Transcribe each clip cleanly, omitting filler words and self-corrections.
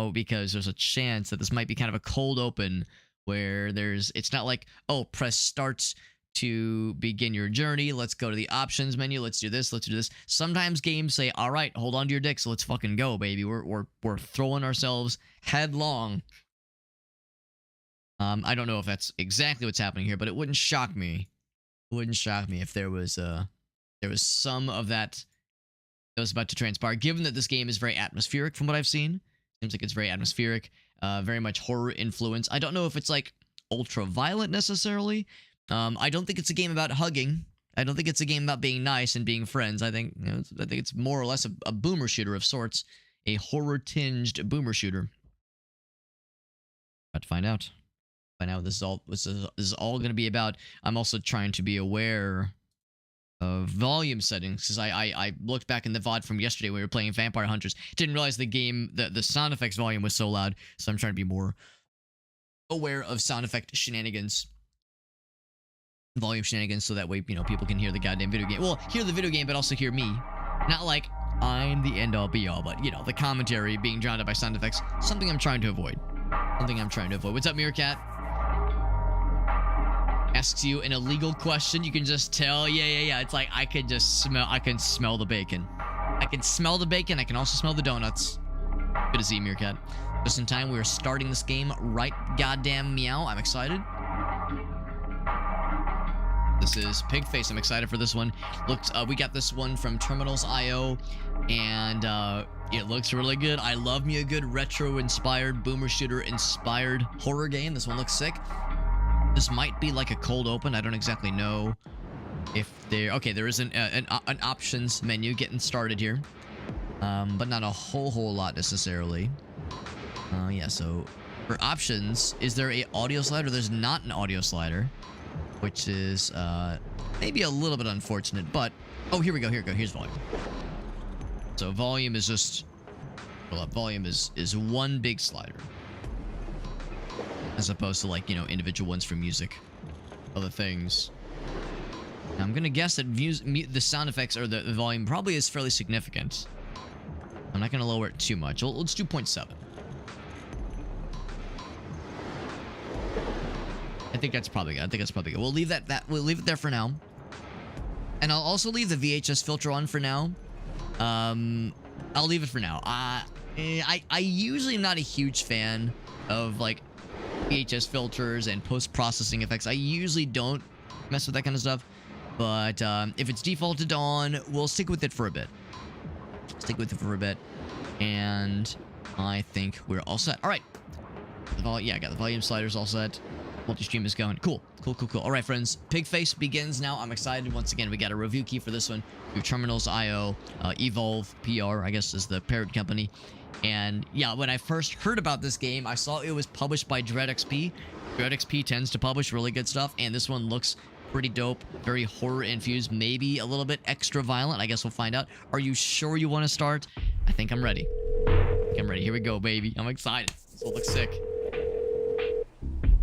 now because there's a chance that this might be kind of a cold open where it's not like, oh, press start to begin your journey. Let's go to the options menu. Let's do this. Let's do this. Sometimes games say, all right, hold on to your dicks. Let's fucking go, baby. We're throwing ourselves headlong. I don't know if that's exactly what's happening here, but it wouldn't shock me. It wouldn't shock me if there was some of that was about to transpire, given that this game is very atmospheric from what I've seen. Seems like it's very atmospheric, very much horror influence. I don't know if it's like ultra violent necessarily. I don't think it's a game about hugging. I don't think it's a game about being nice and being friends. I think it's more or less a boomer shooter of sorts, a horror tinged boomer shooter. About to find out. Find out what this is all going to be about. I'm also trying to be aware of volume settings because I looked back in the VOD from yesterday when we were playing Vampire Hunters. Didn't realize the sound effects volume was so loud, so I'm trying to be more aware of sound effect shenanigans. Volume shenanigans, so that way, people can hear the goddamn video game. Well, hear the video game, but also hear me. Not like I'm the end-all be-all, but, the commentary being drowned out by sound effects. Something I'm trying to avoid. What's up, Meerkat? Asks you an illegal question. You can just tell. Yeah. It's like, I can smell the bacon. I can smell the bacon. I can also smell the donuts. Good to see you, Meerkat. Just in time, we are starting this game right goddamn meow. I'm excited. This is PIGFACE. I'm excited for this one. We got this one from Terminals.io, and it looks really good. I love me a good retro-inspired, boomer shooter-inspired horror game. This one looks sick. This might be like a cold open. I don't exactly know if there... Okay, there is an options menu getting started here, but not a whole lot necessarily. Yeah, so for options, is there a audio slider? There's not an audio slider, which is maybe a little bit unfortunate, but... Oh, here we go. Here's volume. So volume is just... Well, volume is one big slider. As opposed to, like, individual ones for music. Other things. Now, I'm gonna guess that the sound effects or the volume probably is fairly significant. I'm not gonna lower it too much. Let's do 0.7. I think that's probably good. We'll leave we'll leave it there for now. And I'll also leave the VHS filter on for now. I'll leave it for now. I usually am not a huge fan of, like, VHS filters and post-processing effects. I usually don't mess with that kind of stuff. But if it's defaulted on, we'll stick with it for a bit. And I think we're all set. All right. Yeah, I got the volume sliders all set. Multi-stream is going. Cool. All right, friends. PIGFACE begins now. I'm excited. Once again, we got a review key for this one. Through Terminals.io. Evolve PR, I guess, is the parent company. And yeah, when I first heard about this game, I saw it was published by DreadXP. DreadXP tends to publish really good stuff, and this one looks pretty dope. Very horror-infused, maybe a little bit extra violent. I guess we'll find out. Are you sure you want to start? I think I'm ready. Here we go, baby. I'm excited. This will look sick.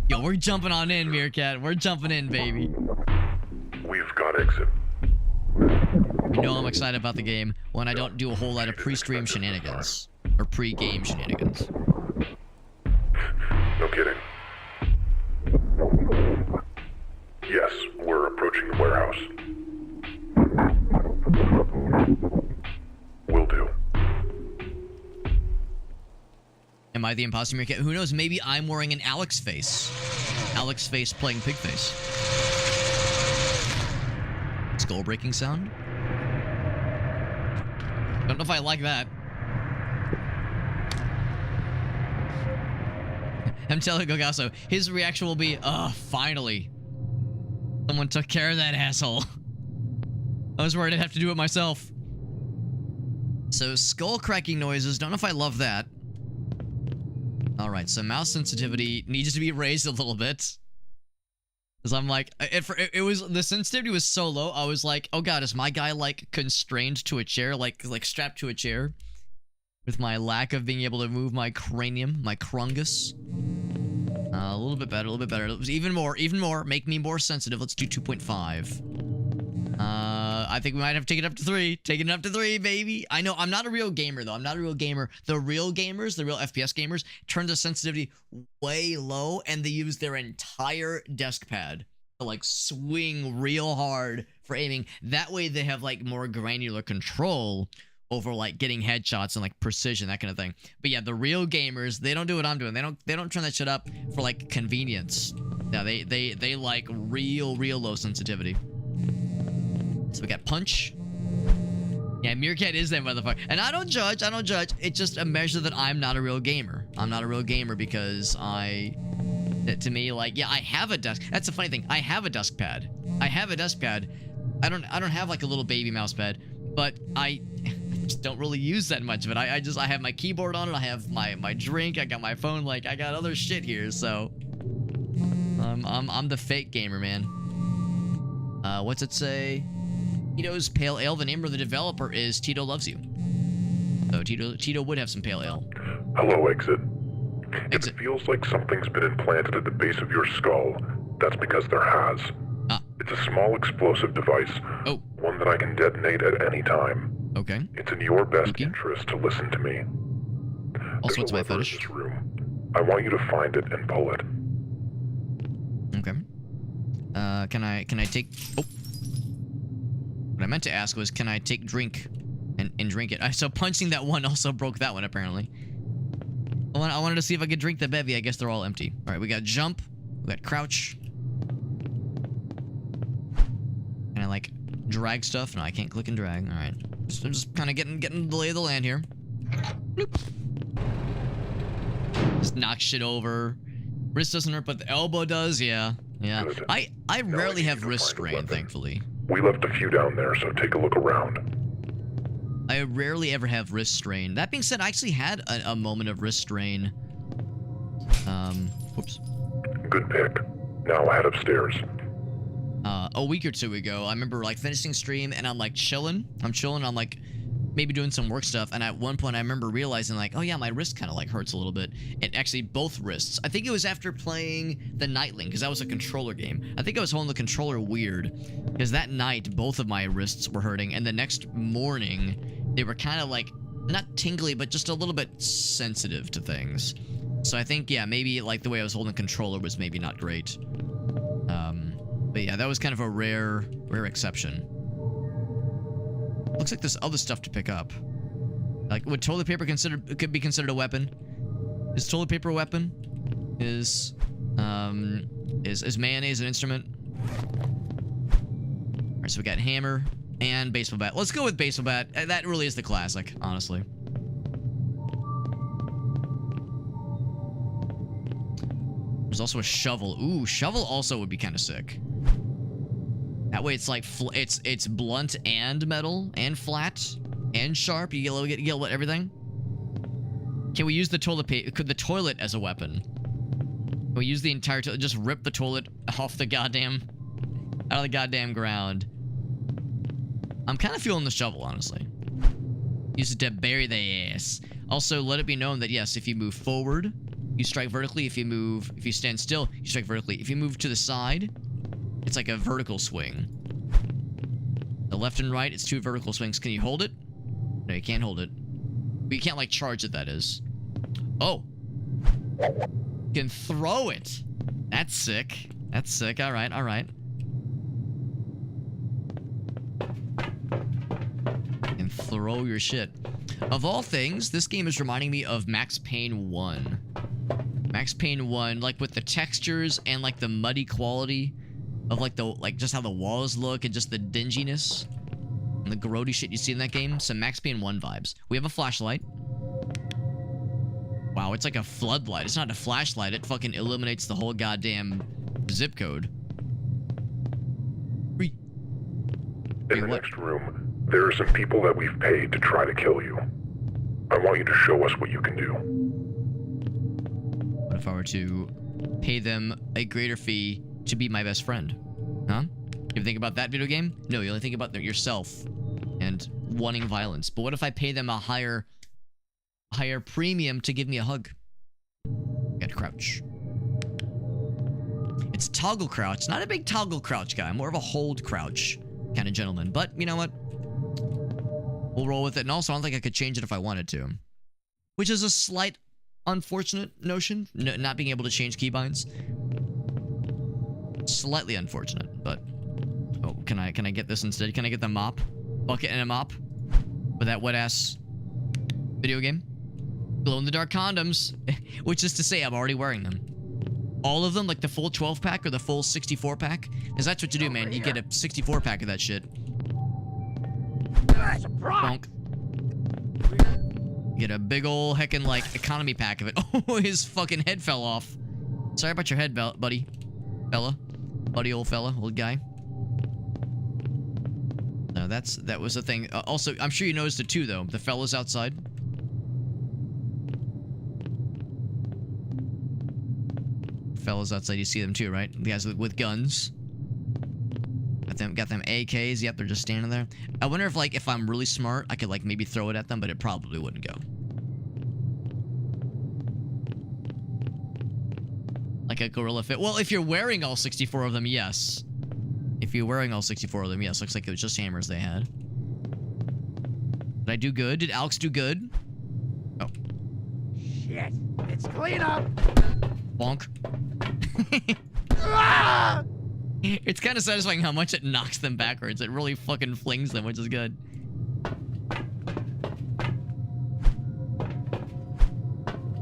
Yo, we're jumping on in, Meerkat. We're jumping in, baby. We've got exit. You know I'm excited about the game when I don't do a whole lot of pre-stream shenanigans. Or pre-game shenanigans. No kidding. Yes, we're approaching the warehouse. Will do. Am I the imposter, Meerkat? Who knows? Maybe I'm wearing an Alex face. Alex face playing PIGFACE. Skull breaking sound? Don't know if I like that. I'm telling Gogasso, his reaction will be, finally. Someone took care of that asshole. I was worried I'd have to do it myself. So, skull cracking noises. Don't know if I love that. Alright, so mouse sensitivity needs to be raised a little bit. Because I'm like, the sensitivity was so low, I was like, oh god, is my guy, like, constrained to a chair? Like strapped to a chair? With my lack of being able to move my cranium, my crungus. A little bit better. Even more. Make me more sensitive. Let's do 2.5. I think we might have to take it up to 3. Taking it up to 3, baby. I know I'm not a real gamer, though. I'm not a real gamer. The real gamers, the real FPS gamers, turn the sensitivity way low, and they use their entire desk pad to, like, swing real hard for aiming. That way they have, like, more granular control over, like, getting headshots and, like, precision, that kind of thing. But yeah, the real gamers, they don't do what I'm doing. They don't turn that shit up for, like, convenience. Yeah, they like real low sensitivity. So we got punch. Yeah, Meerkat is that motherfucker. And I don't judge. It's just a measure that I'm not a real gamer. I'm not a real gamer because to me, like, yeah, I have a desk. That's the funny thing. I have a desk pad. I don't have like a little baby mouse pad, but I just don't really use that much of it. I have my keyboard on it. I have my drink. I got my phone. Like, I got other shit here. So I'm the fake gamer, man. What's it say? Tito's Pale Ale. The name of the developer is Tito Loves You. So Tito would have some pale ale. Hello, Exit. If it feels like something's been implanted at the base of your skull, that's because there has. It's a small explosive device. Oh. One that I can detonate at any time. Okay. It's in your best interest to listen to me. Also, what's my There's a lever in fetish? this room. I want you to find it and pull it. Okay. Can I take... Oh. What I meant to ask was, can I take drink and drink it? So punching that one also broke that one, apparently. I wanted to see if I could drink the bevy. I guess they're all empty. All right, we got jump. We got crouch. Can I, like, drag stuff? No, I can't click and drag. All right. So I'm just kind of getting the lay of the land here. Bloop. Just knock shit over. Wrist doesn't hurt, but the elbow does. Yeah. Yeah. Good. I Now rarely I need have you to wrist find a strain, weapon. thankfully. We left a few down there, so take a look around. I rarely ever have wrist strain. That being said, I actually had a moment of wrist strain. Whoops. Good pick. Now head upstairs. A week or two ago, I remember, like, finishing stream, and I'm, like, chilling. I'm like, maybe doing some work stuff, and at one point I remember realizing, like, oh yeah, my wrist kind of, like, hurts a little bit. And actually, both wrists. I think it was after playing the Nightling, because that was a controller game. I think I was holding the controller weird, because that night, both of my wrists were hurting, and the next morning, they were kind of, like, not tingly, but just a little bit sensitive to things. So I think, yeah, maybe, like, the way I was holding the controller was maybe not great. But yeah, that was kind of a rare exception. Looks like there's other stuff to pick up. Like, would toilet paper could be considered a weapon? Is toilet paper a weapon? Is mayonnaise an instrument? Alright, so we got hammer and baseball bat. Let's go with baseball bat. That really is the classic, honestly. There's also a shovel. Ooh, shovel also would be kind of sick. That way it's like, it's blunt and metal and flat and sharp. You get everything. Can we use the toilet as a weapon? Can we use the entire toilet? Just rip the toilet off the goddamn, out of the goddamn ground. I'm kind of feeling the shovel, honestly. Use it to bury the ass. Also, let it be known that yes, if you move forward, you strike vertically. If you stand still, you strike vertically. If you move to the side, it's like a vertical swing. The left and right, it's 2 vertical swings. Can you hold it? No, you can't hold it. But you can't, like, charge it, that is. Oh. You can throw it. That's sick. That's sick. All right, all right. You can throw your shit. Of all things, this game is reminding me of Max Payne 1. Max Payne 1, like, with the textures and, like, the muddy quality of, like, just how the walls look and just the dinginess and the grody shit you see in that game. Some Max Payne 1 vibes. We have a flashlight. Wow, it's like a floodlight. It's not a flashlight. It fucking illuminates the whole goddamn zip code. In the next room, there are some people that we've paid to try to kill you. I want you to show us what you can do. What if I were to pay them a greater fee to be my best friend? Huh? You ever think about that video game? No, you only think about yourself and wanting violence. But what if I pay them a higher premium to give me a hug? Got to crouch. It's toggle crouch. Not a big toggle crouch guy. I'm more of a hold crouch. kind of gentleman. But you know what? We'll roll with it. And also, I don't think I could change it if I wanted to. Which is a slight unfortunate notion. Not being able to change keybinds. Slightly unfortunate, but... Oh, can I get this instead? Can I get the mop? Bucket and a mop? For that wet-ass video game? Glow-in-the-dark condoms. Which is to say, I'm already wearing them. All of them? Like the full 12-pack or the full 64-pack? Because that's what you do, man. You get a 64-pack of that shit. Bonk. Get a big ol' heckin' like economy pack of it. Oh, his fucking head fell off. Sorry about your head, buddy. Fella. Buddy old fella. Old guy. No, that was the thing. Also, I'm sure you noticed it too, though. The fellas outside. Fellas outside, you see them too, right? The guys with guns. Got them AKs. Yep, they're just standing there. I wonder if, like, if I'm really smart, I could, like, maybe throw it at them, but it probably wouldn't go. Like a gorilla fit. Well, if you're wearing all 64 of them, yes. If you're wearing all 64 of them, yes. Looks like it was just hammers they had. Did I do good? Did Alex do good? Oh. Shit! It's clean up! Bonk. It's kind of satisfying how much it knocks them backwards. It really fucking flings them, which is good.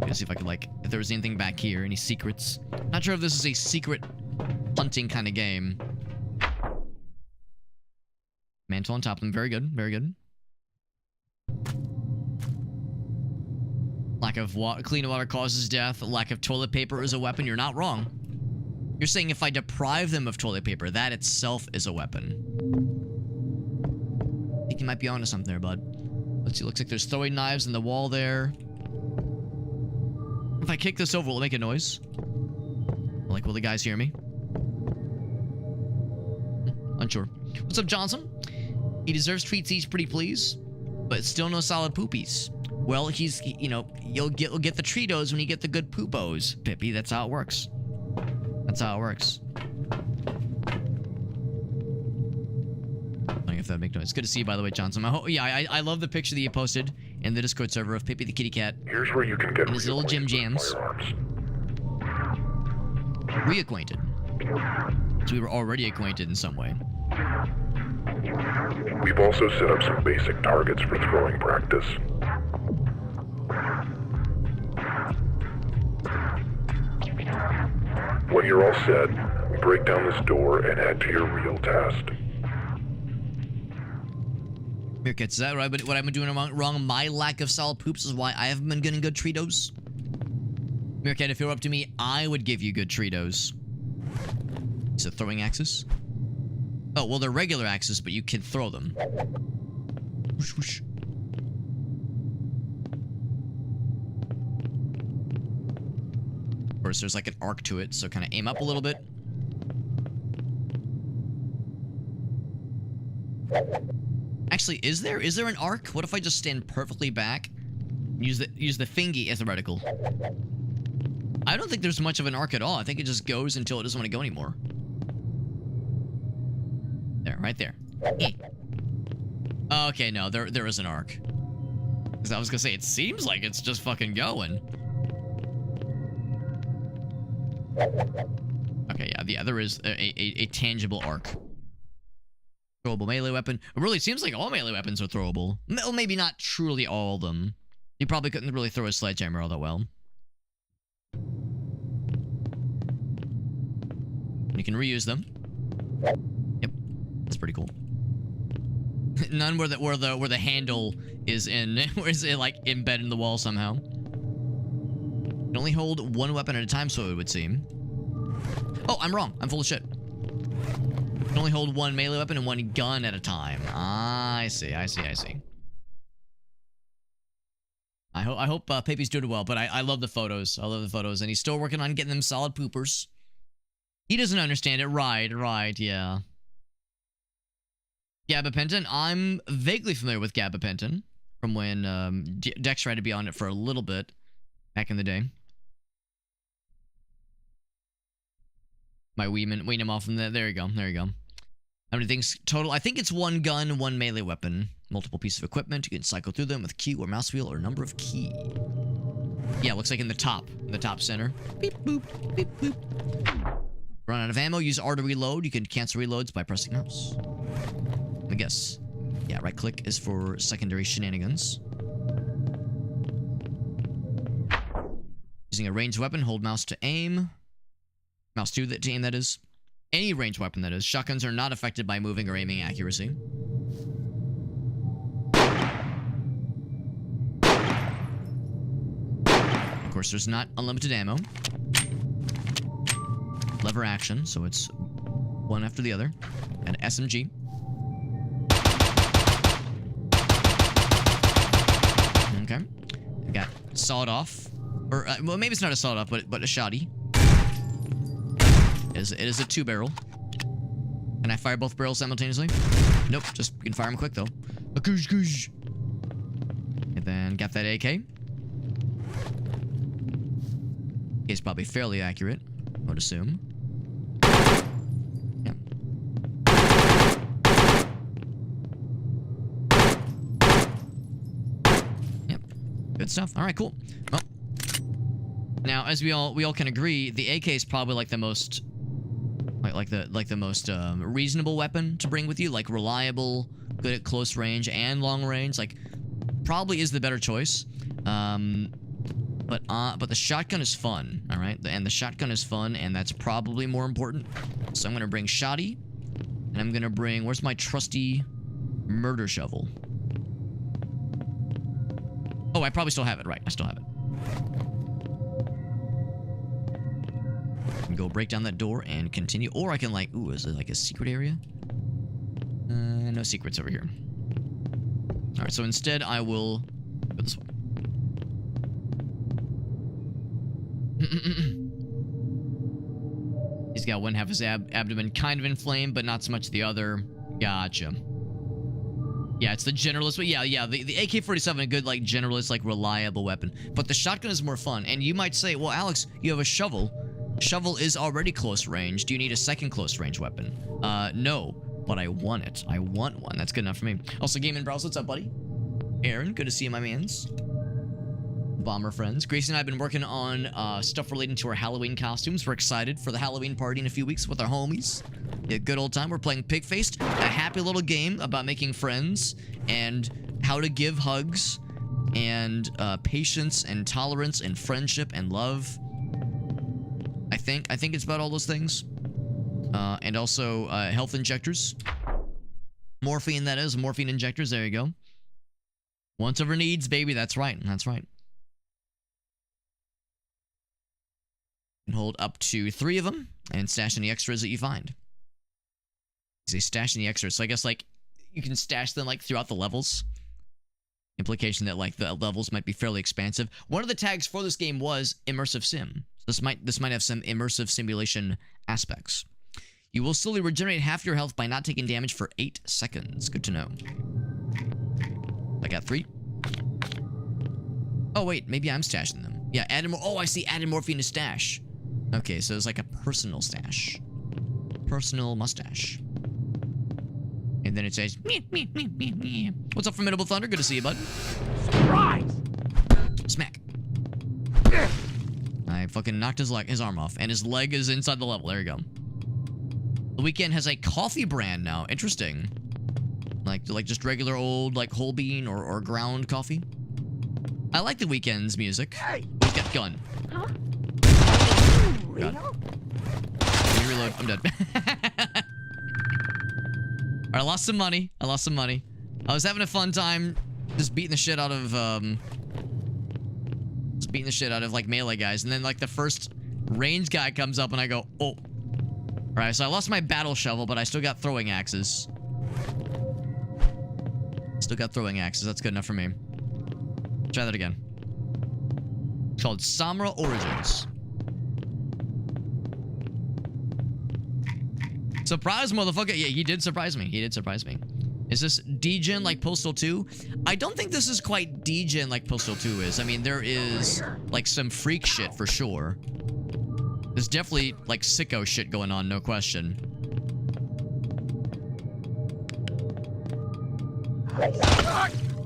Let's see if I could, like, if there was anything back here, any secrets. Not sure if this is a secret hunting kind of game. Mantle on top of them. Very good. Very good. Lack of clean water causes death. Lack of toilet paper is a weapon. You're not wrong. You're saying if I deprive them of toilet paper, that itself is a weapon. I think you might be onto something there, bud. Let's see. Looks like there's throwing knives in the wall there. If I kick this over, will it make a noise? Like, will the guys hear me? Unsure. What's up, Johnson? He deserves treats, he's pretty pleased, but still no solid poopies. Well, he's, you know, you'll get the treatos when you get the good poopos, Pippi. That's how it works. That's how it works. I don't know if that make noise. Good to see you, by the way, Johnson. I love the picture that you posted in the Discord server of Pippi the kitty cat. Here's where you can get and his little Jim Jams. Reacquainted. So we were already acquainted in some way. We've also set up some basic targets for throwing practice. When you're all set, break down this door and head to your real task. Meerkats, is that what I've been doing wrong? My lack of solid poops is why I haven't been getting good Treatos? Meerkat, if it were up to me, I would give you good Treatos. Is it throwing axes? Oh, well, they're regular axes, but you can throw them. Whoosh, whoosh. Of course, there's like an arc to it, so kind of aim up a little bit. Actually, is there an arc? What if I just stand perfectly back? Use the thingy as a reticle. I don't think there's much of an arc at all. I think it just goes until it doesn't want to go anymore. There, right there. Okay, no, there is an arc. Because I was gonna say, it seems like it's just fucking going. Okay, yeah, there is a tangible arc. Throwable melee weapon. It really seems like all melee weapons are throwable. Well, maybe not truly all of them. You probably couldn't really throw a sledgehammer all that well. You can reuse them. Yep, that's pretty cool. None where the handle is in, where is it like embedded in the wall somehow. You can only hold one weapon at a time, so it would seem. Oh, I'm wrong. I'm full of shit. You can only hold one melee weapon and one gun at a time. I see. I hope Pepe's doing well, but I love the photos. I love the photos, and he's still working on getting them solid poopers. He doesn't understand it. Right, yeah. Gabapentin. I'm vaguely familiar with Gabapentin from when Dex tried to be on it for a little bit back in the day. My wean him off from there. There you go. How many things total? I think it's one gun, one melee weapon. Multiple pieces of equipment. You can cycle through them with Q or mouse wheel or number of key. Yeah, looks like in the top center. Beep, boop, beep, boop. Run out of ammo, use R to reload. You can cancel reloads by pressing mouse. I guess. Yeah, right click is for secondary shenanigans. Using a ranged weapon, hold mouse to aim. Mouse 2 to aim, that is. Any ranged weapon, that is. Shotguns are not affected by moving or aiming accuracy. Of course, there's not unlimited ammo. Lever action, so it's one after the other. And SMG. Okay. I got sawed off. Or, well, maybe it's not a sawed off, but a shoddy. It is a 2-barrel. Can I fire both barrels simultaneously? Nope, just you can fire them quick though. And then got that AK. It's probably fairly accurate, I would assume. Yeah. Yep. Good stuff. All right, cool. Well, now as we all can agree, the AK is probably like the most like the most reasonable weapon to bring with you, like reliable, good at close range and long range. Like probably is the better choice. But the shotgun is fun, all right? And the shotgun is fun, and that's probably more important. So I'm gonna bring shoddy, and I'm gonna bring, where's my trusty murder shovel? Oh, I probably still have it, right? I still have it. I can go break down that door and continue, or I can like, ooh, is it like a secret area? No secrets over here. All right, so instead I will go this way. He's got one half his abdomen kind of inflamed, but not so much the other. Gotcha. Yeah, it's the generalist. But yeah, the AK-47, a good, like, generalist, like, reliable weapon. But the shotgun is more fun. And you might say, well, Alex, you have a shovel. Shovel is already close range. Do you need a second close range weapon? No, but I want it. I want one. That's good enough for me. Also, Game and Browse, what's up, buddy? Aaron, good to see you, my mans. Bomber friends. Gracie and I have been working on stuff relating to our Halloween costumes. We're excited for the Halloween party in a few weeks with our homies. Yeah, good old time. We're playing PIGFACE, a happy little game about making friends and how to give hugs and patience and tolerance and friendship and love. I think it's about all those things. And also health injectors. Morphine, that is. Morphine injectors. There you go. Wants over needs, baby. That's right. That's right. And hold up to 3 of them and stash any extras that you find. They stash any extras, so I guess like you can stash them like throughout the levels. Implication that like the levels might be fairly expansive. One of the tags for this game was immersive sim. So this might have some immersive simulation aspects. You will slowly regenerate half your health by not taking damage for 8 seconds. Good to know. I got 3. Oh wait, maybe I'm stashing them. Yeah, added more. Oh, I see. Added morphine to stash. Okay, so it's like a personal stash. Personal mustache. And then it says, meh, meh, meh, meh, meh. What's up, Formidable Thunder? Good to see you, bud. Surprise! Smack. I fucking knocked his arm off, and his leg is inside the level. There you go. The Weeknd has a coffee brand now. Interesting. Like just regular old, like whole bean or ground coffee. I like the Weeknd's music. Hey! He's got gun. Huh? God. Let me reload. I'm dead. Alright, I lost some money. I was having a fun time just beating the shit out of like melee guys, and then like the first range guy comes up and I go, oh. Alright, so I lost my battle shovel, but I still got throwing axes. That's good enough for me. Try that again. It's called Samra Origins. Surprise, motherfucker. Yeah, he did surprise me. Is this degen like Postal 2? I don't think this is quite degen like Postal 2 is. I mean, there is like some freak shit for sure. There's definitely like sicko shit going on, no question.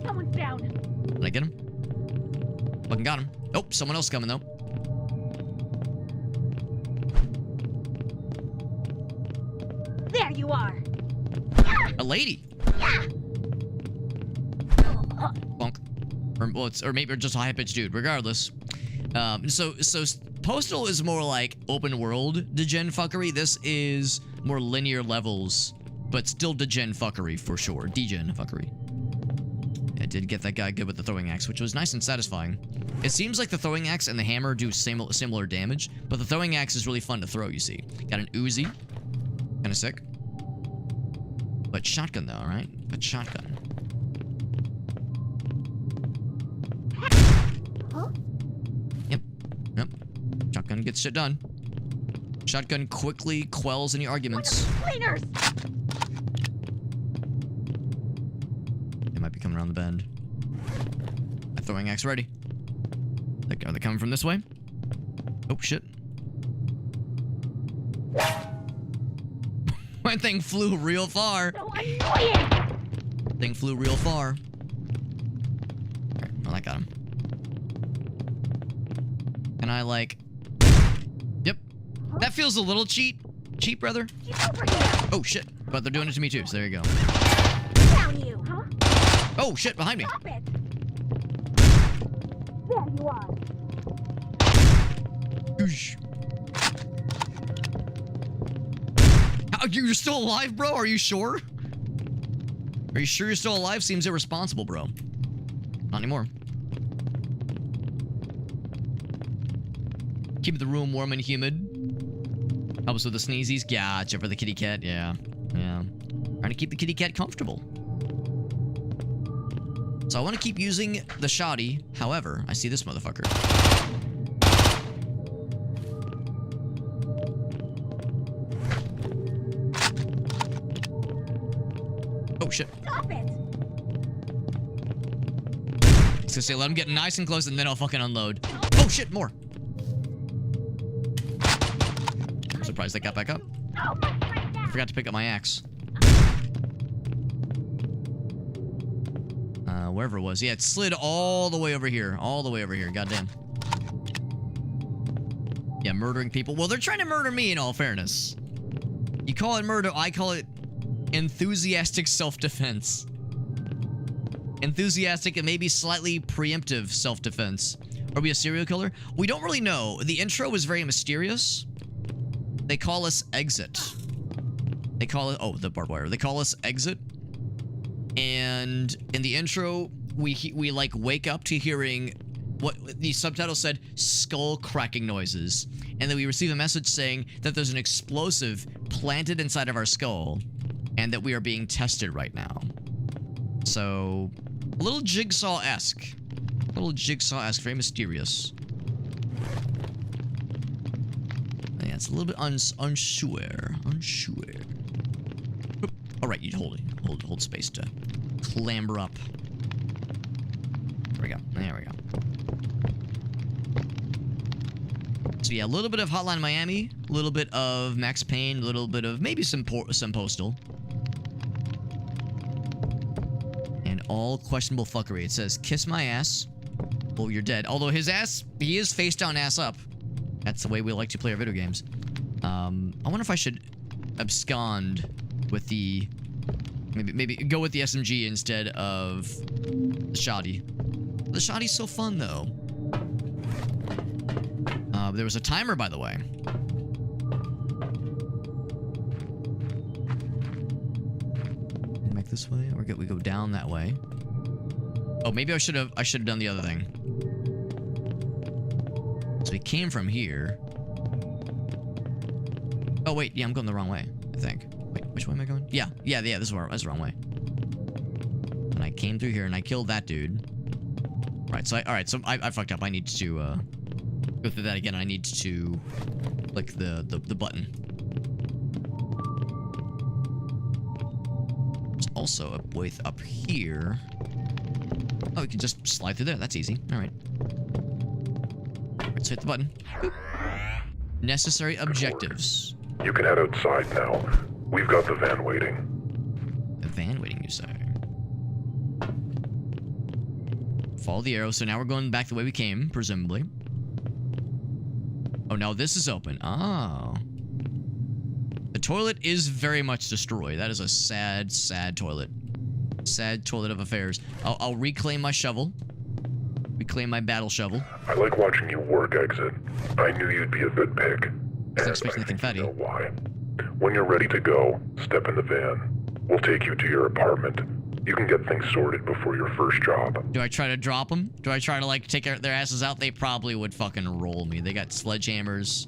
Someone's down. Did I get him? Fucking got him. Oh, someone else coming though. There you are. A lady. Bonk. Or maybe just a high-pitched dude. Regardless. So Postal is more like open world degen fuckery. This is more linear levels, but still degen fuckery for sure. Degen fuckery. I did get that guy good with the throwing axe, which was nice and satisfying. It seems like the throwing axe and the hammer do similar damage, but the throwing axe is really fun to throw, you see. Got an Uzi. Kind of sick. But shotgun though, right? But shotgun. Huh? Yep. Shotgun gets shit done. Shotgun quickly quells any arguments. Cleaners. They might be coming around the bend. My throwing axe ready. Are they coming from this way? Oh shit. My thing flew real far. So annoying. Thing flew real far. Okay, well, I got him. Can I, like... Yep. That feels a little cheap, brother. Get over here. Oh, shit. But they're doing it to me, too, so there you go. Down you, huh? Oh, shit, behind me. Stop it. There you are. Oosh. You're still alive, bro? Are you sure? Are you sure you're still alive? Seems irresponsible, bro. Not anymore. Keep the room warm and humid. Helps with the sneezies. Gotcha, for the kitty cat. Yeah. Trying to keep the kitty cat comfortable. So I want to keep using the shoddy. However, I see this motherfucker. Oh, shit. Stop it. I was gonna say, let him get nice and close, and then I'll fucking unload. Oh, shit, more. I'm surprised they got back up. Oh, my friend down. Forgot to pick up my axe. Wherever it was. Yeah, it slid all the way over here. All the way over here. Goddamn. Yeah, murdering people. Well, they're trying to murder me, in all fairness. You call it murder, I call it enthusiastic self-defense. Enthusiastic and maybe slightly preemptive self-defense. Are we a serial killer? We don't really know. The intro was very mysterious. They call us Exit. They call it... Oh, the barbed wire. They call us Exit. And in the intro, we like wake up to hearing what the subtitle said, skull cracking noises. And then we receive a message saying that there's an explosive planted inside of our skull and that we are being tested right now. So, a little Jigsaw-esque. A little Jigsaw-esque, very mysterious. Yeah, it's a little bit unsure. All right, you hold space to clamber up. There we go. So yeah, a little bit of Hotline Miami, a little bit of Max Payne, a little bit of maybe some Postal. And all questionable fuckery. It says, kiss my ass. Oh, you're dead. Although his ass, he is face down, ass up. That's the way we like to play our video games. I wonder if I should abscond with the... Maybe go with the SMG instead of the shoddy. The shoddy's so fun, though. There was a timer, by the way. Back this way, or we go down that way. Oh, maybe I should have done the other thing. So he came from here. Oh wait, yeah, I'm going the wrong way, I think. Wait, which way am I going? Yeah, that's the wrong way. And I came through here and I killed that dude. Right, so I fucked up. I need to go through that again. I need to click the button. There's also a way up here. Oh, we can just slide through there. That's easy. All right. Let's hit the button. Boop. Necessary objectives. You can head outside now. We've got the van waiting. The van waiting, you say? Follow the arrow. So now we're going back the way we came, presumably. Oh, no, this is open. Oh. The toilet is very much destroyed. That is a sad, sad toilet. Sad toilet of affairs. I'll reclaim my shovel. Reclaim my battle shovel. I like watching you work, Exit. I knew you'd be a good pick. And Expecting the confetti. I know why. When you're ready to go, step in the van. We'll take you to your apartment. You can get things sorted before your first job. Do I try to drop them? Do I try to, like, take their asses out? They probably would fucking roll me. They got sledgehammers.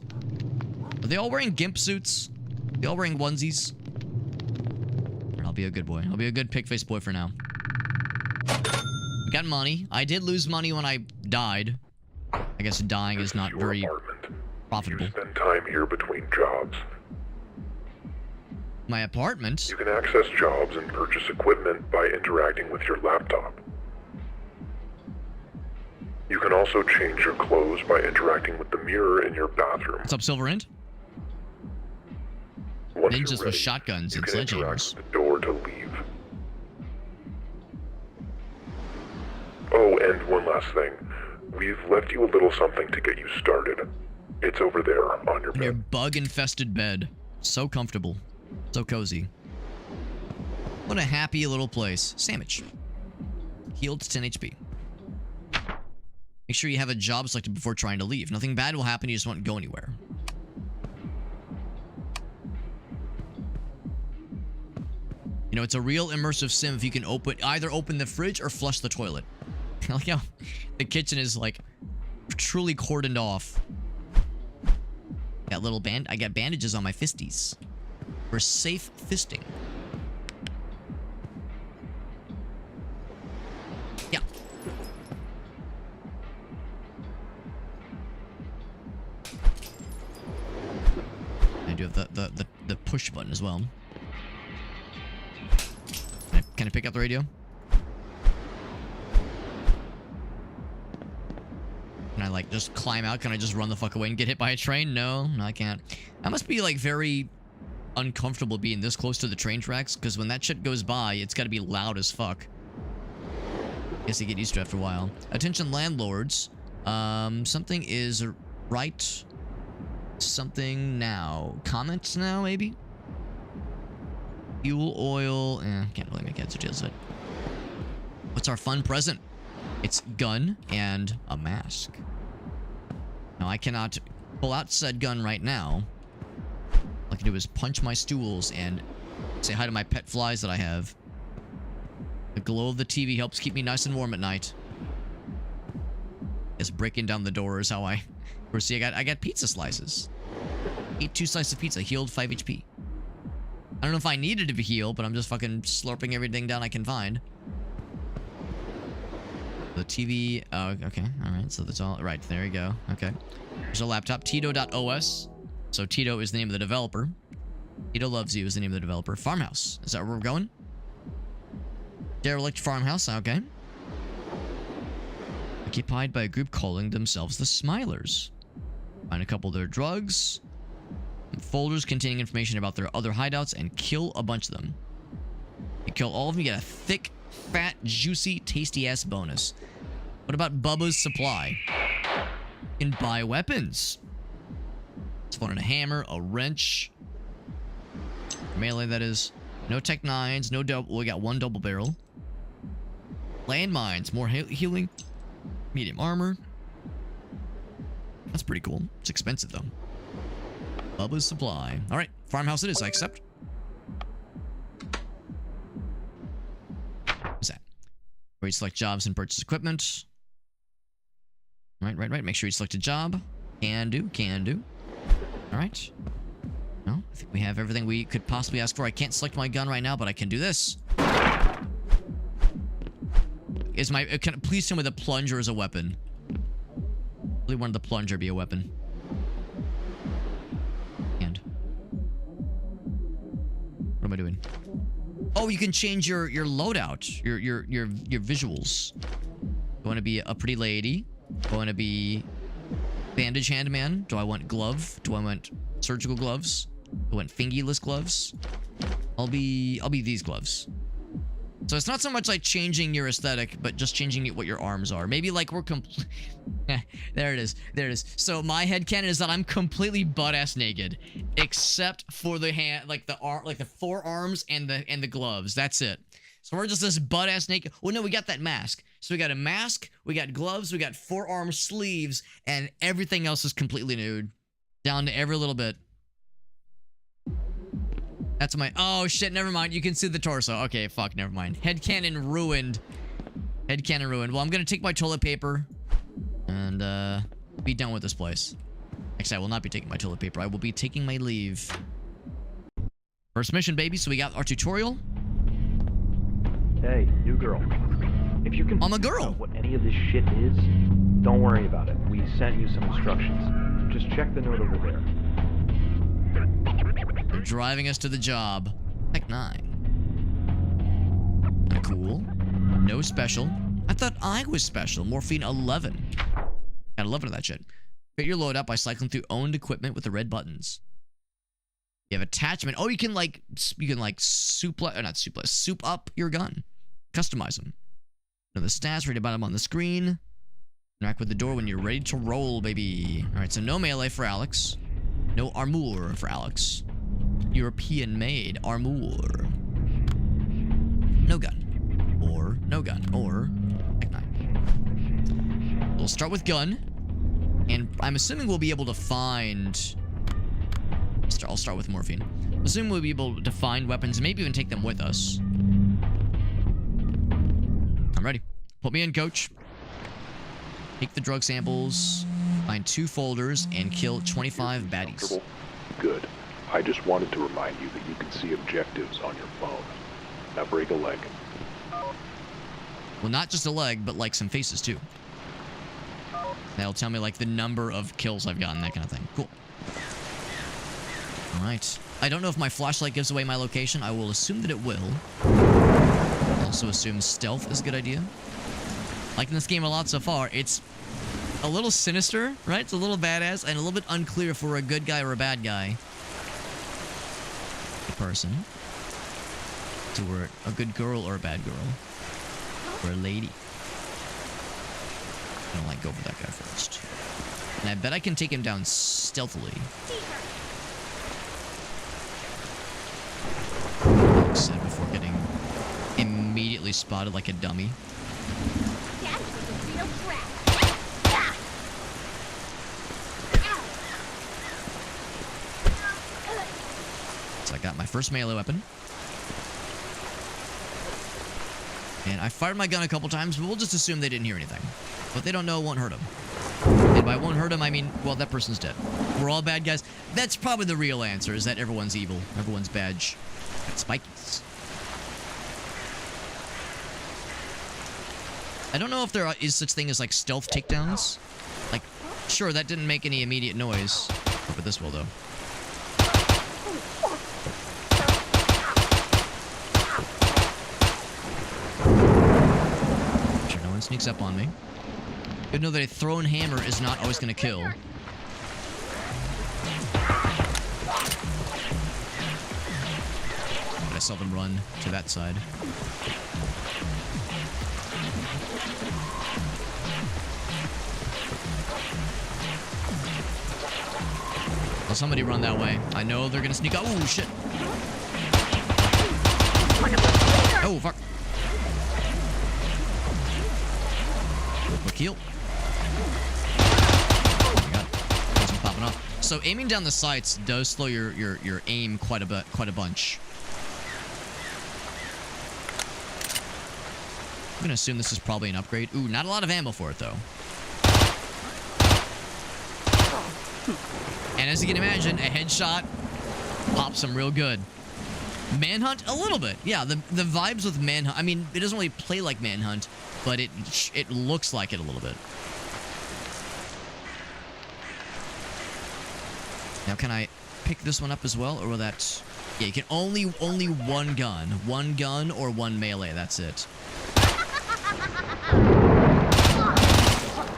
Are they all wearing gimp suits? Are they all wearing onesies? I'll be a good boy. I'll be a good pig-faced boy for now. We got money. I did lose money when I died. I guess dying is not very profitable. You spend time here between jobs. My apartment? You can access jobs and purchase equipment by interacting with your laptop. You can also change your clothes by interacting with the mirror in your bathroom. What's up, Silver End? Once Ninjas you're ready, with shotguns you and can interact sledgehammers. with the door to leave. Oh, and one last thing. We've left you a little something to get you started. It's over there on your In your bed. bug-infested bed. So comfortable. So cozy. What a happy little place. Sandwich. Healed to 10 HP. Make sure you have a job selected before trying to leave. Nothing bad will happen, you just won't go anywhere. You know, it's a real immersive sim if you can either open the fridge or flush the toilet. Like how the kitchen is, like, truly cordoned off. I got bandages on my fisties. For safe fisting. Yeah. I do have the push button as well. Can I pick up the radio? Can I, like, just climb out? Can I just run the fuck away and get hit by a train? No, I can't. I must be, like, very uncomfortable being this close to the train tracks, because when that shit goes by, it's got to be loud as fuck. Guess you get used to it after a while. Attention landlords. Something is right. Something now. Comments now, maybe? Fuel, oil. Can't really make heads or tails of it. What's our fun present? It's gun and a mask. Now, I cannot pull out said gun right now. All I can do is punch my stools and say hi to my pet flies that I have. The glow of the TV helps keep me nice and warm at night. As breaking down the door is how I... See, I got pizza slices. Ate 2 slices of pizza, healed 5 HP. I don't know if I needed to be healed, but I'm just fucking slurping everything down I can find. The TV... Oh, okay. Alright, so that's all... Right, there you go. Okay. There's a laptop. Tito.os. So Tito is the name of the developer. Tito Loves You is the name of the developer. Farmhouse. Is that where we're going? Derelict farmhouse. Okay. Occupied by a group calling themselves the Smilers. Find a couple of their drugs. Folders containing information about their other hideouts and kill a bunch of them. You kill all of them, you get a thick, fat, juicy, tasty-ass bonus. What about Bubba's Supply? You can buy weapons. It's fun. A hammer, a wrench. Melee, that is. No Tech 9s, no double. We got 1 double barrel. Landmines, more healing. Medium armor. That's pretty cool. It's expensive, though. Bubba's Supply. Alright, farmhouse it is, I accept. What's that? Where you select jobs and purchase equipment. Right. Make sure you select a job. Can do. Alright. No, I think we have everything we could possibly ask for. I can't select my gun right now, but I can do this. Please tell me the plunger is a weapon. I really wanted the plunger to be a weapon. And what am I doing? Oh, you can change your loadout, your visuals. You want to be a pretty lady? Do I want to be bandage hand man? Do I want glove? Do I want surgical gloves? Do I want fingerless gloves? I'll be these gloves. So it's not so much like changing your aesthetic, but just changing what your arms are. Maybe like we're there it is. There it is. So my headcanon is that I'm completely butt-ass naked, except for the hand, like the forearms and the gloves. That's it. So we're just this butt-ass naked. Well, no, we got that mask. So we got a mask, we got gloves, we got forearm sleeves, and everything else is completely nude. Down to every little bit. That's my... Oh, shit, never mind. You can see the torso. Okay, fuck, never mind. Headcanon ruined. Headcanon ruined. Well, I'm gonna take my toilet paper and, be done with this place. Actually, I will not be taking my toilet paper. I will be taking my leave. First mission, baby. So we got our tutorial. Hey, new girl. If you can I'm a girl. figure out what any of this shit is, don't worry about it. We sent you some instructions. Just check the note over there. They're driving us to the job. Tech 9. Kinda cool. No special. I thought I was special. Morphine 11. Got 11 of that shit. Get your load up by cycling through owned equipment with the red buttons. You have attachment. Oh, you can soup up your gun. Customize them. Know the stats right about them on the screen. Interact with the door when you're ready to roll, baby. All right, so no melee for Alex. No armor for Alex. European made armor. No gun. Or no gun. Or Tech 9. We'll start with gun. And I'm assuming we'll be able to find... I'll start with morphine. Assuming we'll be able to find weapons and maybe even take them with us. I'm ready. Put me in, coach. Take the drug samples, find 2 folders, and kill 25 baddies. Good. I just wanted to remind you that you can see objectives on your phone. Now break a leg. Well, not just a leg, but like some faces too. That'll tell me like the number of kills I've gotten, that kind of thing. Cool. Alright. I don't know if my flashlight gives away my location. I will assume that it will. Also assume stealth is a good idea. Like in this game a lot so far, it's a little sinister, right? It's a little badass and a little bit unclear if we're a good guy or a bad guy. A person. So we're a good girl or a bad girl. Or a lady. I don't like go for that guy first. And I bet I can take him down stealthily. Like I said, before getting immediately spotted like a dummy. Daddy was a real brat. So I got my first melee weapon. And I fired my gun a couple times, but we'll just assume they didn't hear anything. But they don't know it won't hurt them. And by won't hurt them, I mean, well, that person's dead. We're all bad guys. That's probably the real answer, is that everyone's evil. Everyone's bad. Got spikies. I don't know if there is such thing as, like, stealth takedowns. Like, sure, that didn't make any immediate noise. But this will, though. Sure, no one sneaks up on me. Good to know that a thrown hammer is not always going to kill. But I saw them run to that side. Well, somebody run that way. I know they're going to sneak up. Oh, shit. Oh, fuck. Quick heal. Oh my god. That's been popping off. So aiming down the sights does slow your aim quite a bunch. I'm gonna assume this is probably an upgrade. Ooh, not a lot of ammo for it though. And as you can imagine, a headshot pops them real good. Manhunt? A little bit. Yeah, the vibes with Manhunt. I mean, it doesn't really play like Manhunt, but it looks like it a little bit. Now, can I pick this one up as well, or will that... Yeah, you can only one gun. One gun or one melee, that's it.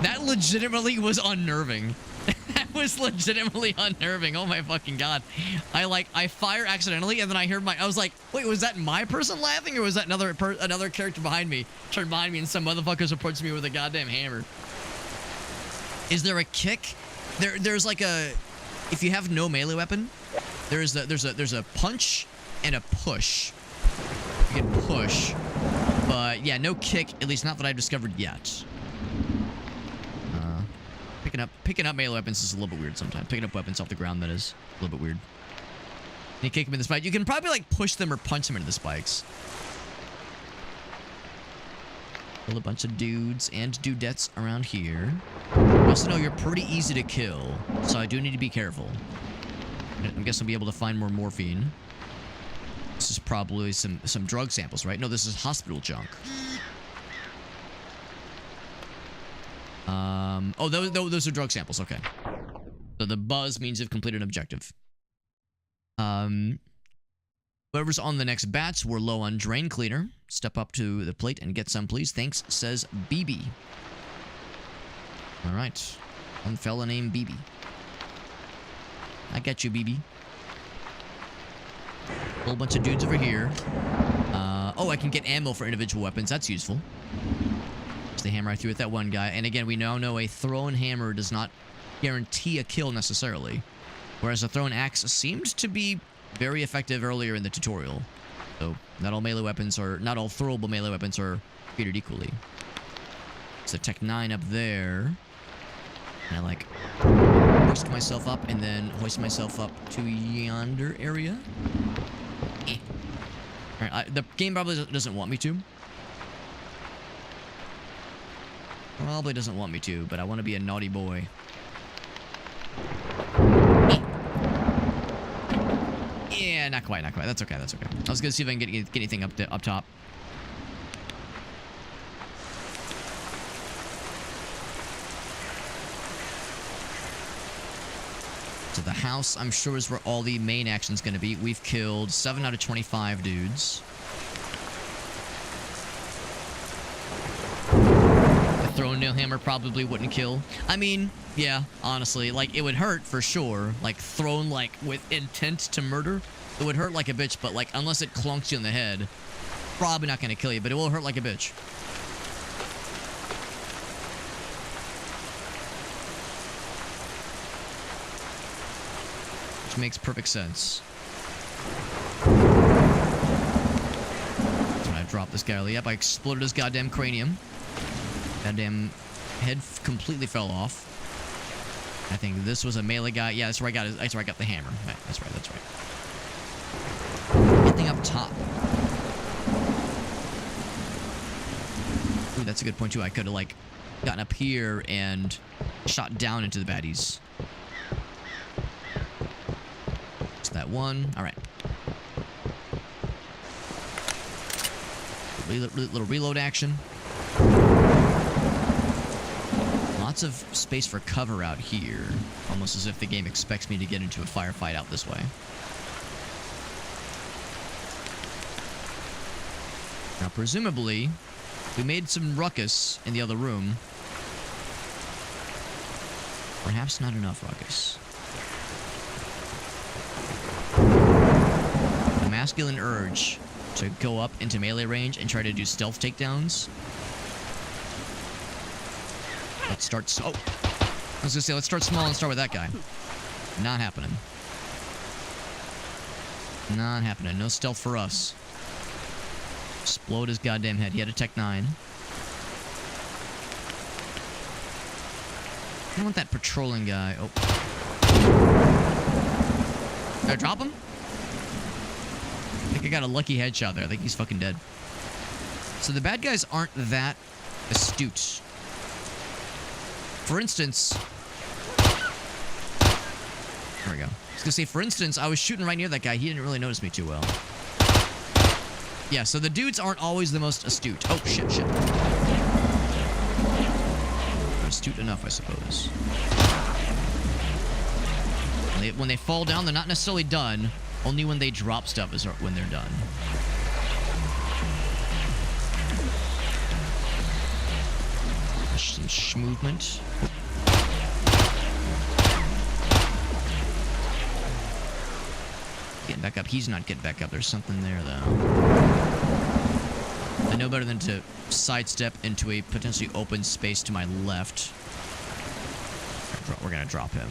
That legitimately was unnerving. That That was legitimately unnerving. Oh my fucking god. I fire accidentally and then I was like, wait, was that my person laughing or was that another character behind me? Turned behind me and some motherfuckers approached me with a goddamn hammer. Is there a kick? There's like a, if you have no melee weapon, there's a punch and a push. You can push, but yeah, no kick, at least not that I've discovered yet. Picking up melee weapons is a little bit weird sometimes. Picking up weapons off the ground, that is a little bit weird. You kick them in the spike. You can probably like push them or punch them into the spikes. Kill a bunch of dudes and dudettes around here. Also know you're pretty easy to kill, so I do need to be careful. I guess I'll be able to find more morphine. This is probably some drug samples, right? No, this is hospital junk. Oh, those are drug samples. Okay. So the buzz means you've completed an objective. Whoever's on the next bats, we're low on drain cleaner. Step up to the plate and get some, please. Thanks, says BB. All right. One fella named BB. I got you, BB. Whole bunch of dudes over here. Oh, I can get ammo for individual weapons. That's useful. It's the hammer I threw at that one guy. And again, we now know a thrown hammer does not guarantee a kill necessarily. Whereas a thrown axe seemed to be very effective earlier in the tutorial. So, not all throwable melee weapons are treated equally. It's a Tech 9 up there. And I hoist myself up and then hoist myself up to yonder area. Alright, the game probably doesn't want me to. Probably doesn't want me to, but I want to be a naughty boy. Yeah, not quite. That's okay. I was gonna see if I can get anything up top. So the house, I'm sure, is where all the main action's gonna be. We've killed 7 out of 25 dudes. Throwing nail hammer probably wouldn't kill. I mean, yeah, honestly, it would hurt for sure. Thrown with intent to murder, it would hurt like a bitch. But unless it clunks you in the head, probably not gonna kill you. But it will hurt like a bitch. Which makes perfect sense. So I dropped this guy. Yep, I exploded his goddamn cranium. Goddamn head completely fell off. I think this was a melee guy. Yeah, that's where I got the hammer. Right, that's right. Anything up top? Ooh, that's a good point too. I could have gotten up here and shot down into the baddies. It's that one. All right. Little reload action. Lots of space for cover out here. Almost as if the game expects me to get into a firefight out this way. Now, presumably, we made some ruckus in the other room. Perhaps not enough ruckus. A masculine urge to go up into melee range and try to do stealth takedowns. Let's start. Oh, I was gonna say let's start small and start with that guy. Not happening. Not happening. No stealth for us. Explode his goddamn head. He had a Tech 9. I want that patrolling guy. Oh. Did I drop him? I think I got a lucky headshot there. I think he's fucking dead. So the bad guys aren't that astute. For instance... There we go. I was gonna say, for instance, I was shooting right near that guy. He didn't really notice me too well. Yeah, so the dudes aren't always the most astute. Oh, shit. Astute enough, I suppose. When they fall down, they're not necessarily done. Only when they drop stuff is when they're done. Some movement. getting back up. He's not getting back up. There's something there, though. I know better than to sidestep into a potentially open space to my left. We're gonna drop him.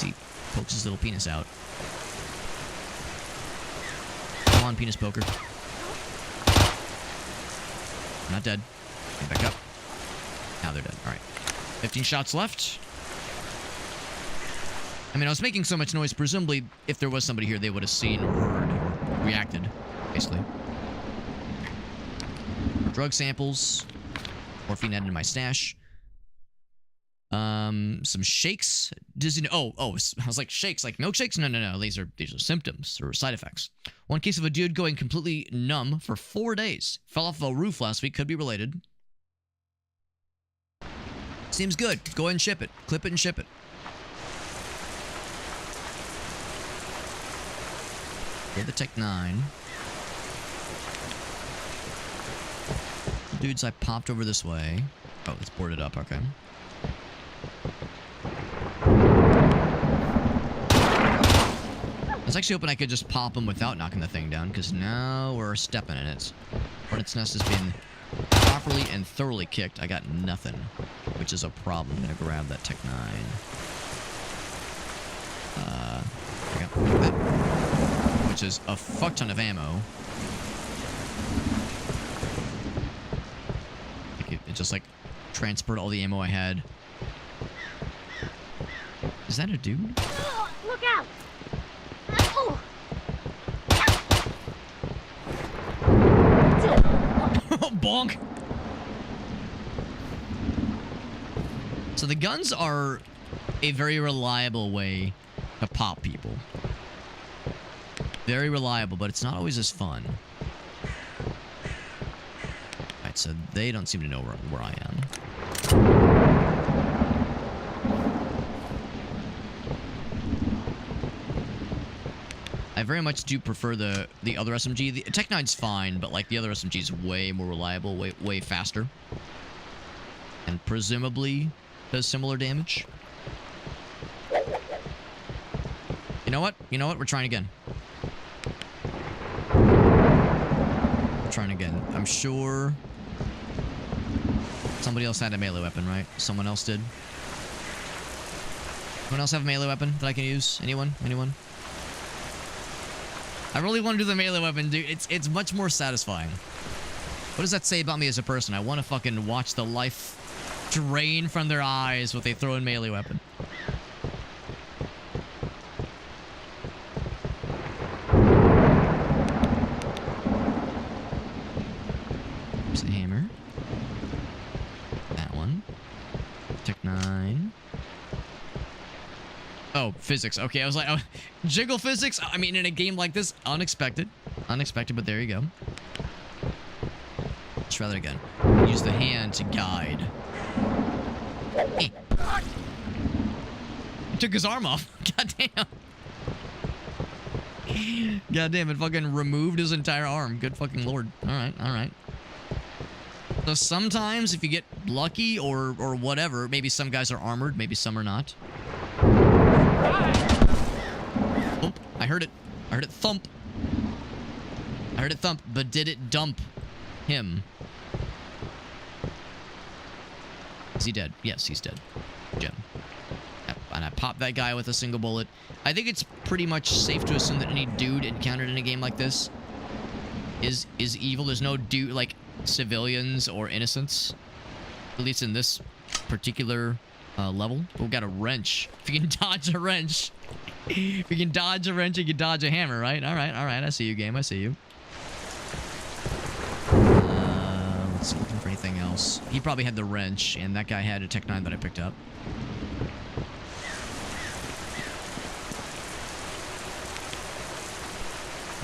He pokes his little penis out. Come on, penis poker. Not dead. Get back up. Now they're dead. All right. 15 shots left. I mean, I was making so much noise. Presumably, if there was somebody here, they would have seen or heard or reacted, basically. Drug samples. Morphine added to my stash. Some shakes. Dizzy. Oh, I was like, shakes, like milkshakes? No. These are symptoms or side effects. One case of a dude going completely numb for 4 days. Fell off a roof last week. Could be related. Seems good. Go ahead and ship it. Clip it and ship it. Get the Tech 9. Dudes, I popped over this way. Oh, it's boarded up. Okay. I was actually hoping I could just pop them without knocking the thing down, because now we're stepping in it. Hornet's nest has been properly and thoroughly kicked. I got nothing, which is a problem. I'm gonna grab that Tech 9. I got that, which is a fuck ton of ammo. It just like transferred all the ammo I had. Is that a dude? Oh, look out! Oh. Bonk! So the guns are a very reliable way to pop people. Very reliable, but it's not always as fun. Alright, so they don't seem to know where I am. I very much do prefer the other SMG. The Tech 9's fine, but like the other SMG is way more reliable, way faster. And presumably does similar damage. You know what? We're trying again. We're trying again. I'm sure somebody else had a melee weapon, right? Someone else did. Anyone else have a melee weapon that I can use? Anyone? I really want to do the melee weapon, dude. It's much more satisfying. What does that say about me as a person? I want to fucking watch the life drain from their eyes with a throw-in melee weapon. There's a hammer. That one. Tech 9. Oh, physics. Okay, I was like, oh, jiggle physics? I mean, in a game like this, unexpected. Unexpected, but there you go. Let's try that again. Use the hand to guide. Hey. He took his arm off. Goddamn. Goddamn, it fucking removed his entire arm. Good fucking lord. Alright. So sometimes, if you get lucky or whatever, maybe some guys are armored, maybe some are not. Oh, I heard it. I heard it thump. But did it dump him? Is he dead? Yes, he's dead. Jim. Yep, and I popped that guy with a single bullet. I think it's pretty much safe to assume that any dude encountered in a game like this is evil. There's no dude, like, civilians or innocents. At least in this particular level. We've got a wrench. If you can dodge a wrench. If you can dodge a wrench, you can dodge a hammer, right? Alright. I see you, game. I see you. Let's see. Looking for anything else. He probably had the wrench, and that guy had a Tech 9 that I picked up.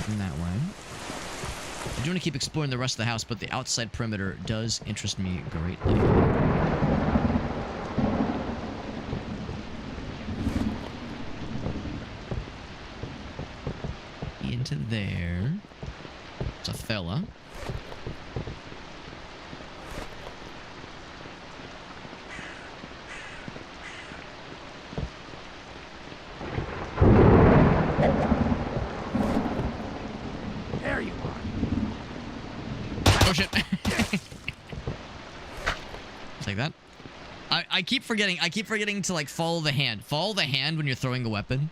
In that way. I do want to keep exploring the rest of the house, but the outside perimeter does interest me greatly. Into there. It's a fella. Oh shit. Like that. I keep forgetting. I keep forgetting to like follow the hand. Follow the hand when you're throwing a weapon.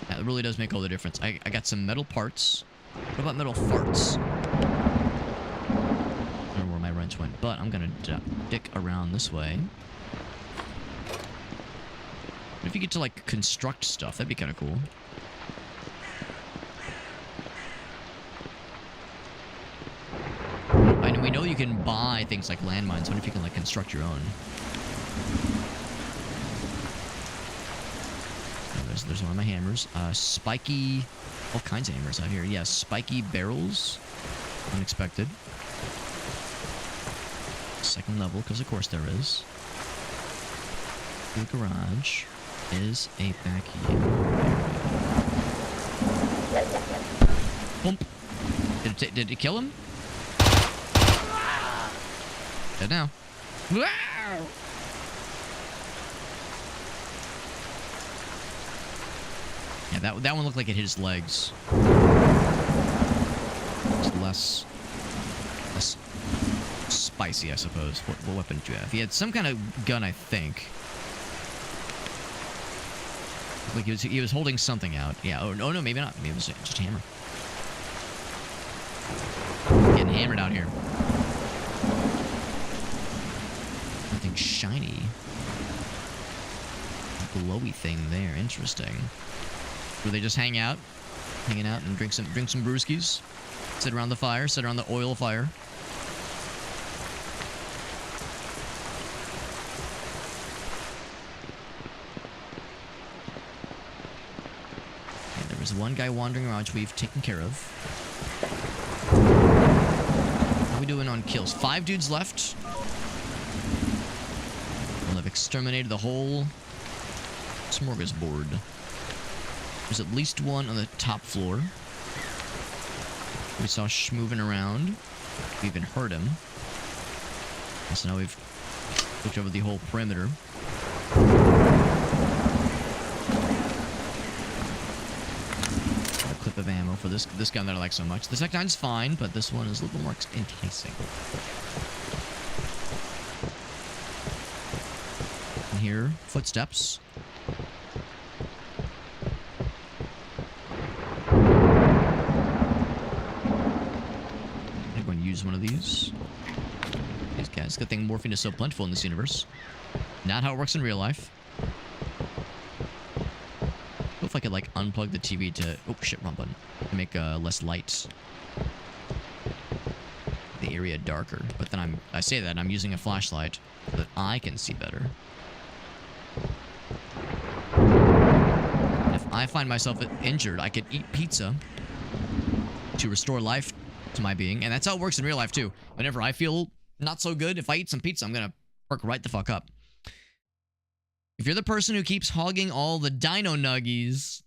That really does make all the difference. I got some metal parts. What about metal farts? I don't know where my wrench went, but I'm gonna dick around this way. What if you get to like construct stuff? That'd be kind of cool. And we know you can buy things like landmines. What if you can like construct your own? Oh, there's one of my hammers. Spiky, all kinds of hammers out here. Yeah, spiky barrels. Unexpected. Second level, because of course there is. The garage is a vacuum. Boom. Did it kill him? Dead now. Yeah, that one looked like it hit his legs. It's less spicy, I suppose. What weapon did you have? He had some kind of gun, I think. Like he was holding something out. Yeah. Oh no, maybe not. Maybe it was just a hammer. Getting hammered out here. Something shiny. Glowy thing there. Interesting. Where they just hanging out and drink some brewskis. Sit around the fire. Sit around the oil fire. There's one guy wandering around which we've taken care of. How are we doing on kills? 5 dudes left. We'll have exterminated the whole smorgasbord. There's at least one on the top floor. We saw moving around. We even heard him. And so now we've looked over the whole perimeter. Clip of ammo for this gun that I like so much. The second time's fine, but this one is a little more enticing. And here, footsteps. I'm going to use one of these. These guys. Good thing morphine is so plentiful in this universe. Not how it works in real life. If I could like unplug the TV to wrong button, to make less light, the area darker. But then I say that I'm using a flashlight so that I can see better. And if I find myself injured, I could eat pizza to restore life to my being, and that's how it works in real life too. Whenever I feel not so good, if I eat some pizza, I'm gonna perk right the fuck up. If you're the person who keeps hogging all the dino nuggies,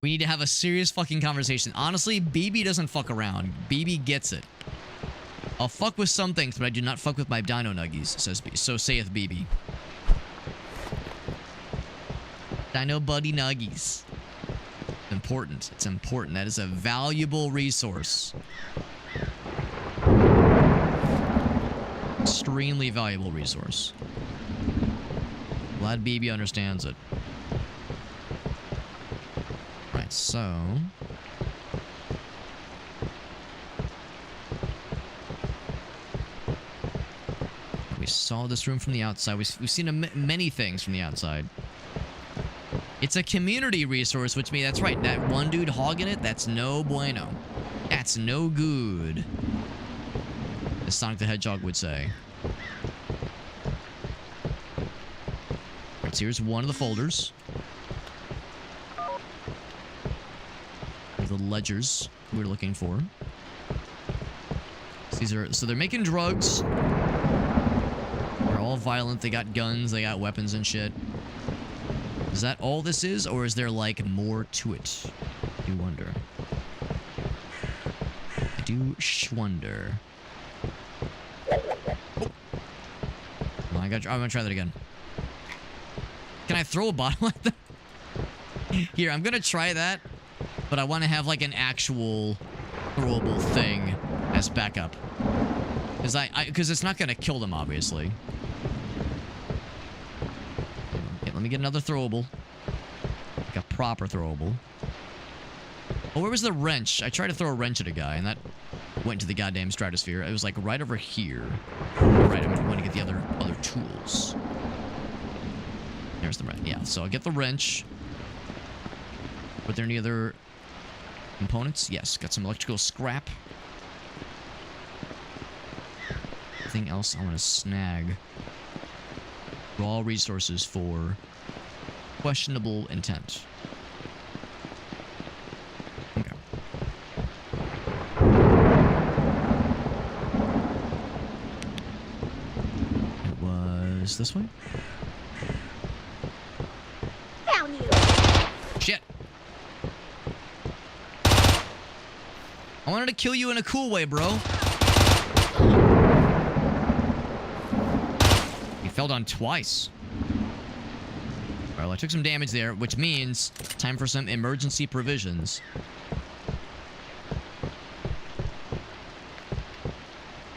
we need to have a serious fucking conversation. Honestly, BB doesn't fuck around. BB gets it. I'll fuck with some things, but I do not fuck with my dino nuggies, so saith BB. Dino buddy nuggies. Important. It's important. That is a valuable resource. Extremely valuable resource. Glad BB understands it. Right, so... we saw this room from the outside. We've seen many things from the outside. It's a community resource, which means that's right. That one dude hogging it, that's no bueno. That's no good. As Sonic the Hedgehog would say. Right, so here's one of the folders. The ledgers we're looking for. So they're making drugs. They're all violent. They got guns. They got weapons and shit. Is that all this is, or is there, like, more to it? I do wonder. I do schwonder. Oh. I'm gonna try that again. Can I throw a bottle at them? Here, I'm gonna try that, but I want to have like an actual throwable thing as backup. Because it's not gonna kill them, obviously. Okay, let me get another throwable. Like a proper throwable. Oh, where was the wrench? I tried to throw a wrench at a guy, and that went to the goddamn stratosphere. It was like right over here. Right, I'm going to get the other tools. There's the wrench. Yeah, so I'll get the wrench. Were there any other components? Yes, got some electrical scrap. Anything else I want to snag? Raw resources for questionable intent. Okay. It was this way? Found you. Shit. I wanted to kill you in a cool way, bro. He fell down twice. Well, I took some damage there, which means time for some emergency provisions.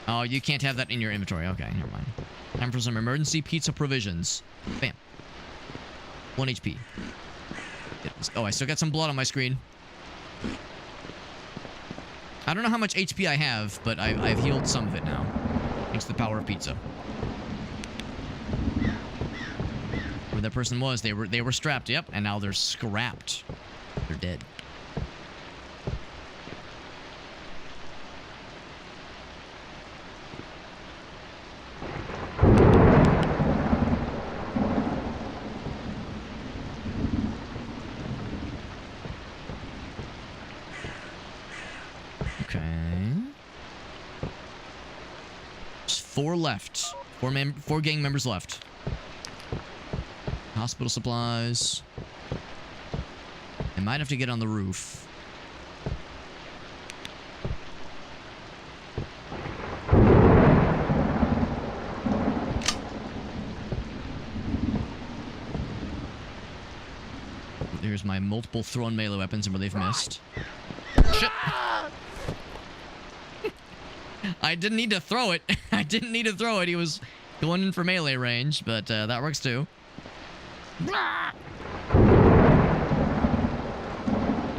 Oh, you can't have that in your inventory. Okay, never mind. Time for some emergency pizza provisions. Bam. 1 HP. Oh, I still got some blood on my screen. I don't know how much HP I have, but I've healed some of it now. Thanks to the power of pizza. Where that person was, they were strapped, yep, and now they're scrapped. They're dead. Okay. There's 4 left. 4 gang members left. Hospital supplies. I might have to get on the roof. There's my multiple thrown melee weapons and where they've missed. Shit! I didn't need to throw it. I didn't need to throw it. He was going in for melee range, but that works too.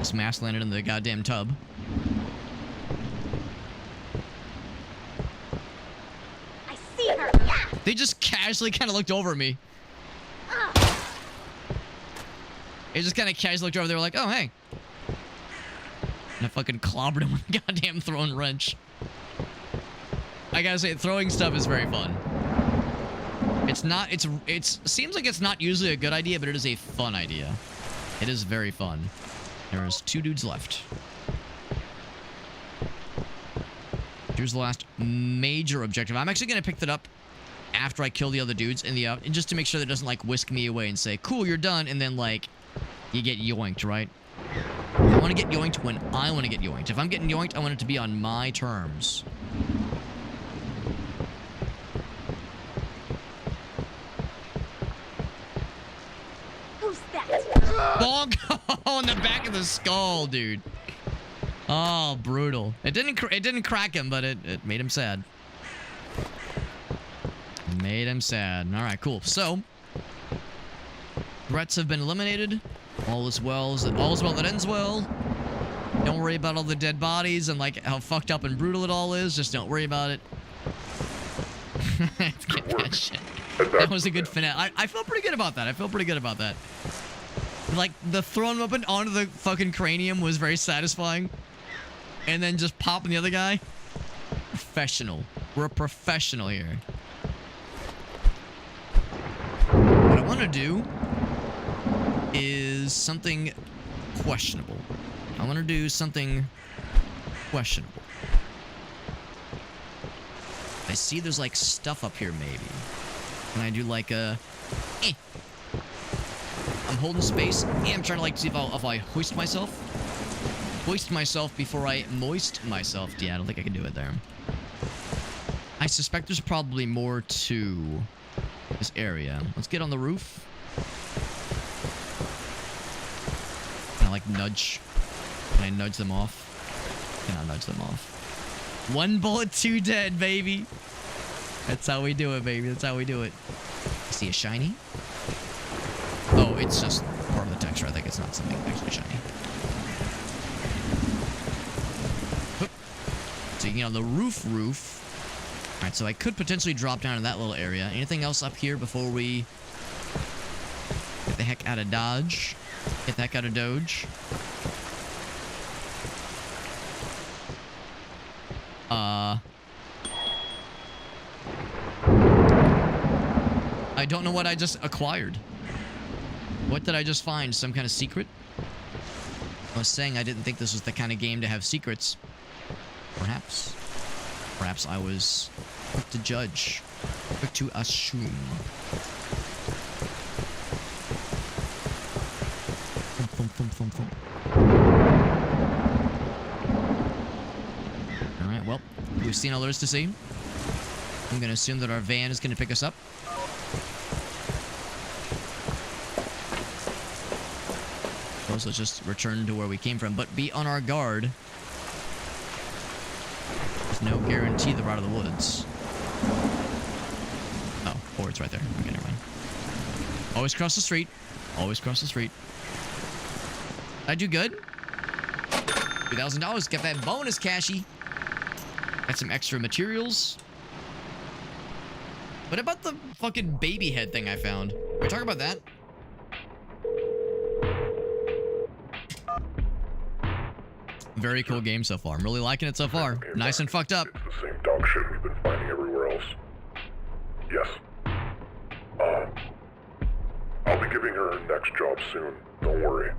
Smash landed in the goddamn tub. I see her. Yeah. They just casually kind of looked over me. They just kind of casually looked over. They were like, "Oh, hey." And I fucking clobbered him with a goddamn thrown wrench. I gotta say, throwing stuff is very fun. It's not. It seems like it's not usually a good idea, but it is a fun idea. It is very fun. There's 2 dudes left. Here's the last major objective. I'm actually gonna pick that up after I kill the other dudes in the and just to make sure that it doesn't like whisk me away and say, "Cool, you're done," and then like you get yoinked, right? I want to get yoinked when I want to get yoinked. If I'm getting yoinked, I want it to be on my terms. Who's that? Bonk! Oh, in the back of the skull, dude. Oh, brutal. It didn't crack him, but it made him sad. It made him sad. All right, cool. So, threats have been eliminated. All is well that ends well. Don't worry about all the dead bodies and like how fucked up and brutal it all is. Just don't worry about it. Get that shit. That was a good finale. I feel pretty good about that. I feel pretty good about that. Like, the thrown weapon onto the fucking cranium was very satisfying. And then just popping the other guy. Professional. We're a professional here. What I want to do is something questionable. I want to do something questionable. I see there's like stuff up here maybe. Can I do like a... I'm holding space and I'm trying to like see if I hoist myself. Hoist myself before I moist myself. Yeah, I don't think I can do it there. I suspect there's probably more to this area. Let's get on the roof. nudge. Can I nudge them off? Can I nudge them off? 1 bullet, 2 dead, baby. That's how we do it, baby. That's how we do it. See a shiny? Oh, it's just part of the texture. I think it's not something actually shiny. So you get on the roof. Alright, so I could potentially drop down to that little area. Anything else up here before we get the heck out of Dodge? Get the heck out of Doge? I don't know what I just acquired. What did I just find? Some kind of secret? I was saying I didn't think this was the kind of game to have secrets. Perhaps. Perhaps I was quick to judge. Quick to assume. Alright, well, we've seen all there is to see. I'm gonna assume that our van is gonna pick us up. So let's just return to where we came from, but be on our guard. There's no guarantee they're out of the woods. Oh, or it's right there. Okay, never mind. Always cross the street. Always cross the street. Did I do good? $2,000. Get that bonus, Cashy. Got some extra materials. What about the fucking baby head thing I found? Can we talk about that? Very cool game so far. I'm really liking it so far. Nice and fucked up. It's the same dog shit we've been finding everywhere else. Yes. I'll be giving her her next job soon. Don't worry.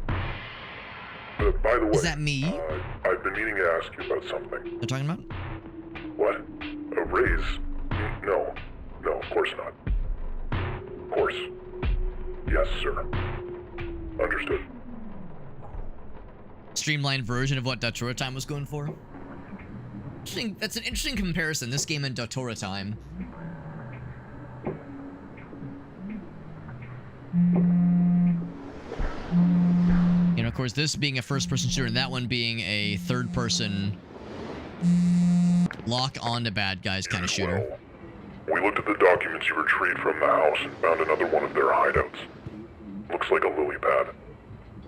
But by the way, is that me? I've been meaning to ask you about something. They're talking about? What? A raise? No. No, of course not. Of course. Yes, sir. Understood. Streamlined version of what Datura Time was going for. Interesting. That's an interesting comparison. This game and Datura Time. You know, of course, this being a first-person shooter and that one being a third-person lock on to bad guys kind of shooter. Well, we looked at the documents you retrieved from the house and found another one of their hideouts. Looks like a lily pad.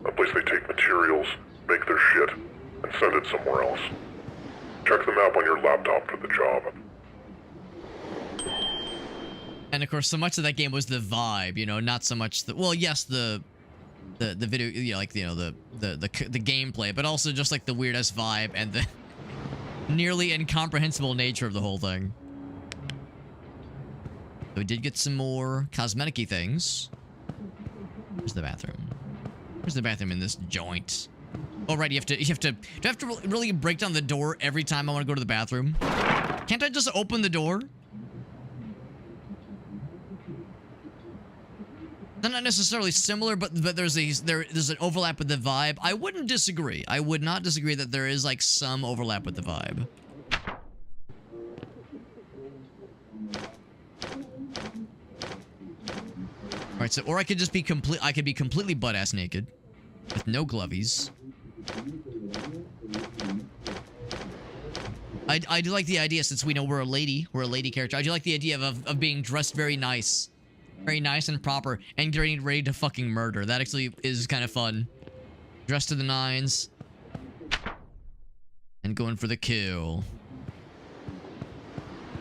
A place they take materials, make their shit, and send it somewhere else. Check the map on your laptop for the job. And of course, so much of that game was the vibe, you know, not so much the, well, yes, the video, you know, like, you know, the gameplay, but also just like the weirdest vibe and the nearly incomprehensible nature of the whole thing. So we did get some more cosmetic-y things. Where's the bathroom? Where's the bathroom in this joint? Oh, right, do I have to really break down the door every time I want to go to the bathroom? Can't I just open the door? They're not necessarily similar, but there's an overlap with the vibe. I wouldn't disagree. I would not disagree that there is like some overlap with the vibe. All right, so or I could just be completely butt-ass naked with no glovies. I do like the idea, since we know we're a lady character. I do like the idea of being dressed very nice and proper, and getting ready to fucking murder. That actually is kind of fun. Dressed to the nines, and going for the kill.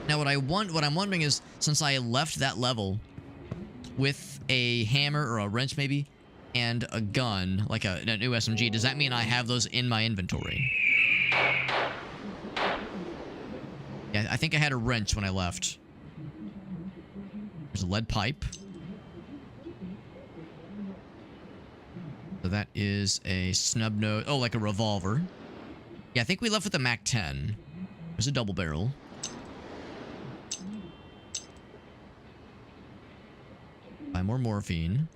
Now, what I'm wondering is, since I left that level with a hammer or a wrench maybe, and a gun, like a new SMG, does that mean I have those in my inventory? Yeah, I think I had a wrench when I left. There's a lead pipe. So that is a snub nose. Oh, like a revolver. Yeah, I think we left with a MAC-10. There's a double barrel. Buy more morphine.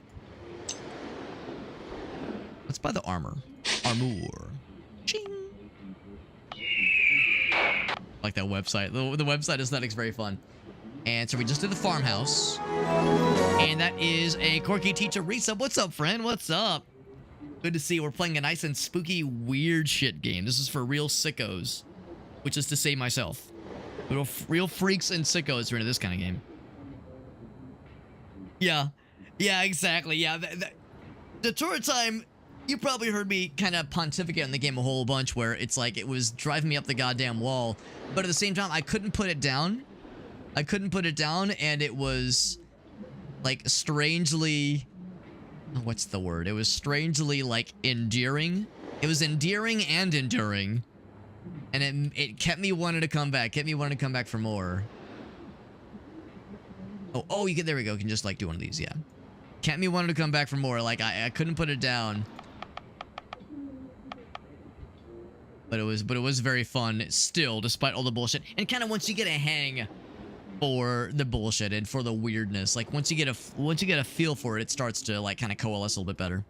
Let's buy the armor. Armor. Ching. Like that website. The website aesthetic's very fun. And so we just did the farmhouse. And that is a Corky Teacher resub. What's up, friend? What's up? Good to see. We're playing a nice and spooky, weird shit game. This is for real sickos, which is to say myself. Real freaks and sickos are into this kind of game. Yeah. Yeah, exactly. Yeah. The tour time, you probably heard me kind of pontificate on the game a whole bunch where it's like it was driving me up the goddamn wall. But at the same time, I couldn't put it down. I couldn't put it down, and it was like strangely... What's the word? It was strangely like endearing. It was endearing and enduring. And it kept me wanting to come back. Kept me wanting to come back for more. Oh, you can, there we go. You can just like do one of these, yeah. Kept me wanting to come back for more. Like I couldn't put it down. But it was very fun still, despite all the bullshit. And kind of once you get a hang for the bullshit and for the weirdness, like once you get a feel for it, it starts to like kind of coalesce a little bit better.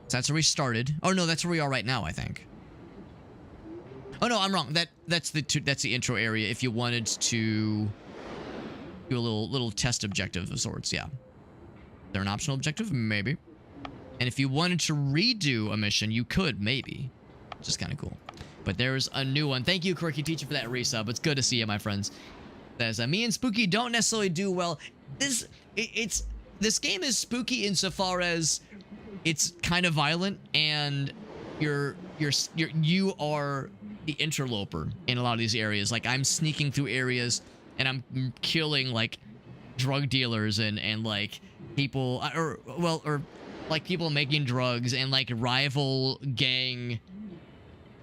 So that's where we started. Oh no, that's where we are right now, I think. Oh no, I'm wrong. That's the intro area. If you wanted to do a little test objective of sorts, yeah. Is there an optional objective? Maybe. And if you wanted to redo a mission, you could maybe, which is kind of cool. But there's a new one. Thank you, Quirky Teacher, for that resub. It's good to see you, my friends. Says, me and Spooky don't necessarily do well. This game is spooky insofar as it's kind of violent, and you are the interloper in a lot of these areas. Like I'm sneaking through areas and I'm killing like drug dealers and like people or like people making drugs and like rival gang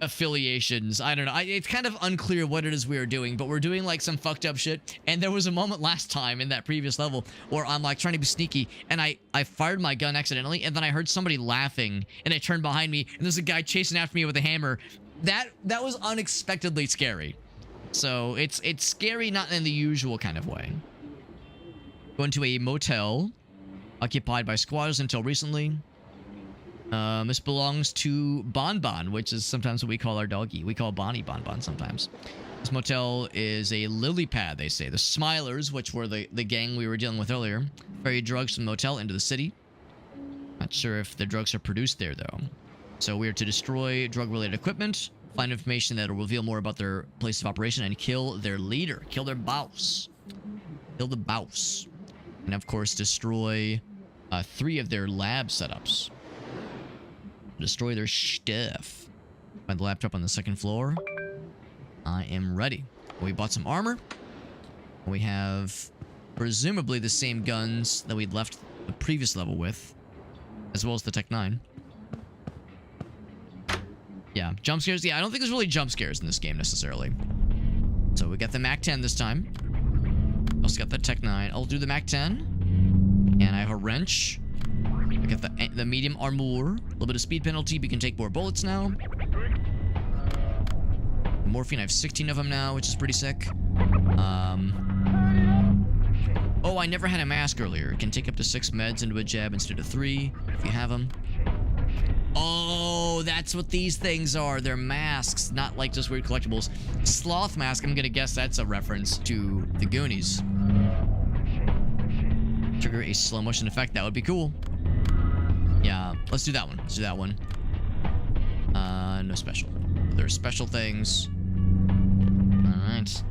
affiliations. I don't know. It's kind of unclear what it is we are doing, but we're doing like some fucked up shit. And there was a moment last time in that previous level where I'm like trying to be sneaky, and I fired my gun accidentally, and then I heard somebody laughing, and I turned behind me, and there's a guy chasing after me with a hammer. That was unexpectedly scary. So it's scary, not in the usual kind of way. Going to a motel occupied by squatters until recently. This belongs to Bonbon, which is sometimes what we call our doggy. We call Bonnie Bonbon sometimes. This motel is a lily pad, they say. The Smilers, which were the gang we were dealing with earlier, ferry drugs from the motel into the city. Not sure if the drugs are produced there, though. So we are to destroy drug-related equipment, find information that will reveal more about their place of operation, and kill their leader. Kill their boss. Kill the boss. And, of course, destroy 3 of their lab setups. Destroy their stuff. Find the laptop on the 2nd floor. I am ready. We bought some armor. We have presumably the same guns that we'd left the previous level with, as well as the Tech 9. Yeah, jump scares. Yeah, I don't think there's really jump scares in this game necessarily. So we got the Mac 10 this time. Also got the Tech 9. I'll do the Mac 10. And I have a wrench. I got the medium armor. A little bit of speed penalty, but you can take more bullets now. Morphine, I have 16 of them now, which is pretty sick. Oh, I never had a mask earlier. It can take up to 6 meds into a jab instead of 3, if you have them. Oh, that's what these things are. They're masks, not like just weird collectibles. Sloth mask, I'm gonna guess that's a reference to the Goonies. Trigger a slow motion effect, that would be cool. Yeah, let's do that one. Let's do that one. No special. There's special things. Alright.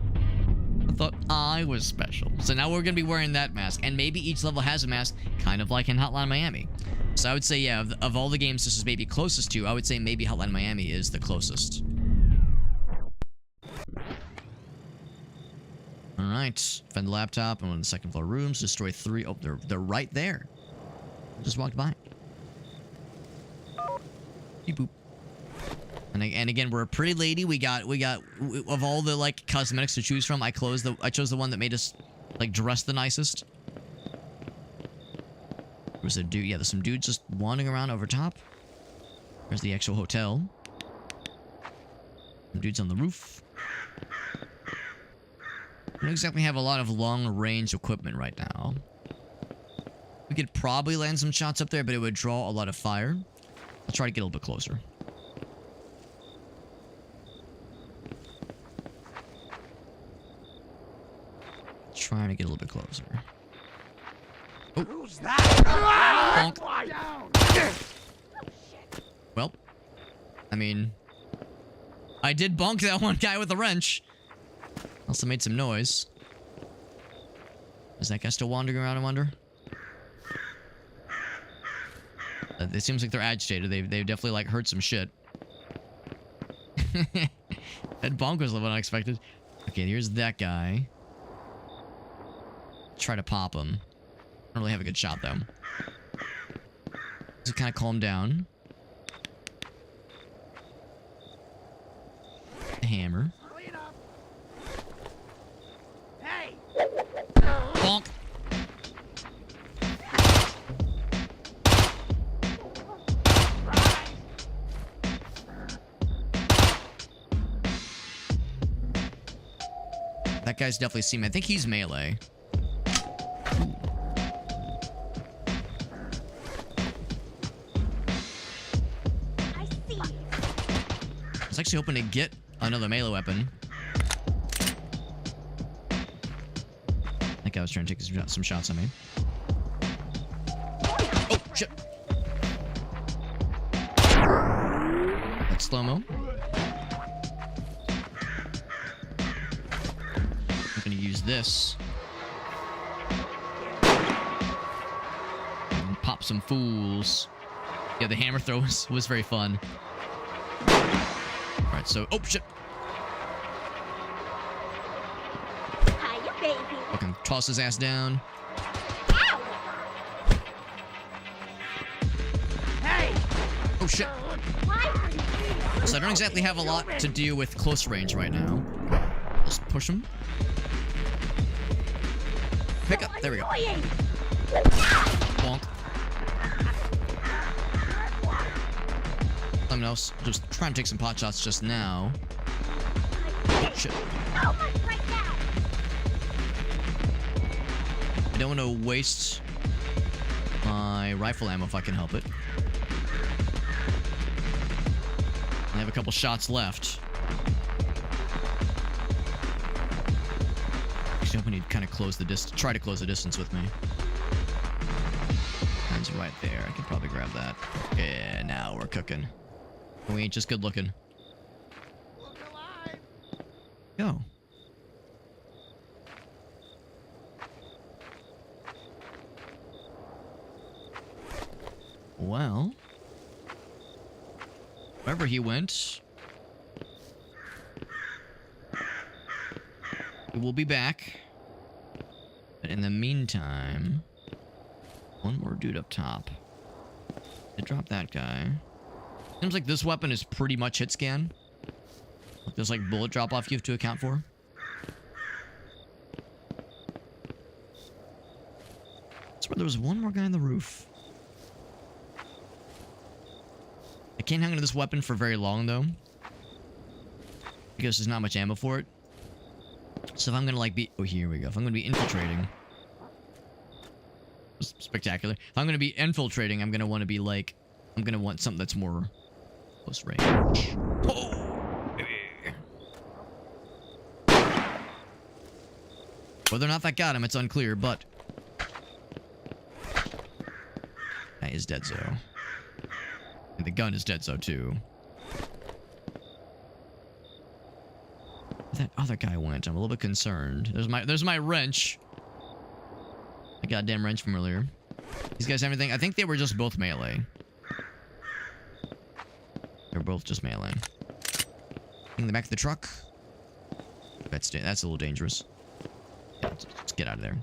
I thought I was special. So now we're gonna be wearing that mask. And maybe each level has a mask, kind of like in Hotline Miami. So I would say, yeah, of all the games this is maybe closest to, I would say maybe Hotline Miami is the closest. Alright. Find the laptop and one of the 2nd floor rooms. Destroy 3. Oh, they're right there. Just walked by. Beep boop. And again, we're a pretty lady. We got of all the like cosmetics to choose from, I chose the one that made us like dress the nicest. There's a dude, yeah, there's some dudes just wandering around over top. There's the actual hotel. Some dudes on the roof. We don't exactly have a lot of long-range equipment right now. We could probably land some shots up there, but it would draw a lot of fire. I'll try to get a little bit closer. Trying to get a little bit closer. Oh. Who's that? Bonk. I mean, I did bonk that one guy with a wrench. Also made some noise. Is that guy still wandering around, I wonder? It seems like they're agitated. They definitely, like, heard some shit. That bonk was a little unexpected. Okay, here's that guy. Try to pop him. Don't really have a good shot, though. Just kind of calm down. Hammer. Clean up. Hey! Bonk. That guy's definitely seen me. I think he's melee. I see. I was actually hoping to get another melee weapon. That guy was trying to take some shots at me. Oh, shit. That's slow-mo. I'm gonna use this. And pop some fools. Yeah, the hammer throw was very fun. Alright, so... Oh, shit! Hiya, baby. Fucking toss his ass down. Ow! Hey! Oh, shit. Why are you So I don't exactly have a lot to do with close range right now. Just push him. Pick up. There we go. annoying? Bonk. Something else. Just trying to take some pot shots just now. Shit. So much right now. I don't want to waste my rifle ammo if I can help it. I have a couple shots left. Actually, I hope he'd kind of close the distance. Try to close the distance with me. Hands right there. I can probably grab that. Yeah, now we're cooking. We ain't just good looking. Look alive! Go. Well, wherever he went, we will be back. But in the meantime, one more dude up top. To drop that guy. Seems like this weapon is pretty much hit scan. There's like bullet drop off you have to account for. I swear there was one more guy on the roof. I can't hang on to this weapon for very long though, because there's not much ammo for it. So if I'm gonna like be, oh here we go. If I'm gonna be infiltrating, spectacular. If I'm gonna be infiltrating, I'm gonna want to be like, I'm gonna want something that's more close range. Oh, baby. Whether or not that got him, it's unclear, but that is dead, so. And the gun is dead, so too. Where that other guy went, I'm a little bit concerned. There's my wrench. The goddamn wrench from earlier. These guys have anything? I think they were just both melee. They're both just melee. In the back of the truck. That's a little dangerous. Yeah, let's get out of there.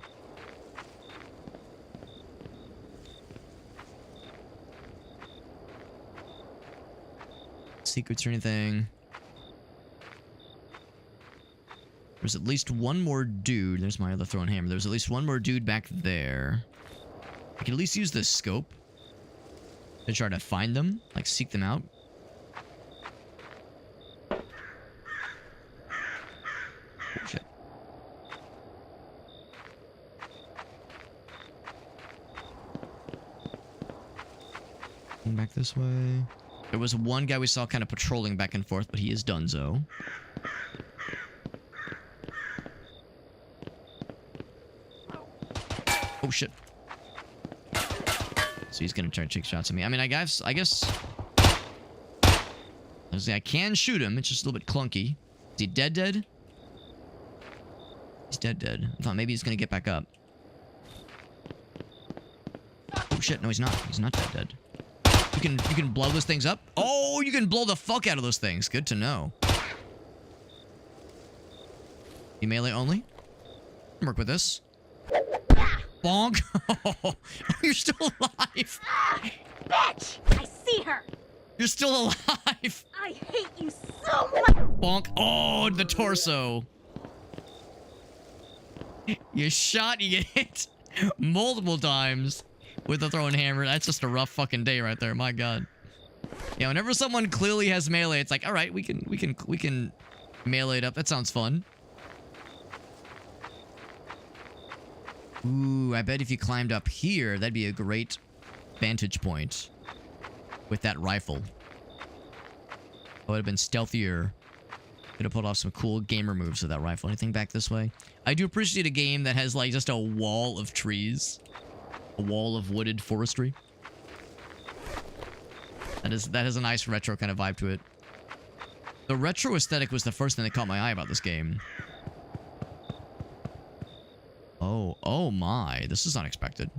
Secrets or anything. There's at least one more dude. There's my other thrown hammer. There's at least one more dude back there. I can at least use the scope to try to find them, like seek them out. Oh, shit. Going back this way. There was one guy we saw kind of patrolling back and forth, but he is donezo. Oh shit. So he's gonna try to take shots at me. I mean, I guess I can shoot him. It's just a little bit clunky. Is he dead? He's dead. I thought maybe he's gonna get back up. Oh shit! No, he's not. He's not dead. You can blow those things up. Oh, you can blow the fuck out of those things. Good to know. You melee only? Work with this. Bonk. You're still alive. Bitch! I see her! You're still alive. I hate you so much! Bonk. Oh, the torso. You shot, you get hit multiple times with the throwing hammer. That's just a rough fucking day right there. My God. Yeah, whenever someone clearly has melee, it's like, all right, we can melee it up. That sounds fun. Ooh, I bet if you climbed up here, that'd be a great vantage point with that rifle. It would have been stealthier. Could have pulled off some cool gamer moves with that rifle. Anything back this way? I do appreciate a game that has like just a wall of trees. A wall of wooded forestry. That has a nice retro kind of vibe to it. The retro aesthetic was the first thing that caught my eye about this game. Oh my, this is unexpected.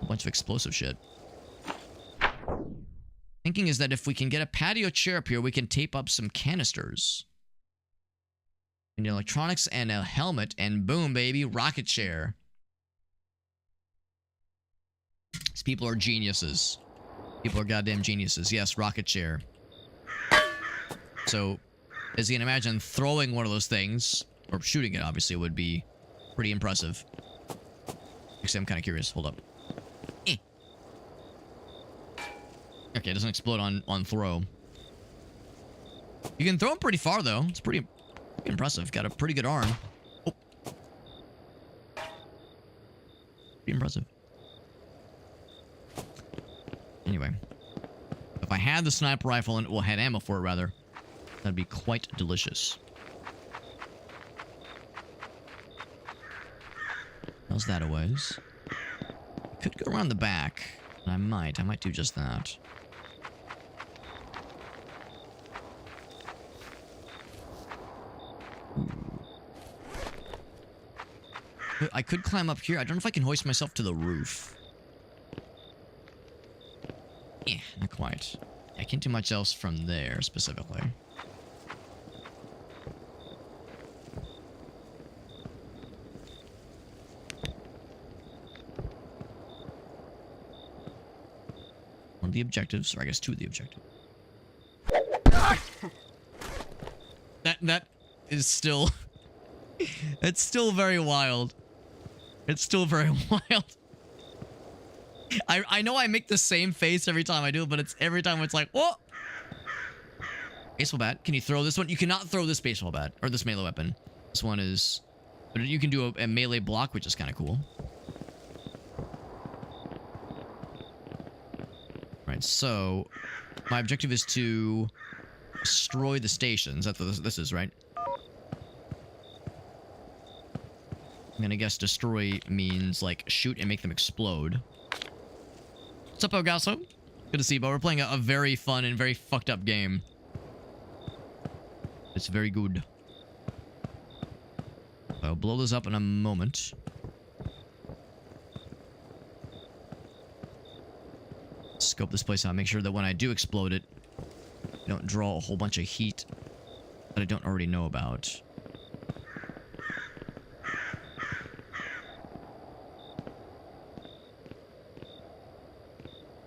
A bunch of explosive shit. Thinking is that if we can get a patio chair up here, we can tape up some canisters. And electronics and a helmet, and boom, baby, rocket chair. These people are geniuses. People are goddamn geniuses. Yes, rocket chair. So, as you can imagine, throwing one of those things, or shooting it, obviously, would be pretty impressive. Actually, I'm kind of curious. Hold up. Okay, it doesn't explode on throw. You can throw them pretty far, though. It's pretty impressive. Got a pretty good arm. Oh. Pretty impressive. Anyway. If I had the sniper rifle, and well, had ammo for it, rather, that'd be quite delicious. How's that a ways? I could go around the back. I might do just that. I could climb up here. I don't know if I can hoist myself to the roof. Yeah, not quite. I can't do much else from there, specifically. One of the objectives, or I guess two of the objectives. That is still... It's still very wild. It's still very wild. I know I make the same face every time I do it, but every time it's like, whoa! Baseball bat. Can you throw this one? You cannot throw this baseball bat, or this melee weapon. This one is... But you can do a melee block, which is kind of cool. Right, so... My objective is to... destroy the stations. That's what this is, right? I'm gonna guess destroy means, like, shoot and make them explode. What's up, Ogasso? Good to see you, but we're playing a very fun and very fucked up game. It's very good. I'll blow this up in a moment. Scope this place out, make sure that when I do explode it, I don't draw a whole bunch of heat that I don't already know about.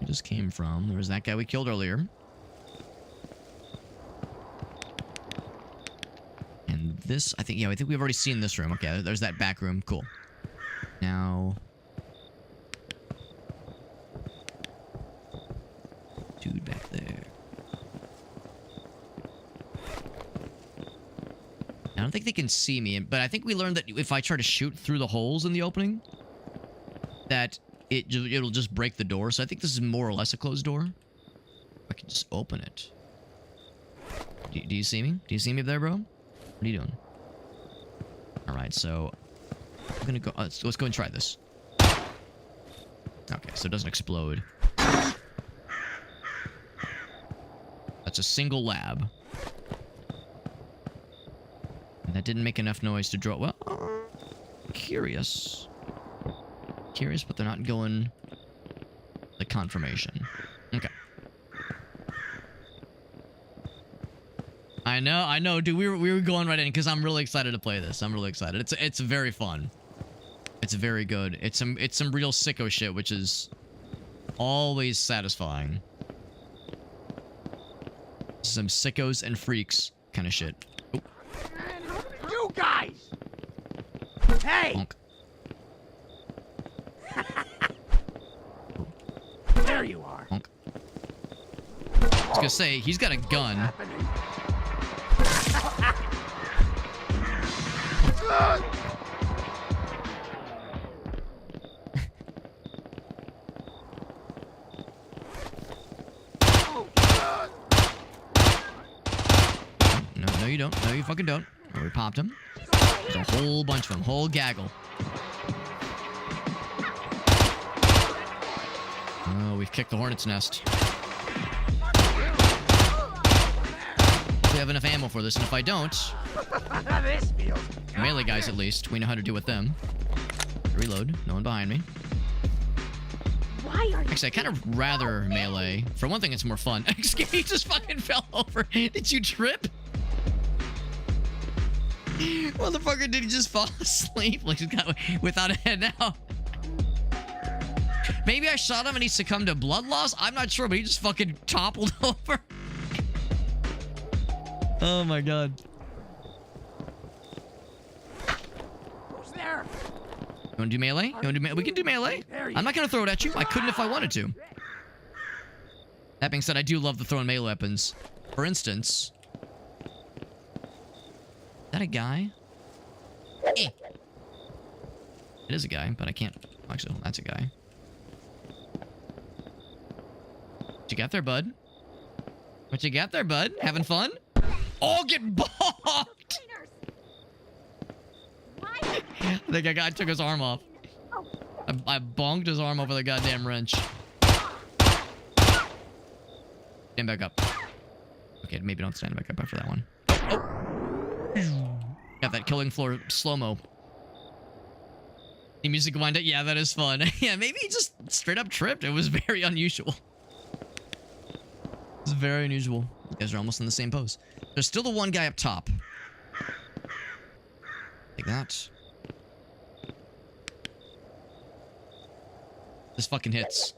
Just came from. There was that guy we killed earlier. And this, I think we've already seen this room. Okay, there's that back room. Cool. Now... Dude back there. I don't think they can see me, but I think we learned that if I try to shoot through the holes in the opening, that... It'll just break the door. So I think this is more or less a closed door. I can just open it. Do you see me? Do you see me up there, bro? What are you doing? Alright, so... I'm gonna go... let's go and try this. Okay, so it doesn't explode. That's That's a single lab. And that didn't make enough noise to draw. Well, curious. Curious, but they're not going the confirmation. Okay. I know, dude. We were going right in because I'm really excited to play this. I'm really excited. It's very fun. It's very good. It's some real sicko shit, which is always satisfying. Some sickos and freaks kind of shit. Oh. You guys! Hey! Bonk. There you are. Bonk. I was gonna say, he's got a gun. No, you don't. No, you fucking don't. Oh, we popped him. There's a whole bunch of them. Whole gaggle. Oh, we've kicked the hornet's nest. We have enough ammo for this, and if I don't, This feels melee guys at least, we know how to deal with them. Reload. No one behind me. Why are you? Actually, I kind of rather melee. For one thing, it's more fun. He just fucking fell over. Did you trip? Motherfucker, did he just fall asleep? Like, he's got without a head now. Maybe I shot him and he succumbed to blood loss? I'm not sure, but he just fucking toppled over. Oh my god. Who's there? You wanna do melee? You wanna do melee? We can do melee. I'm not gonna throw it at you. I couldn't if I wanted to. That being said, I do love the throwing melee weapons. For instance... Is that a guy? Eh. It is a guy, but I can't... Actually, that's a guy. What you got there, bud? What you got there, bud? Having fun? Oh, get bonked! Why? I think a guy took his arm off. I bonked his arm over the goddamn wrench. Stand back up. Okay, maybe don't stand back up after that one. Oh! Got that killing floor slow-mo. The music wind up. Yeah, that is fun. Yeah, maybe he just straight up tripped. It was very unusual. It's very unusual. You guys are almost in the same pose. There's still the one guy up top. Like that. This fucking hits.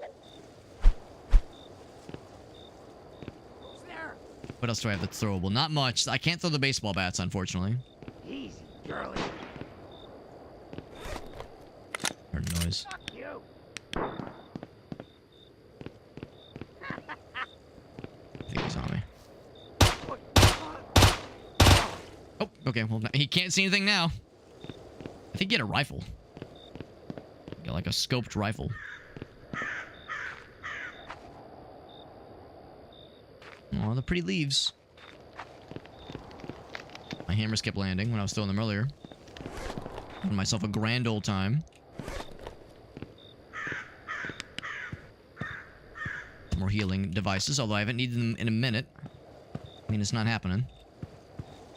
Who's there? What else do I have that's throwable? Not much. I can't throw the baseball bats, unfortunately. Easy, girlie. Heard a noise. Fuck you. I think he's on me. Oh, okay. Well, he can't see anything now. I think he had a rifle. Got like a scoped rifle. Oh, the pretty leaves. My hammers kept landing when I was throwing them earlier. Having myself a grand old time. More healing devices, although I haven't needed them in a minute. I mean, it's not happening.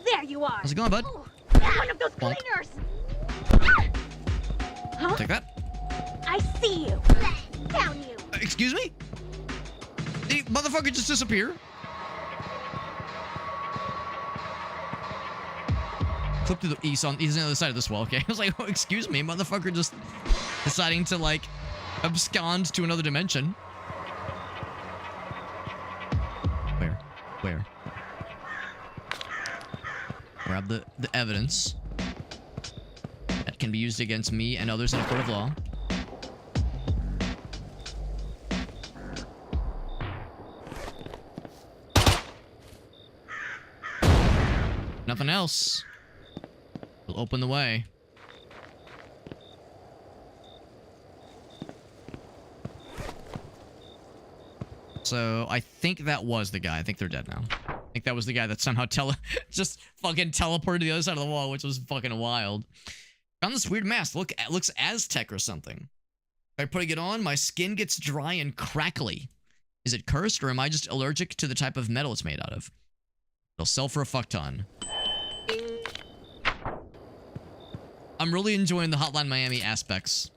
There you are. How's it going, bud? Oh, one of those Bonk. cleaners. Huh? Take that. I see you. Down you. Excuse me? Did the motherfucker just disappear? Flip to the east on. He's on the other side of this wall. Okay, I was like, oh, excuse me, motherfucker, just deciding to like abscond to another dimension. Where? Grab the evidence that can be used against me and others in a court of law. Nothing else. We'll open the way. So, I think that was the guy. I think they're dead now. I think that was the guy that somehow just fucking teleported to the other side of the wall, which was fucking wild. Found this weird mask. Look, it looks Aztec or something. By putting it on, my skin gets dry and crackly. Is it cursed, or am I just allergic to the type of metal it's made out of? It'll sell for a fuck ton. I'm really enjoying the Hotline Miami aspects.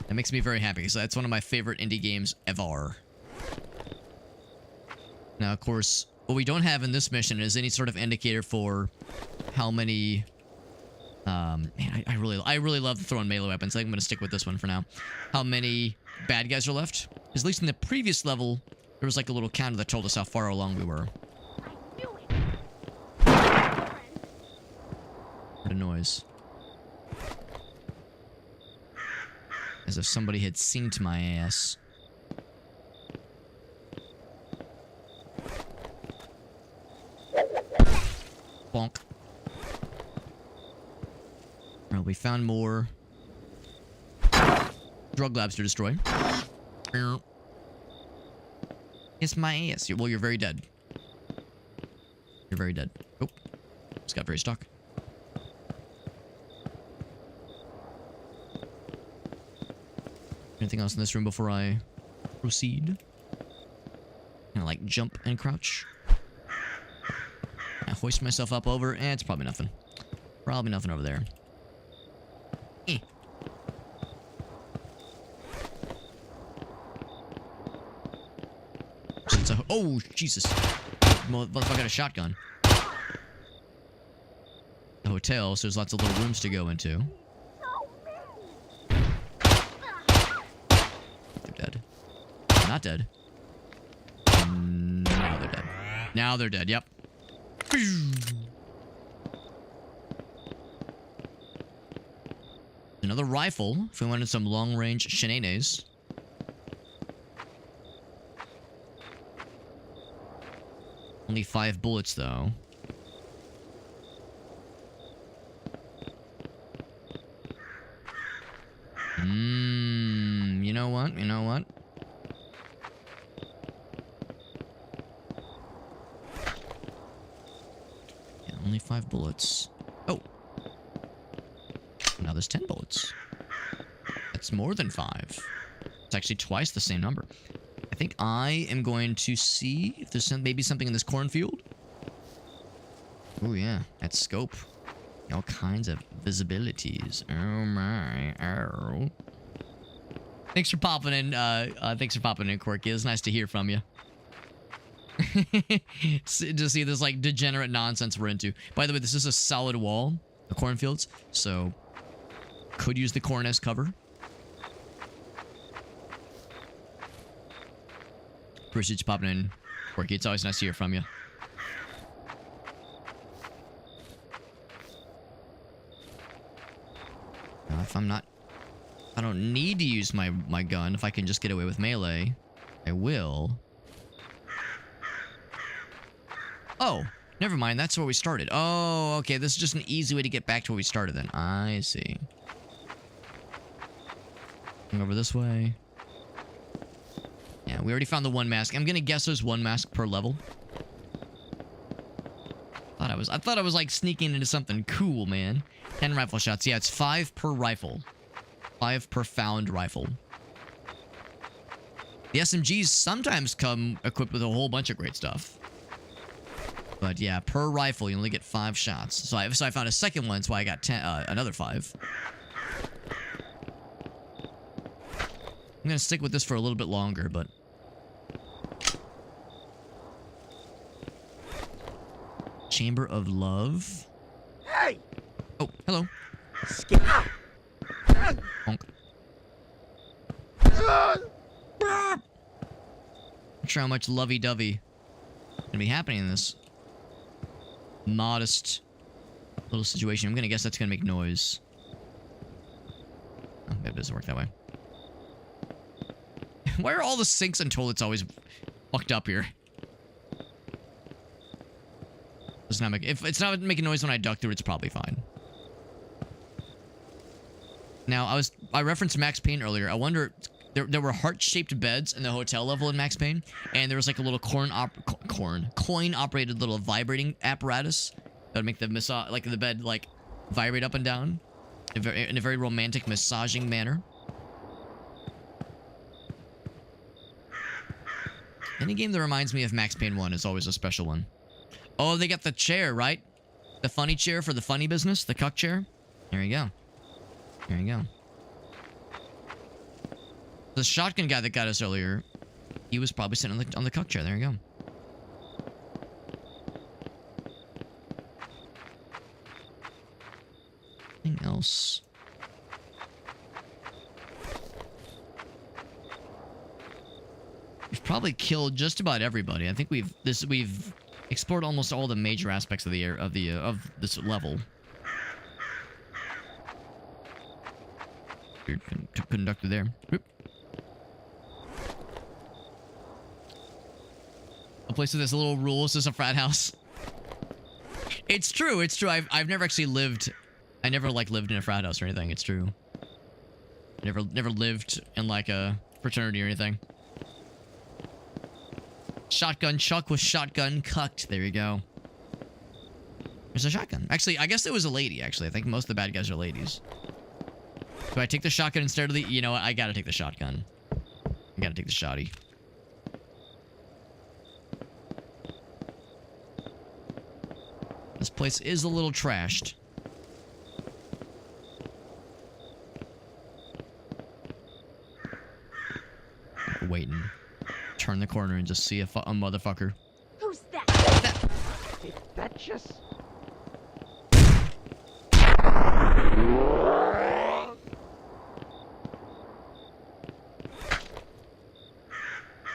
That makes me very happy, so that's one of my favorite indie games ever. Now, of course, what we don't have in this mission is any sort of indicator for how many... man, I really love the throwing melee weapons. I think I'm going to stick with this one for now. How many bad guys are left? Because at least in the previous level, there was like a little counter that told us how far along we were. I knew it. What a noise. As if somebody had synced my ass. Bonk. Well, we found more drug labs to destroy. Kiss my ass. Well, you're very dead. You're very dead. Oh, just got very stuck. Anything else in this room before I proceed? Kind of like jump and crouch. I hoist myself up over. It's probably nothing. Probably nothing over there. Eh. Oh, Jesus. Motherfucker got a shotgun. The hotel, so there's lots of little rooms to go into. They're dead. Not dead. Now they're dead. Now they're dead, yep. Another rifle, if we wanted some long-range shenanigans. Only 5 bullets, though. You know what? You know what? Yeah, only 5 bullets. Oh. Now there's 10 bullets. That's more than 5. It's actually twice the same number. I think I am going to see if there's maybe something in this cornfield. Oh yeah, that scope. All kinds of visibilities. Oh my, oh. Thanks for popping in, Quirky. It's nice to hear from you. To see this, like, degenerate nonsense we're into. By the way, this is a solid wall, the cornfields, so could use the corn as cover. Appreciate you popping in, Quirky. It's always nice to hear from you. Now, if I don't need to use my gun. If I can just get away with melee, I will. Oh, never mind. That's where we started. Oh, okay. This is just an easy way to get back to where we started then. I see. Going over this way. Yeah, we already found the one mask. I'm gonna guess there's one mask per level. I thought I was like sneaking into something cool, man. 10 rifle shots. Yeah, it's 5 per rifle. 5 per found rifle. The SMGs sometimes come equipped with a whole bunch of great stuff. But yeah, per rifle, you only get 5 shots. So I found a second one, so I got 10, another 5. I'm gonna stick with this for a little bit longer, but... Chamber of Love. Hey! Oh, hello. Skip. Bonk. Not sure how much lovey-dovey gonna be happening in this modest little situation. I'm gonna guess that's gonna make noise. Oh, maybe it doesn't work that way. Why are all the sinks and toilets always fucked up here? It's not if it's not making noise when I duck through, it's probably fine. Now, I referenced Max Payne earlier. I wonder, there were heart-shaped beds in the hotel level in Max Payne, and there was like a little coin-operated little vibrating apparatus that would make the the bed like vibrate up and down in a very romantic massaging manner. Any game that reminds me of Max Payne 1 is always a special one. Oh, they got the chair, right? The funny chair for the funny business? The cuck chair? There you go. There you go. The shotgun guy that got us earlier, he was probably sitting on the cuck chair. There you go. Anything else? We've probably killed just about everybody. I think we've explored almost all the major aspects of of this level. Weird conductor there. Whoop. A place with this little rules is a frat house. It's true. It's true. I've never actually lived. I never like lived in a frat house or anything. It's true. Never lived in like a fraternity or anything. Shotgun Chuck with shotgun cucked. There you go. There's a shotgun. Actually, I guess it was a lady, actually. I think most of the bad guys are ladies. Do I take the shotgun instead of the... You know what? I gotta take the shotgun. I gotta take the shotty. This place is a little trashed. Waiting. Turn the corner and just see a motherfucker. Who's that? Did that just...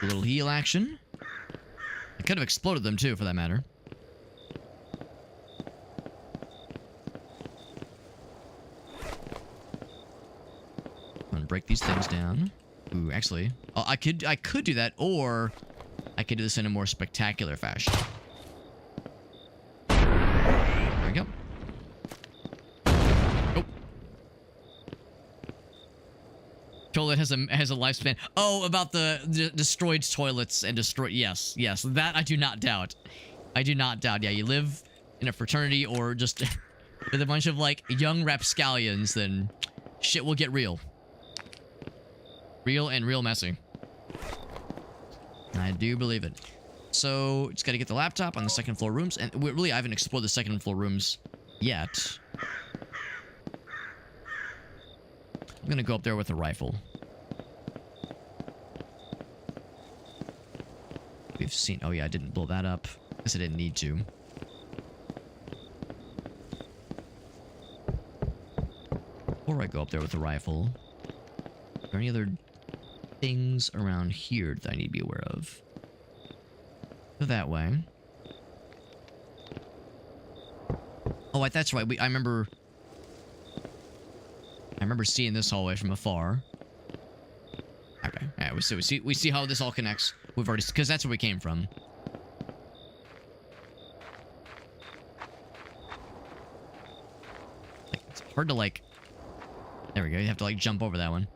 A little heal action. I could have exploded them too, for that matter. I'm gonna break these things down. Ooh, actually, oh, I could do that, or I could do this in a more spectacular fashion. There we go. Oh. Toilet has a lifespan. Oh, about the destroyed toilets and destroyed. Yes, that I do not doubt. I do not doubt. Yeah, you live in a fraternity or just with a bunch of like young rapscallions, then shit will get real. Real and real messy. I do believe it. So, just gotta get the laptop on the second floor rooms. And really, I haven't explored the second floor rooms yet. I'm gonna go up there with a rifle. We've seen... Oh yeah, I didn't blow that up. Guess I didn't need to. Before I go up there with the rifle... Are there any other... things around here that I need to be aware of? Go that way. Oh, that's right. I remember seeing this hallway from afar. Okay. Yeah, we see how this all connects. We've already, because that's where we came from. Like, it's hard to like. There we go. You have to like jump over that one.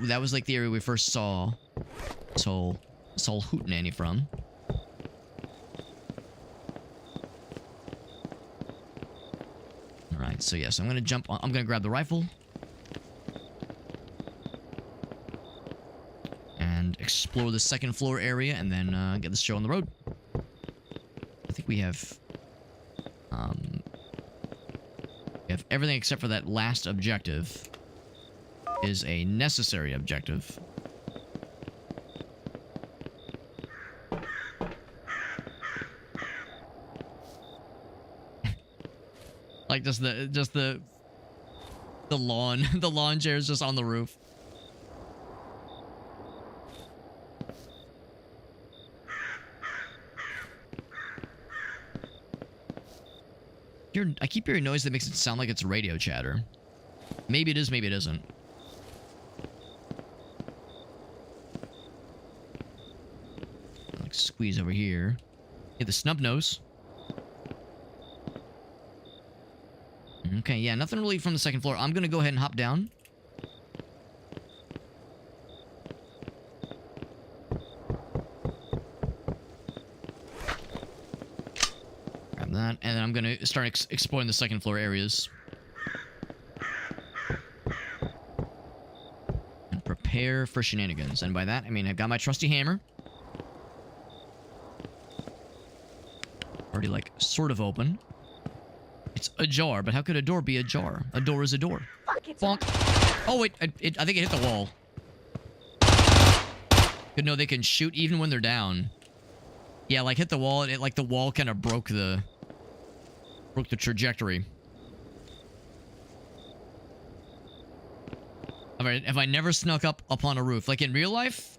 That was like the area we first saw this whole hootenanny from. Alright, so yes, I'm gonna jump on, I'm gonna grab the rifle and explore the second floor area and then get this show on the road. I think we have everything except for that last objective. Is a necessary objective. Like just the lawn chairs just on the roof. I keep hearing noise that makes it sound like it's radio chatter. Maybe it is, maybe it isn't. Squeeze over here. Get the snub nose. Okay, yeah, nothing really from the second floor. I'm gonna go ahead and hop down. Grab that, and then I'm gonna start exploring the second floor areas. And prepare prepare for shenanigans. And by that, I mean I've got my trusty hammer. Already, like, sort of open. It's ajar, but how could a door be ajar? A door is a door. Fuck, it's Bonk. Oh, wait, I think it hit the wall. Good, no, they can shoot even when they're down. Yeah, like, hit the wall, and like, the wall kind of broke the trajectory. Alright, have I never snuck up upon a roof? Like, in real life?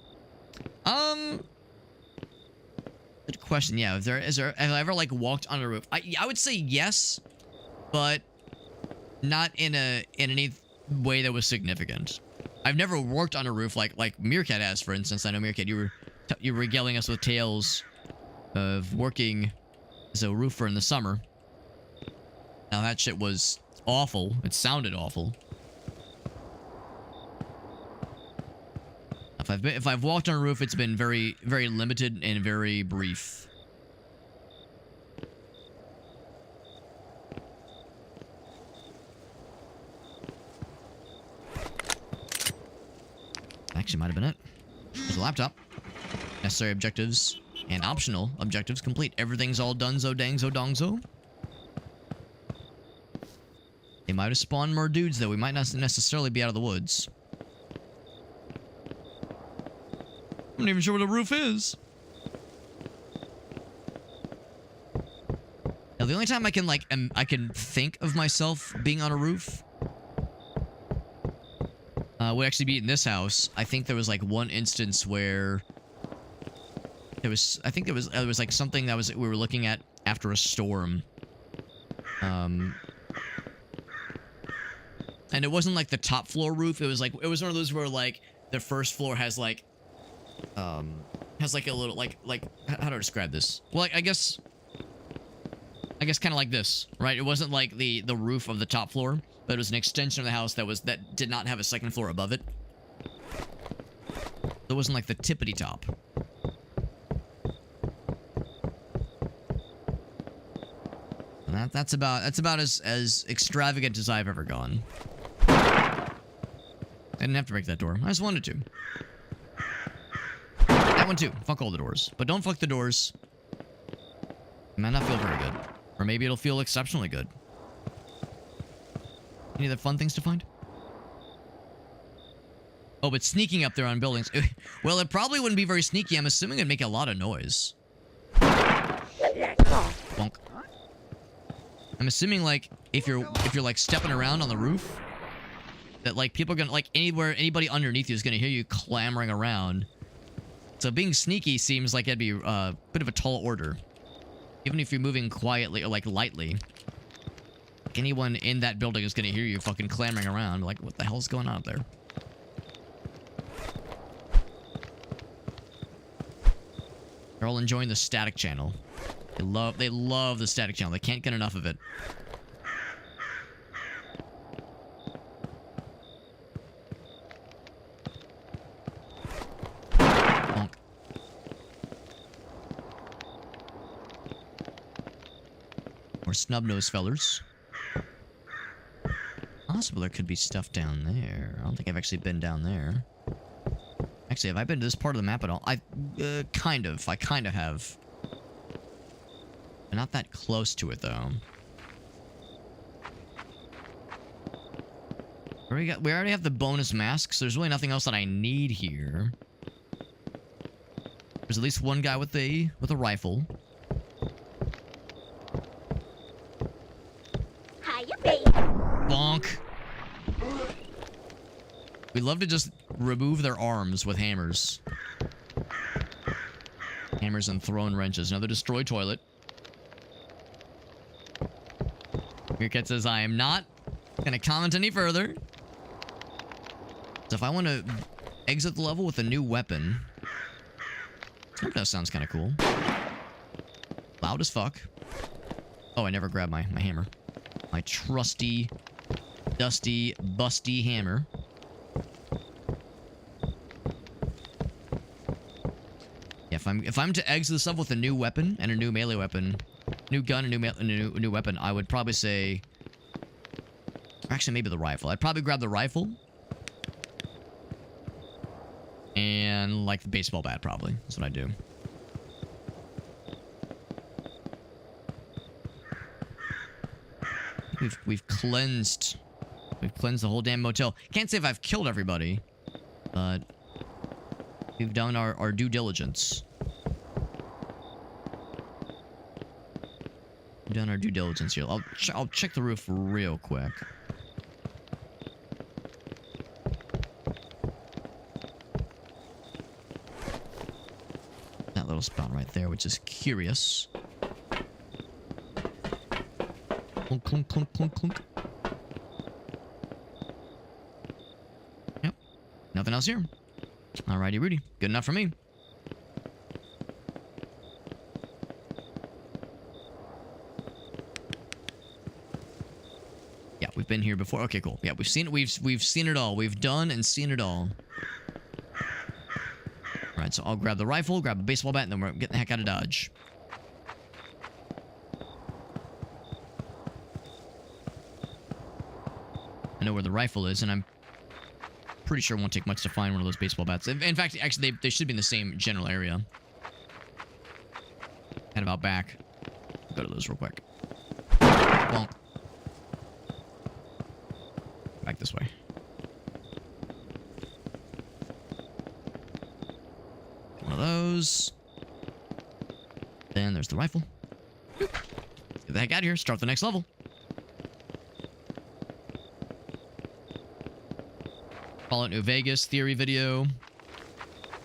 Good question. Yeah, have I ever, like, walked on a roof? I would say yes, but not in any way that was significant. I've never worked on a roof like Meerkat has, for instance. I know, Meerkat, you were regaling us with tales of working as a roofer in the summer. Now, that shit was awful. It sounded awful. If I've walked on a roof, it's been very, very limited and very brief. Actually, might have been it. There's a laptop. Necessary objectives and optional objectives complete. Everything's all donezo, dangzo, dongzo. They might have spawned more dudes, though. We might not necessarily be out of the woods. I'm not even sure what a roof is. Now, the only time I can, like, I can think of myself being on a roof would actually be in this house. I think there was, like, one instance where there was, I think there was like something that we were looking at after a storm. And it wasn't like the top floor roof. It was like, it was one of those where, like, the first floor has like a little, like, how do I describe this? Well, like, I guess kind of like this, right? It wasn't like the roof of the top floor, but it was an extension of the house that did not have a second floor above it. It wasn't like the tippity top. And that's about as extravagant as I've ever gone. I didn't have to break that door. I just wanted to. That one too. Fuck all the doors. But don't fuck the doors. It might not feel very good. Or maybe it'll feel exceptionally good. Any other fun things to find? Oh, but sneaking up there on buildings. Well, it probably wouldn't be very sneaky. I'm assuming it'd make a lot of noise. Bonk. I'm assuming, like, if you're like stepping around on the roof, that, like, people are gonna, like, anybody underneath you is gonna hear you clamoring around. So being sneaky seems like it'd be a bit of a tall order. Even if you're moving quietly or, like, lightly. Like, anyone in that building is gonna hear you fucking clamoring around. Like, what the hell's going on up there? They're all enjoying the static channel. They love the static channel. They can't get enough of it. Bonk. More snub-nosed fellers. Possible there could be stuff down there. I don't think I've actually been down there. Actually, have I been to this part of the map at all? Kind of. I kind of have. But not that close to it, though. We already have the bonus masks. So there's really nothing else that I need here. There's at least one guy with a rifle. Hiya, baby. Bonk. We love to just remove their arms with hammers. Hammers and thrown wrenches. Another destroyed toilet. Meerkat says, I am not going to comment any further. So if I want to exit the level with a new weapon... That sounds kind of cool. Loud as fuck. Oh, I never grabbed my hammer. My trusty, dusty, busty hammer. Yeah, if I'm to exit this level with a new weapon and a new melee weapon... New gun and a new weapon, I would probably say... Actually, maybe the rifle. I'd probably grab the rifle. And like the baseball bat, probably. That's what I do. We've cleansed the whole damn motel. Can't say if I've killed everybody, but we've done our due diligence. We've done our due diligence here. I'll check the roof real quick. That little spot right there, which is curious. Clunk, clunk, clunk, clunk, clunk. Yep. Nothing else here. Alrighty, Rudy. Good enough for me. Yeah, we've been here before. Okay, cool. Yeah, we've seen it all. We've done and seen it all. Alright, so I'll grab the rifle, grab a baseball bat, and then we're getting the heck out of Dodge. I know where the rifle is, and I'm pretty sure it won't take much to find one of those baseball bats. In fact, actually, they should be in the same general area. Kind of out back. I'll go to those real quick. Bonk. Back this way. One of those. Then there's the rifle. Get the heck out of here. Start the next level. Fallout New Vegas theory video.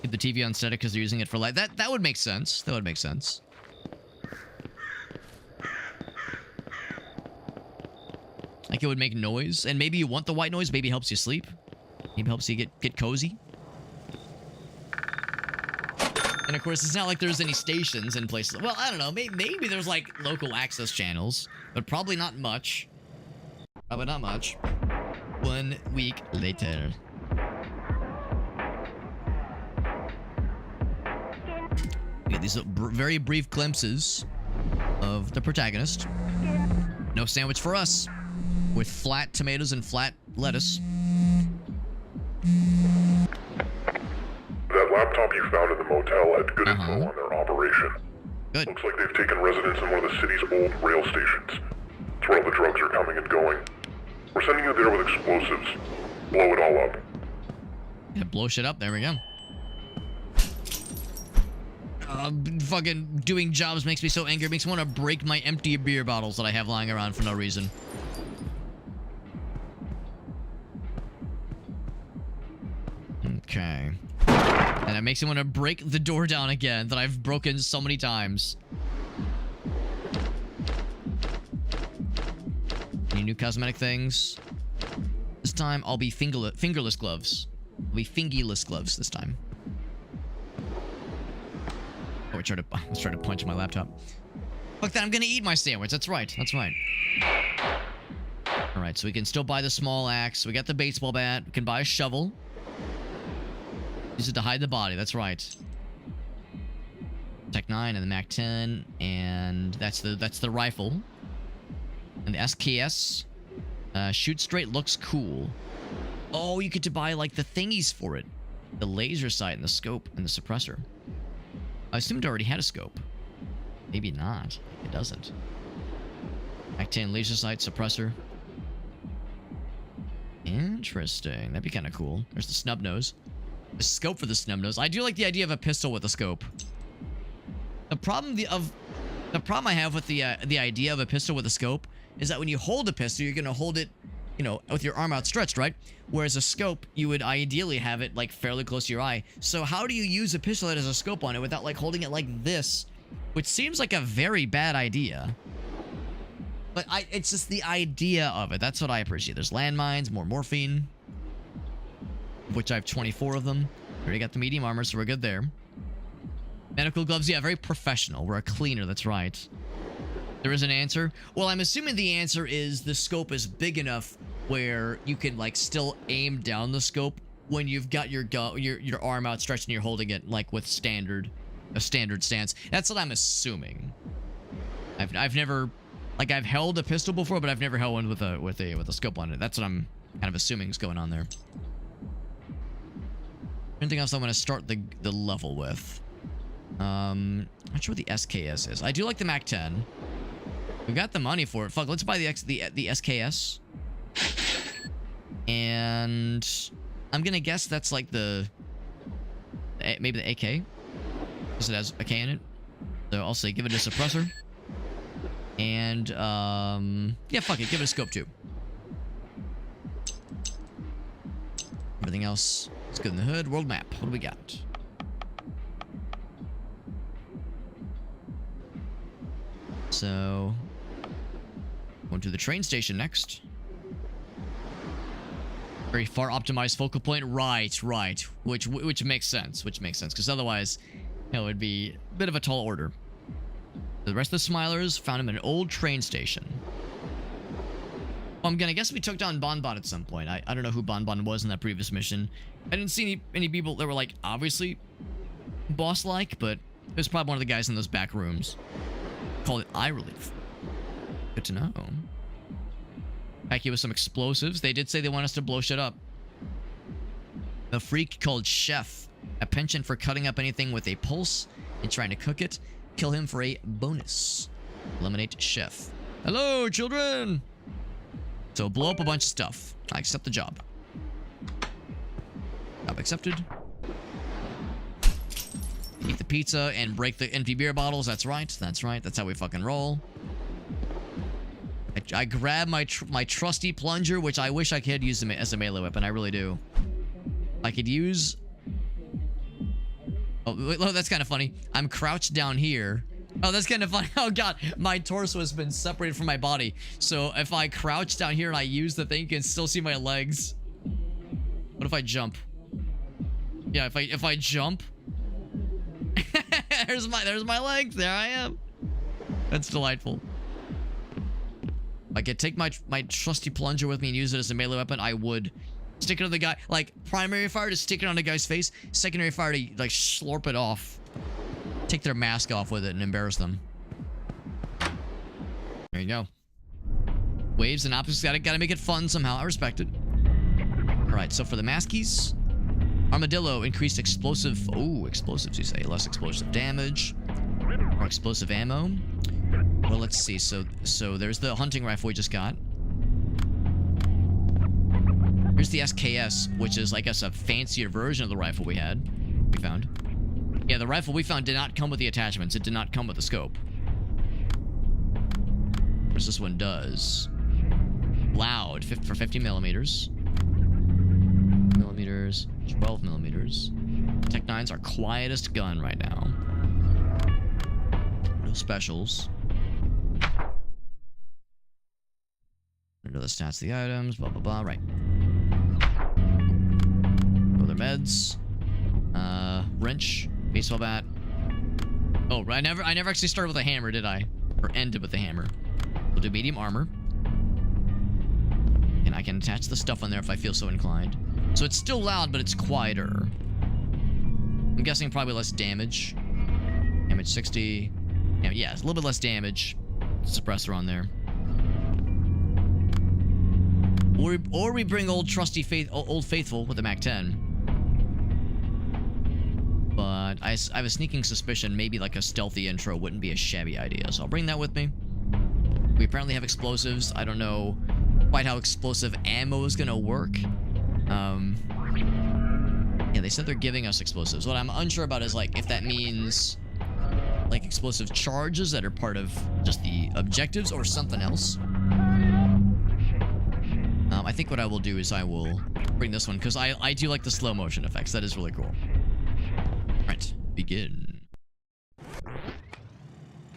Keep the TV on static because they're using it for light. That would make sense. That would make sense. Like it would make noise, and maybe you want the white noise. Maybe it helps you sleep. Maybe it helps you get cozy. And of course, it's not like there's any stations in places. Well, I don't know. Maybe there's like local access channels, but probably not much. Probably not much. 1 week later. We get these very brief glimpses of the protagonist. No sandwich for us. With flat tomatoes and flat lettuce. That laptop you found in the motel had good info on their operation. Good. Looks like they've taken residence in one of the city's old rail stations. It's where all the drugs are coming and going. We're sending you there with explosives. Blow it all up. Yeah, blow shit up. There we go. Fucking doing jobs makes me so angry. It makes me want to break my empty beer bottles that I have lying around for no reason. Okay. And it makes me want to break the door down again that I've broken so many times. Any new cosmetic things? This time I'll be fingerless gloves. I'll be fingerless gloves this time. Oh, let's try to punch my laptop. Fuck that, I'm gonna eat my sandwich. That's right. That's right. Alright, so we can still buy the small axe. We got the baseball bat. We can buy a shovel. Use it to hide the body. That's right. Tech 9 and the Mac 10. And that's the rifle. And the SKS. Shoot straight looks cool. Oh, you get to buy like the thingies for it. The laser sight and the scope and the suppressor. I assumed it already had a scope. Maybe not. It doesn't. Mac 10 laser sight suppressor. Interesting. That'd be kind of cool. There's the snub nose. The scope for the snub nose. I do like the idea of a pistol with a scope. The problem I have with the idea of a pistol with a scope is that when you hold a pistol, you're gonna hold it, you know, with your arm outstretched, right? Whereas a scope, you would ideally have it like fairly close to your eye. So how do you use a pistol that has a scope on it without like holding it like this? Which seems like a very bad idea. But it's just the idea of it. That's what I appreciate. There's landmines, more morphine. Which I have 24 of them. Already got the medium armor, so we're good there. Medical gloves, yeah, very professional. We're a cleaner, that's right. There is an answer. Well, I'm assuming the answer is the scope is big enough where you can like still aim down the scope when you've got your arm outstretched and you're holding it like with a standard stance. That's what I'm assuming. I've never like I've held a pistol before, but I've never held one with a scope on it. That's what I'm kind of assuming is going on there. Anything else I want to start the level with? Not sure what the SKS is. I do like the Mac 10. We got the money for it. Fuck, let's buy the SKS. And I'm gonna guess that's like maybe the AK. Because it has a K in it. So I'll say give it a suppressor. And yeah, fuck it, give it a scope too. Everything else is good in the hood. World map. What do we got? So, going to the train station next. Very far optimized focal point. Right. Which makes sense. Because otherwise, it would be a bit of a tall order. The rest of the Smilers found him at an old train station. I'm gonna guess we took down Bonbon at some point. I don't know who Bonbon was in that previous mission. I didn't see any people that were like obviously boss-like, but it was probably one of the guys in those back rooms. Call it eye relief. Good to know. Back here with some explosives. They did say they want us to blow shit up. A freak called Chef. A penchant for cutting up anything with a pulse and trying to cook it. Kill him for a bonus. Eliminate Chef. Hello, children! So blow up a bunch of stuff. I accept the job. Job accepted. Eat the pizza and break the empty beer bottles. That's right. That's how we fucking roll. I grab my trusty plunger, which I wish I could use as a melee weapon. I really do. I could use... Oh, that's kind of funny. I'm crouched down here. Oh, that's kind of funny. Oh, God. My torso has been separated from my body. So if I crouch down here and I use the thing, you can still see my legs. What if I jump? Yeah, if I jump... there's my legs. There I am. That's delightful. If I could take my trusty plunger with me and use it as a melee weapon, I would. Stick it on the guy. Like, primary fire to stick it on the guy's face. Secondary fire to, like, slurp it off. Take their mask off with it and embarrass them. There you go. Waves and opposites. Gotta make it fun somehow. I respect it. Alright, so for the maskies... Armadillo, increased explosive... Oh, explosives, you say. Less explosive damage. More explosive ammo. Well, let's see. So there's the hunting rifle we just got. Here's the SKS, which is, I guess, a fancier version of the rifle we found. Yeah, the rifle we found did not come with the attachments. It did not come with the scope. Whereas this one does. Loud, for 50 millimeters. 12 millimeters. Tech 9's our quietest gun right now. No specials. Under the stats of the items, blah, blah, blah. Right. Other meds. Wrench. Baseball bat. Oh, I never actually started with a hammer, did I? Or ended with a hammer. We'll do medium armor. And I can attach the stuff on there if I feel so inclined. So it's still loud, but it's quieter. I'm guessing probably less damage. Damage 60. Yeah, it's a little bit less damage. Suppressor on there. Or we bring old trusty Old Faithful with the Mac 10. But I have a sneaking suspicion maybe like a stealthy intro wouldn't be a shabby idea. So I'll bring that with me. We apparently have explosives. I don't know quite how explosive ammo is going to work. Yeah, they said they're giving us explosives. What I'm unsure about is, like, if that means, like, explosive charges that are part of just the objectives or something else. I think what I will do is I will bring this one, because I do like the slow motion effects. That is really cool. Alright, begin.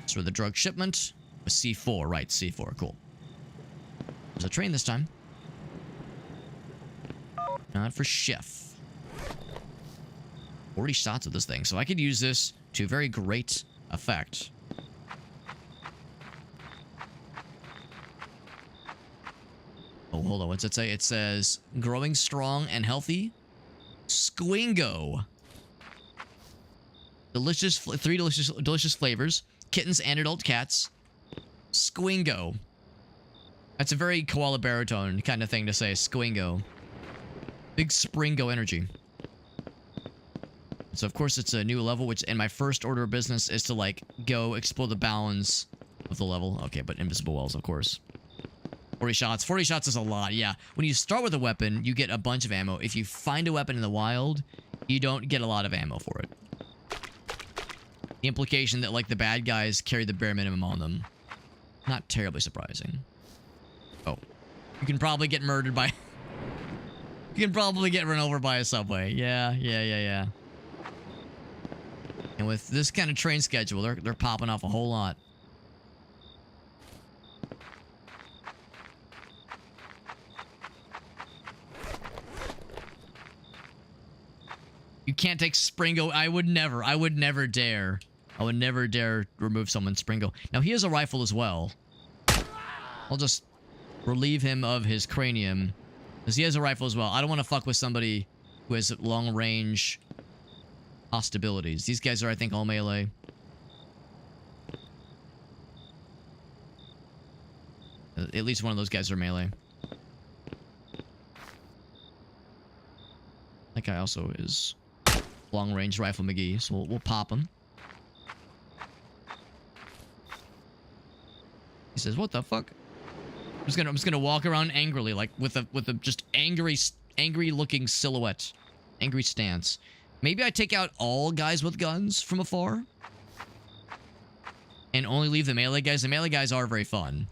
So the drug shipment was C4, right, C4, cool. There's a train this time. Not for Chef. 40 shots of this thing, so I could use this to very great effect. Oh, hold on, what's it say? It says, growing strong and healthy. Squingo. Delicious, three delicious flavors. Kittens and adult cats. Squingo. That's a very koala baritone kind of thing to say, Squingo. Big Springo energy. So of course it's a new level, which in my first order of business is to like go explore the bounds of the level. Okay, but invisible walls, of course. 40 shots. 40 shots is a lot, yeah. When you start with a weapon, you get a bunch of ammo. If you find a weapon in the wild, you don't get a lot of ammo for it. The implication that like the bad guys carry the bare minimum on them. Not terribly surprising. Oh. You can probably get murdered by... You can probably get run over by a subway. Yeah. And with this kind of train schedule, they're popping off a whole lot. You can't take Springo. I would never dare. I would never dare remove someone's Springo. Now, he has a rifle as well. I'll just relieve him of his cranium. Because he has a rifle as well. I don't want to fuck with somebody who has long-range hostilities. These guys are, I think, all melee. At least one of those guys are melee. That guy also is long-range rifle McGee, so we'll pop him. He says, "What the fuck?" I'm just gonna walk around angrily, like with a just angry looking silhouette, angry stance. Maybe I take out all guys with guns from afar, and only leave the melee guys. The melee guys are very fun.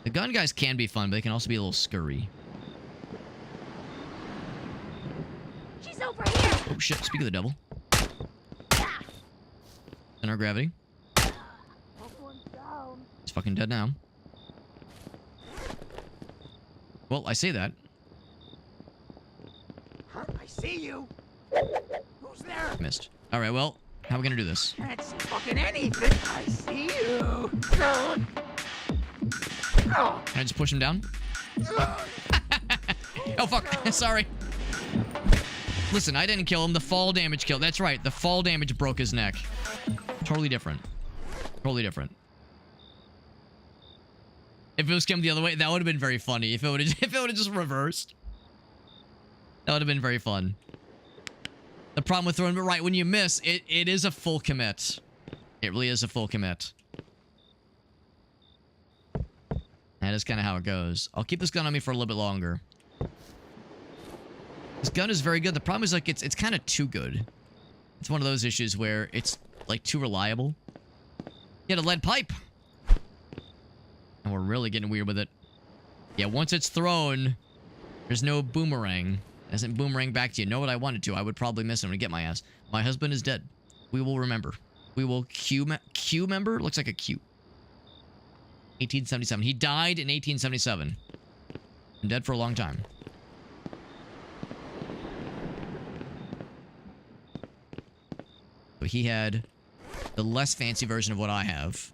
The gun guys can be fun, but they can also be a little scurry. She's over here. Oh shit, speak of the devil. Center of gravity. He's fucking dead now. Well, I say that. Huh? I see you. Who's there? Missed. Alright, well, how are we gonna do this? That's fucking anything. I see you. Oh. Can I just push him down? Oh fuck, sorry. Listen, I didn't kill him. The fall damage killed. That's right, the fall damage broke his neck. Totally different. Totally different. If it was come the other way, that would have been very funny. If it would have just reversed. That would have been very fun. The problem with throwing, but right, when you miss, it is a full commit. It really is a full commit. That is kind of how it goes. I'll keep this gun on me for a little bit longer. This gun is very good. The problem is, like, it's kind of too good. It's one of those issues where it's, like, too reliable. Get a lead pipe! And we're really getting weird with it. Yeah, once it's thrown, there's no boomerang. It doesn't boomerang back to you. Know what I wanted to. I would probably miss him and get my ass. My husband is dead. We will remember. We will Q member? Looks like a Q. 1877. He died in 1877. Been dead for a long time. So he had the less fancy version of what I have.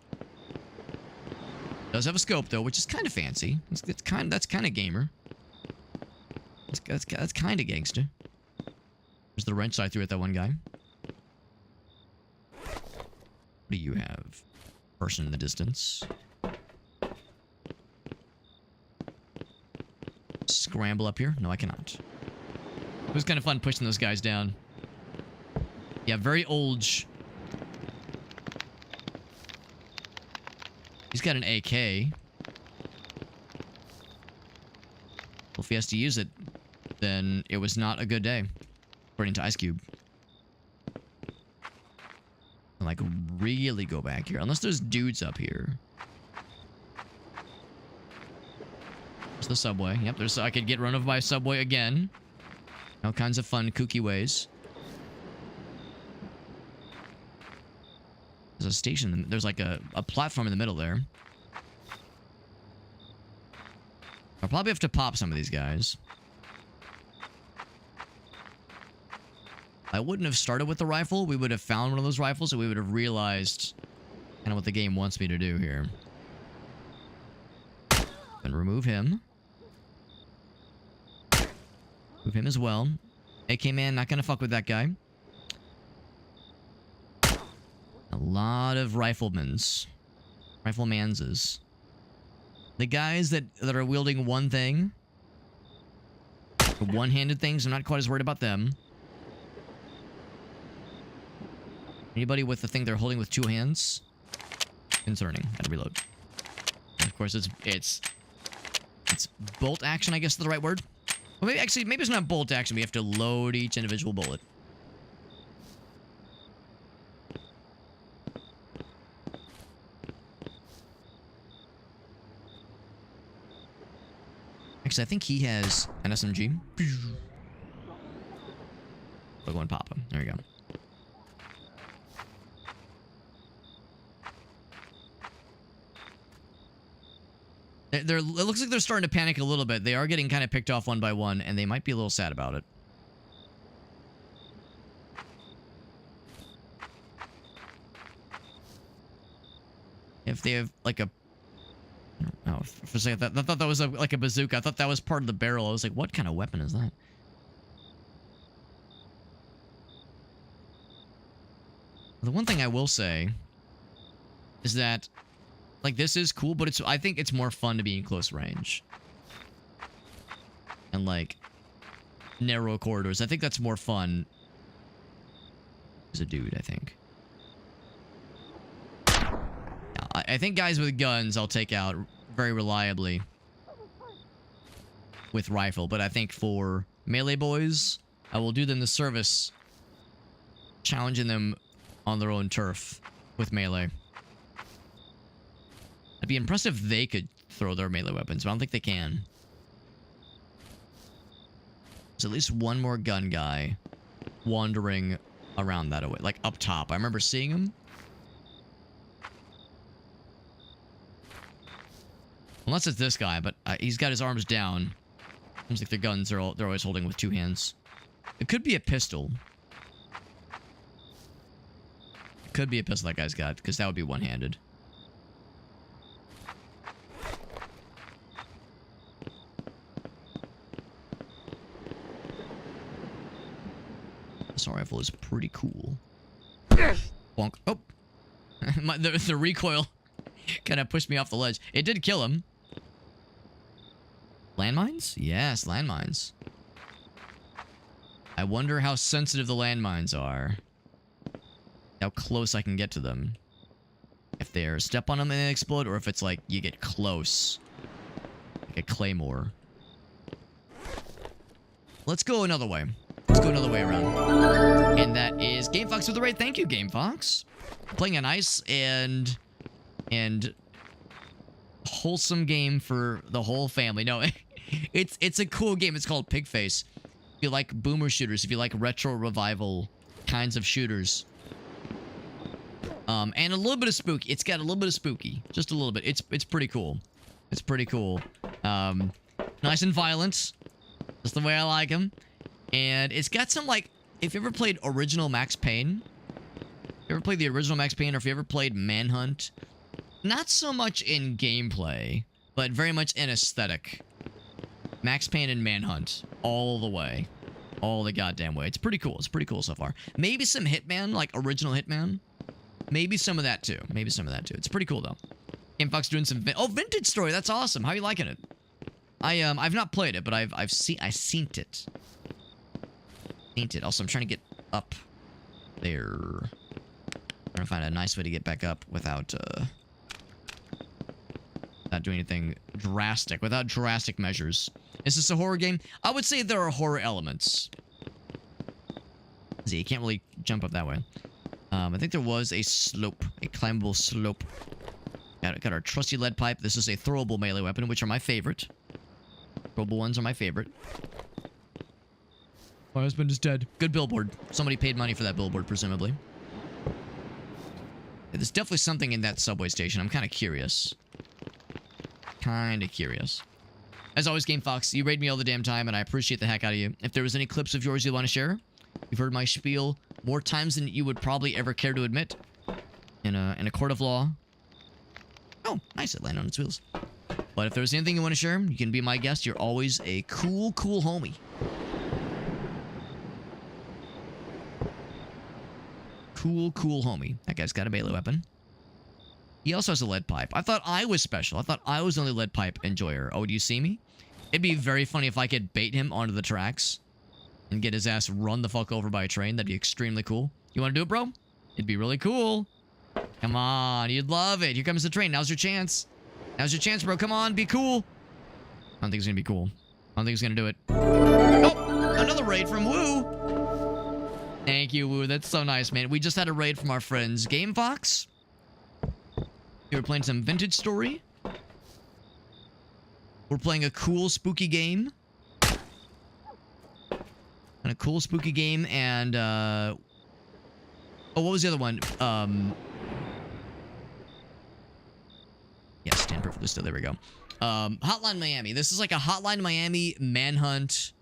Does have a scope though, which is kind of fancy. That's kind of gamer. That's kind of gangster. There's the wrench I threw at that one guy. What do you have? Person in the distance. Scramble up here? No, I cannot. It was kind of fun pushing those guys down. Yeah, very old. He's got an AK. Well, if he has to use it, then it was not a good day, according to Ice Cube. And, like, really go back here. Unless there's dudes up here. There's the subway. Yep, there's. I could get run over by a subway again. All kinds of fun, kooky ways. There's a station. There's like a platform in the middle there. I'll probably have to pop some of these guys. I wouldn't have started with the rifle. We would have found one of those rifles and we would have realized kind of what the game wants me to do here. And remove him. Move him as well. AK man, not gonna fuck with that guy. A lot of riflemans. Riflemanses. The guys that are wielding one thing, the one-handed things, I'm not quite as worried about them. Anybody with the thing they're holding with two hands? Concerning. Gotta reload. And of course, it's bolt action, I guess is the right word. Well, maybe it's not bolt action. We have to load each individual bullet. Actually, I think he has an SMG. We'll go and pop him. There we go. It looks like they're starting to panic a little bit. They are getting kind of picked off one by one, and they might be a little sad about it. If they have, like, a... Oh, for a second, I thought that was like a bazooka. I thought that was part of the barrel. I was like, what kind of weapon is that? The one thing I will say is that, like, this is cool, but I think it's more fun to be in close range. And, like, narrow corridors. I think that's more fun as a dude, I think. I think guys with guns I'll take out very reliably with rifle, but I think for melee boys, I will do them the service challenging them on their own turf with melee. It'd be impressive if they could throw their melee weapons, but I don't think they can. There's at least one more gun guy wandering around that way, like up top. I remember seeing him. Unless it's this guy, but he's got his arms down. Seems like their guns they're always holding with two hands. It could be a pistol. It could be a pistol that guy's got, because that would be one-handed. This rifle is pretty cool. Bonk. Oh! the recoil kind of pushed me off the ledge. It did kill him. Landmines? Yes, landmines. I wonder how sensitive the landmines are. How close I can get to them. If they're step on them and they explode, or if it's like you get close. Like a claymore. Let's go another way. Let's go another way around. And that is GameFox with the raid. Thank you, GameFox. Playing a nice and wholesome game for the whole family. No, it's a cool game. It's called PIGFACE. If you like boomer shooters, if you like retro revival kinds of shooters, and a little bit of spooky. It's got a little bit of spooky, just a little bit. It's pretty cool. It's pretty cool. Nice and violent, just the way I like them. And it's got some, like, if you ever played original Max Payne, if you ever played the original Max Payne, or if you ever played Manhunt. Not so much in gameplay, but very much in aesthetic. Max Payne and Manhunt. All the way. All the goddamn way. It's pretty cool. It's pretty cool so far. Maybe some Hitman, like original Hitman. Maybe some of that too. Maybe some of that too. It's pretty cool though. GameFox doing some Vintage Story. That's awesome. How are you liking it? I've not played it, but I've seen it. Also, I'm trying to get up there. I'm trying to find a nice way to get back up without not doing anything drastic, without drastic measures. Is this a horror game? I would say there are horror elements. See, you can't really jump up that way. I think there was a slope, a climbable slope. Got our trusty lead pipe. This is a throwable melee weapon, which are my favorite. Throwable ones are my favorite. My husband is dead. Good billboard. Somebody paid money for that billboard, presumably. There's definitely something in that subway station. I'm kind of curious. As always, GameFox, you raid me all the damn time, and I appreciate the heck out of you. If there was any clips of yours you want to share, you've heard my spiel more times than you would probably ever care to admit. In a court of law. Oh, nice. It landed on its wheels. But if there's anything you want to share, you can be my guest. You're always a cool homie. Cool homie. That guy's got a melee weapon. He also has a lead pipe. I thought I was special. I thought I was the only lead pipe enjoyer. Oh, do you see me? It'd be very funny if I could bait him onto the tracks and get his ass run the fuck over by a train. That'd be extremely cool. You want to do it, bro? It'd be really cool. Come on, you'd love it. Here comes the train. Now's your chance. Now's your chance, bro. Come on, be cool. I don't think it's gonna be cool. I don't think it's gonna do it. Oh, another raid from Woo. Thank you, Woo. That's so nice, man. We just had a raid from our friends Game Fox. We were playing some Vintage Story. We're playing a cool, spooky game. And a cool, spooky game, and, oh, what was the other one? Yes, stand perfectly still. There we go. Hotline Miami. This is like a Hotline Miami manhunt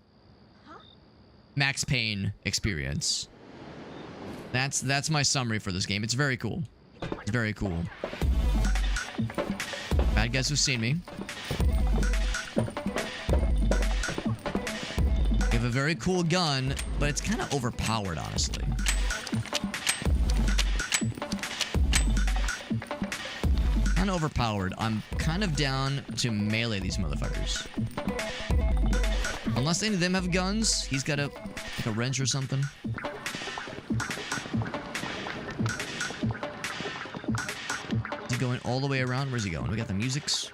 Max Payne experience. That's my summary for this game. It's very cool. It's very cool. Bad guys who've seen me. You have a very cool gun, but it's kind of overpowered, honestly. Kind of overpowered. I'm kind of down to melee these motherfuckers. Unless any of them have guns. He's got like a wrench or something. Is he going all the way around? Where's he going? We got the musics.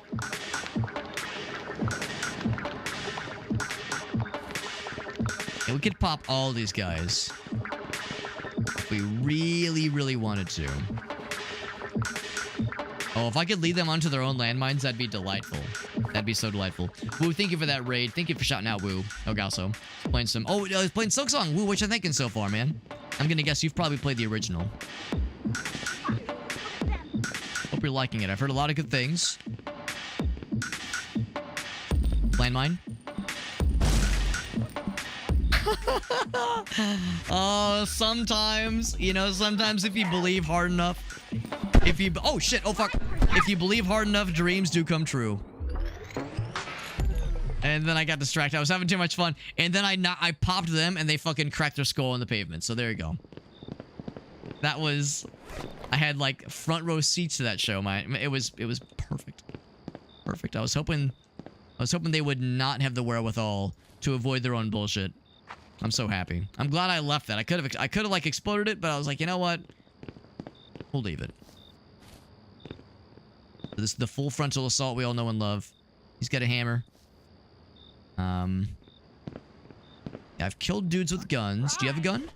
Yeah, we could pop all these guys if we really, really wanted to. Oh, if I could lead them onto their own landmines, that'd be delightful. That'd be so delightful. Woo, thank you for that raid. Thank you for shouting out, Woo. Oh, Galso. Playing some... Oh, he's playing Silksong. Woo, what you thinking so far, man? I'm gonna guess you've probably played the original. Hope you're liking it. I've heard a lot of good things. Landmine. Oh, sometimes, you know, sometimes if you believe hard enough, if you, oh shit, oh fuck, if you believe hard enough, dreams do come true. And then I got distracted. I was having too much fun, and then I popped them, and they fucking cracked their skull on the pavement. So there you go. That was, I had like front row seats to that show. It was perfect, perfect. I was hoping they would not have the wherewithal to avoid their own bullshit. I'm so happy. I'm glad I left that. I could have like exploded it, but I was like, you know what? We'll leave it. This is the full frontal assault we all know and love. He's got a hammer. Yeah, I've killed dudes with guns. Do you have a gun?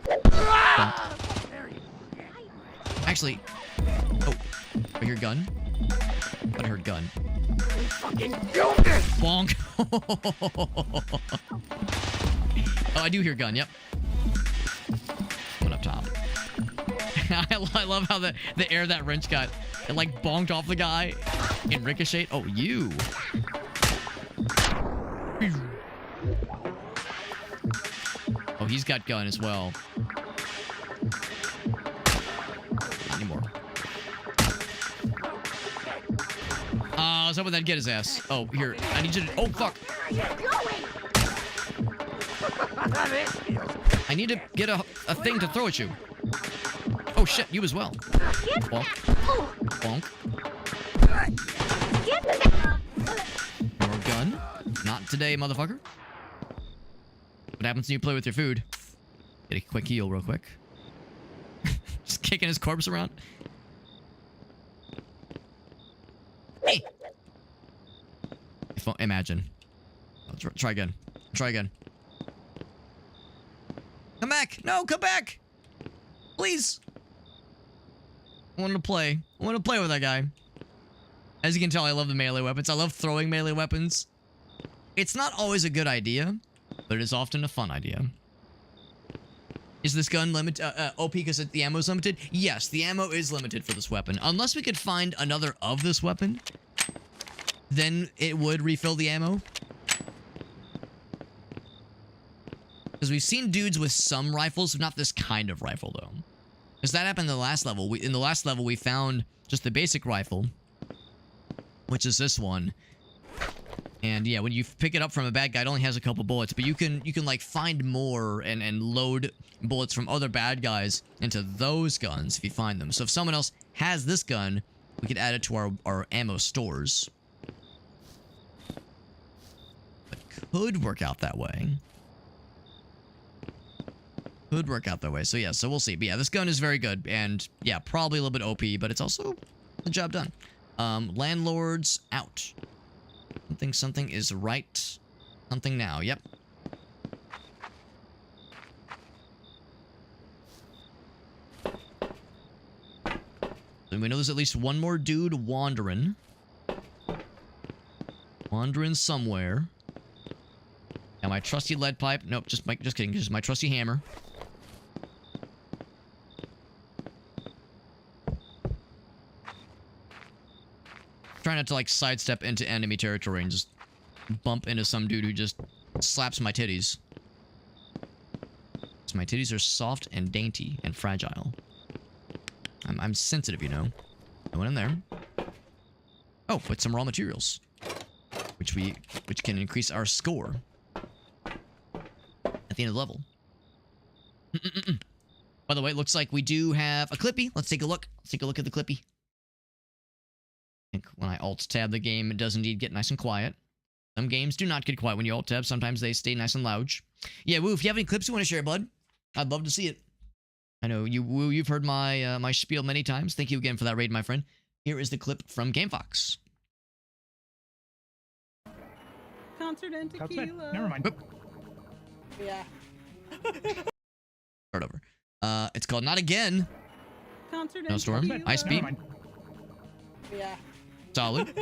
Don't. Actually, oh, I hear gun. But I heard gun. Bonk. Oh, I do hear gun. Yep. One up top. I love how the air that wrench got. It like bonked off the guy and ricocheted. Oh, you. Oh, he's got gun as well. Not anymore. I was hoping that'd get his ass. Oh, here. I need you to... Oh, fuck. I need to get a thing to throw at you. Oh, shit. You as well. Bonk. Bonk. More gun. Not today, motherfucker. What happens when you play with your food? Get a quick heal real quick. Just kicking his corpse around. Hey! Imagine. I'll try again. Try again. Come back! No, come back! Please! I want to play. I want to play with that guy. As you can tell, I love the melee weapons. I love throwing melee weapons. It's not always a good idea, but it is often a fun idea. Is this gun OP because the ammo is limited? Yes, the ammo is limited for this weapon. Unless we could find another of this weapon, then it would refill the ammo. Because we've seen dudes with some rifles, not this kind of rifle, though. Because that happened in the last level. In the last level, we found just the basic rifle, which is this one. And yeah, when you pick it up from a bad guy, it only has a couple bullets, but you can like find more and load bullets from other bad guys into those guns if you find them. So if someone else has this gun, we could add it to our ammo stores. It could work out that way. Could work out that way. So yeah, so we'll see. But yeah, this gun is very good. And yeah, probably a little bit OP, but it's also the job done. Landlords out. Something is right. Something now. Yep. And we know there's at least one more dude wandering. Wandering somewhere. And my trusty lead pipe. Nope, just kidding. Just my trusty hammer. Try not to like sidestep into enemy territory and just bump into some dude who just slaps my titties. So my titties are soft and dainty and fragile. I'm sensitive, you know. I went in there. Oh, with some raw materials, which can increase our score at the end of the level. By the way, it looks like we do have a Clippy. Let's take a look. Let's take a look at the Clippy. I think when I alt-tab the game, it does indeed get nice and quiet. Some games do not get quiet when you alt-tab. Sometimes they stay nice and loud. Yeah, Woo, if you have any clips you want to share, bud, I'd love to see it. I know, Woo, you've heard my my spiel many times. Thank you again for that raid, my friend. Here is the clip from GameFox. Concert and tequila. Never mind. Yeah. Start over. It's called Not Again. Concert and No Storm. tequila. Ice Beam. Yeah. Solid.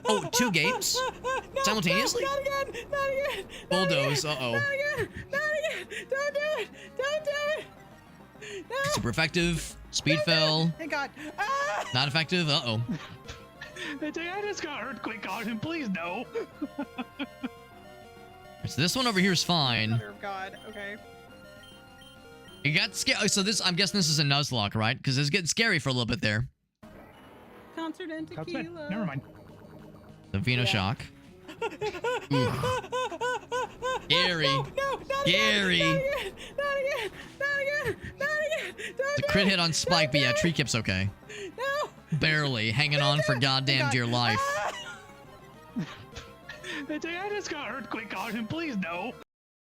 Oh, 2 games? No, Simultaneously? Not again! Not again! Bulldoze, uh-oh. Not again! Not again! Don't do it! Don't do it! No! Super effective. Speed fell. Thank God. Ah! Not effective. Uh-oh. I just got earthquake on him. Please no. So this one over here is fine. Mother of God. Okay. It got scary. So this, I'm guessing this is a Nuzlocke, right? Because it's getting scary for a little bit there. Concert and tequila. Never mind. The Vino Shock. Scary. No, not Scary. again! Not again! Not again! Not again! Don't The do crit it! hit on Spike, but yeah, Tree Kip's okay. No! Barely. Hanging on for goddamn dear life. Ah! I just got earthquake on him. Please no.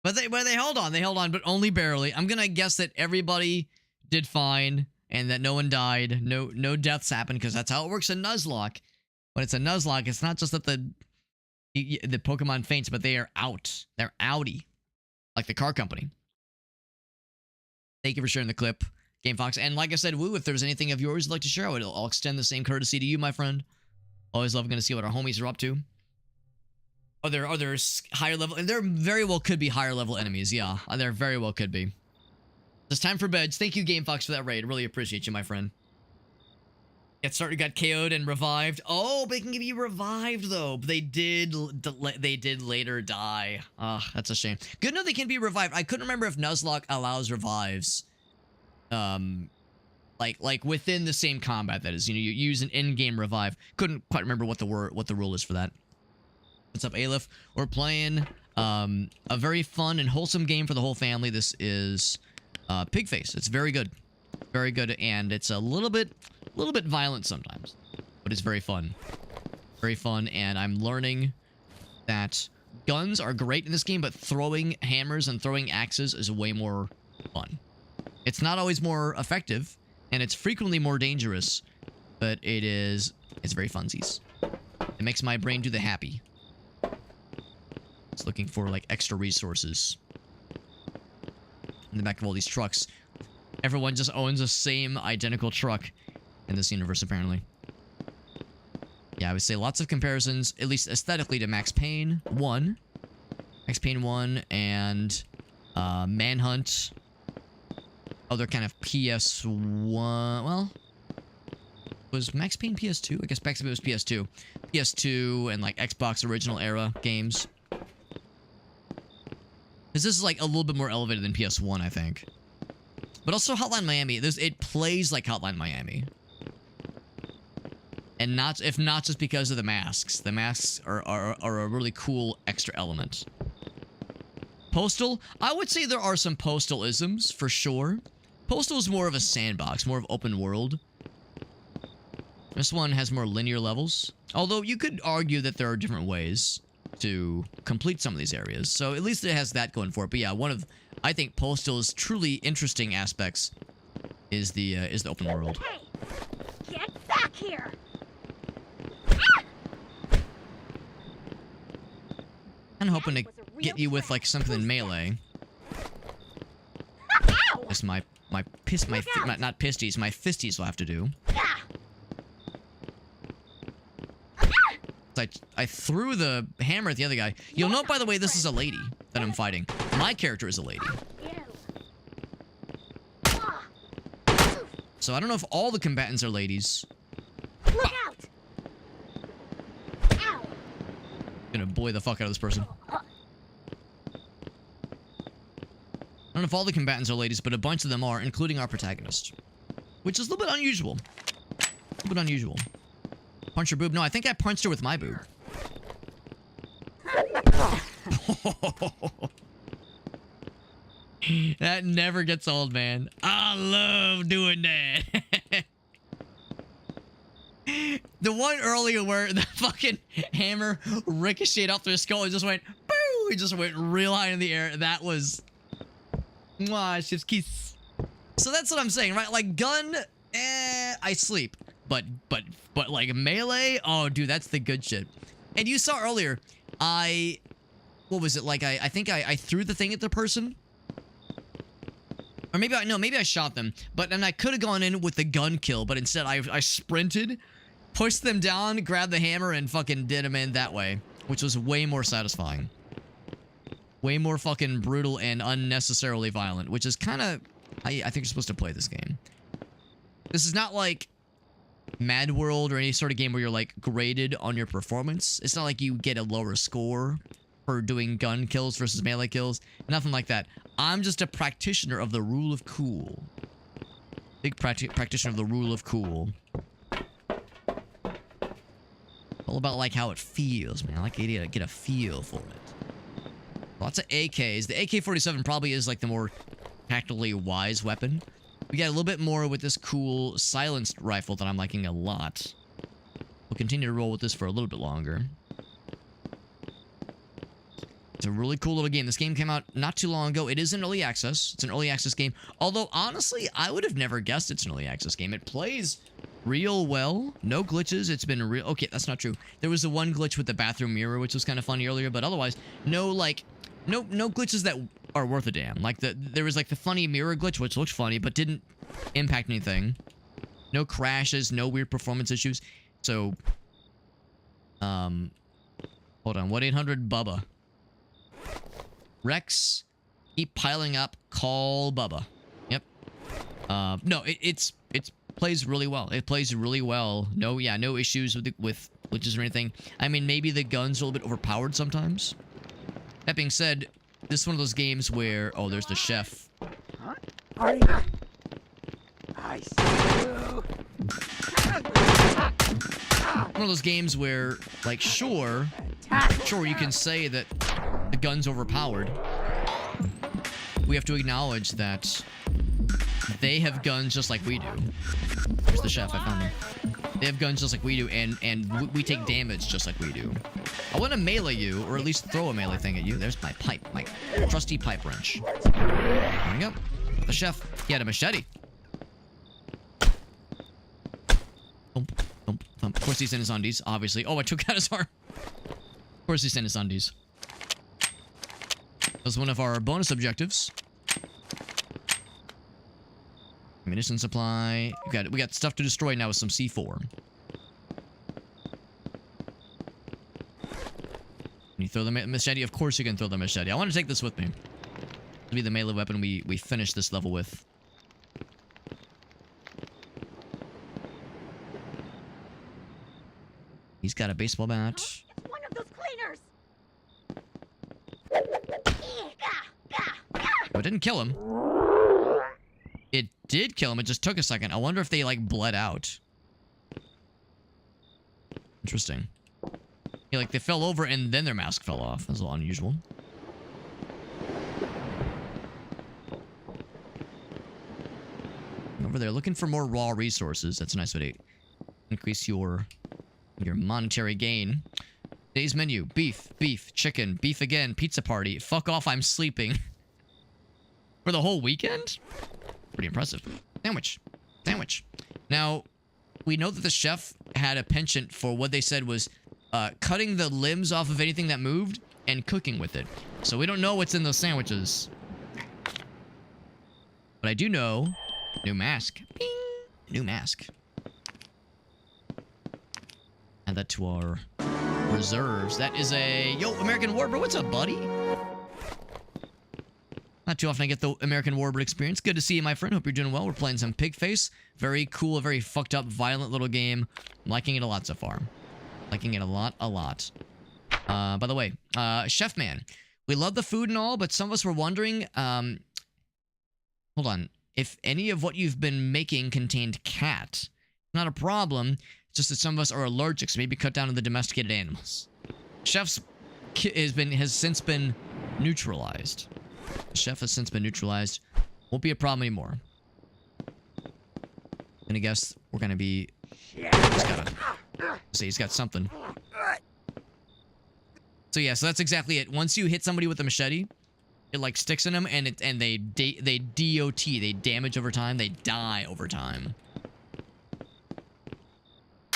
But they held on. They held on, but only barely. I'm gonna guess that everybody did fine and that no one died. No deaths happened because that's how it works in Nuzlocke. When it's a Nuzlocke, it's not just that the Pokemon faints, but they are out. They're outie. Like the car company. Thank you for sharing the clip, GameFox. And like I said, Woo, if there's anything of yours you'd like to share, I'll extend the same courtesy to you, my friend. Always love going to see what our homies are up to. Are there higher level? And there very well could be higher level enemies. Yeah, there very well could be. It's time for beds. Thank you, GameFox, for that raid. Really appreciate you, my friend. Got KO'd and revived. Oh, they can give you revived though. They did later die. Ah, that's a shame. Good to know they can be revived. I couldn't remember if Nuzlocke allows revives. Like within the same combat. That is, you use an in-game revive. Couldn't quite remember what the rule is for that. What's up, Aleph? We're playing a very fun and wholesome game for the whole family. This is PIGFACE. It's very good. Very good, and it's a little bit violent sometimes, but it's very fun. Very fun, and I'm learning that guns are great in this game, but throwing hammers and throwing axes is way more fun. It's not always more effective, and it's frequently more dangerous, but it's very funsies. It makes my brain do the happy. It's looking for, like, extra resources. In the back of all these trucks. Everyone just owns the same identical truck in this universe, apparently. Yeah, I would say lots of comparisons, at least aesthetically, to Max Payne 1. Max Payne 1 and Manhunt. Other kind of PS1... Well... Was Max Payne PS2? I guess Max Payne was PS2. PS2 and, like, Xbox original era games. Because this is, like, a little bit more elevated than PS1, I think. But also Hotline Miami. It plays like Hotline Miami. And not just because of the masks. The masks are a really cool extra element. Postal, I would say there are some Postal-isms for sure. Postal is more of a sandbox, more of open world. This one has more linear levels. Although you could argue that there are different ways to complete some of these areas. So at least it has that going for it. But yeah, I think Postal's truly interesting aspects is the open world. Hey, get back here! I'm hoping to get you with like something in melee. That's my not pisties, my fisties will have to do. I threw the hammer at the other guy. You'll note, by the way, this is a lady that I'm fighting. My character is a lady. So I don't know if all the combatants are ladies. Look out! Ow! Gonna bully the fuck out of this person. I don't know if all the combatants are ladies, but a bunch of them are, including our protagonist. Which is a little bit unusual. A little bit unusual. Punch her boob? No, I think I punched her with my boob. That never gets old, man. I love doing that. The one earlier where the fucking hammer ricocheted off their skull and just went, boo! It just went real high in the air. That was... Mwah, chef's kiss. So that's what I'm saying, right? Like, gun, I sleep. But like melee, oh dude, that's the good shit. And you saw earlier, what was it, like I think I threw the thing at the person? Or maybe I shot them. But then I could have gone in with the gun kill, but instead I sprinted, pushed them down, grabbed the hammer, and fucking did them in that way. Which was way more satisfying. Way more fucking brutal and unnecessarily violent, which is kind of, I think you're supposed to play this game. This is not like Mad World or any sort of game where you're like graded on your performance. It's not like you get a lower score for doing gun kills versus melee kills. Nothing like that. I'm just a practitioner of the rule of cool. Big practitioner of the rule of cool. All about like how it feels, man. I like the idea to get a feel for it. Lots of AKs. The AK-47 probably is like the more tactically wise weapon. We got a little bit more with this cool silenced rifle that I'm liking a lot. We'll continue to roll with this for a little bit longer. It's a really cool little game. This game came out not too long ago. It is in early access. It's an early access game. Although, honestly, I would have never guessed it's an early access game. It plays real well. No glitches. It's been real... Okay, that's not true. There was the one glitch with the bathroom mirror, which was kind of funny earlier, but otherwise, no glitches that are worth a damn. Like, there was, like, the funny mirror glitch, which looked funny, but didn't impact anything. No crashes, no weird performance issues. So, hold on. 1-800-BUBBA. Rex, keep piling up, call Bubba. Yep. No, it plays really well. It plays really well. No issues with glitches or anything. I mean, maybe the gun's a little bit overpowered sometimes. That being said, this is one of those games where... Oh, there's the chef. Huh? Are you? I see you. One of those games where, like, sure, you can say that the gun's overpowered. We have to acknowledge that they have guns just like we do. There's the chef, I found him. They have guns just like we do, and we take damage just like we do. I want to melee you, or at least throw a melee thing at you. There's my pipe, my trusty pipe wrench. There we go. The chef, he had a machete. Of course he's in his undies, obviously. Oh, I took out his arm. Of course he's in his undies. That was one of our bonus objectives. Munition supply. We got stuff to destroy now with some C4. Can you throw the machete? Of course you can throw the machete. I want to take this with me. This will be the melee weapon we finish this level with. He's got a baseball bat. It's one of those cleaners. Oh, it didn't kill him. It did kill him. It just took a second. I wonder if they, like, bled out. Interesting. Yeah, like they fell over and then their mask fell off. That's a little unusual. Over there, looking for more raw resources. That's a nice way to increase your monetary gain. Today's menu: beef, beef, chicken, beef again, pizza party. Fuck off, I'm sleeping. For the whole weekend? Pretty impressive. Sandwich. Sandwich. Now, we know that the chef had a penchant for what they said was cutting the limbs off of anything that moved and cooking with it. So we don't know what's in those sandwiches. But I do know... New mask. Bing! New mask. Add that to our reserves. That is a... Yo, American Warbird, what's up, buddy? Not too often I get the American Warbird experience. Good to see you, my friend. Hope you're doing well. We're playing some PIGFACE. Very cool, very fucked up, violent little game. I'm liking it a lot so far. Liking it a lot, a lot. By the way, Chef Man. We love the food and all, but some of us were wondering, hold on. If any of what you've been making contained cat, not a problem. It's just that some of us are allergic, so maybe cut down on the domesticated animals. Chef's has since been neutralized. The chef has since been neutralized. Won't be a problem anymore. And I guess we're gonna be. He's got something. So yeah, so that's exactly it. Once you hit somebody with a machete, it like sticks in them, and they DOT, they damage over time, they die over time.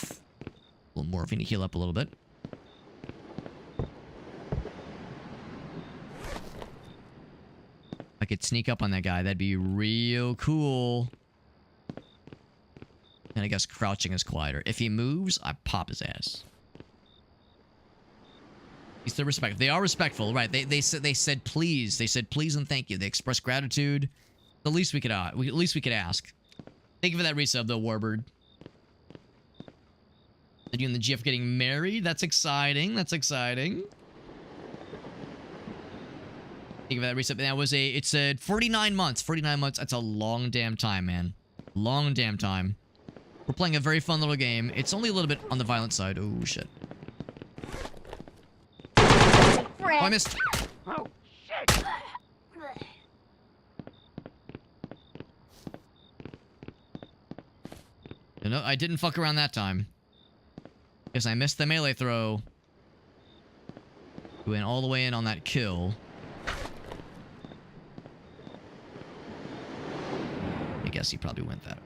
A little morphine to heal up a little bit. If I could sneak up on that guy, that'd be real cool. And I guess crouching is quieter. If he moves, I pop his ass. He's still respectful. They are respectful, right? They said please. They said please and thank you. They expressed gratitude. The least we could ask. Thank you for that resub, though, Warbird. Are you and the GF getting married? That's exciting. That's exciting. Thank you for that resub. That was it said 49 months. 49 months. That's a long damn time, man. Long damn time. We're playing a very fun little game. It's only a little bit on the violent side. Oh shit. Oh, I missed. Oh, shit! No, I didn't fuck around that time. Because I missed the melee throw. Went all the way in on that kill. I guess he probably went that.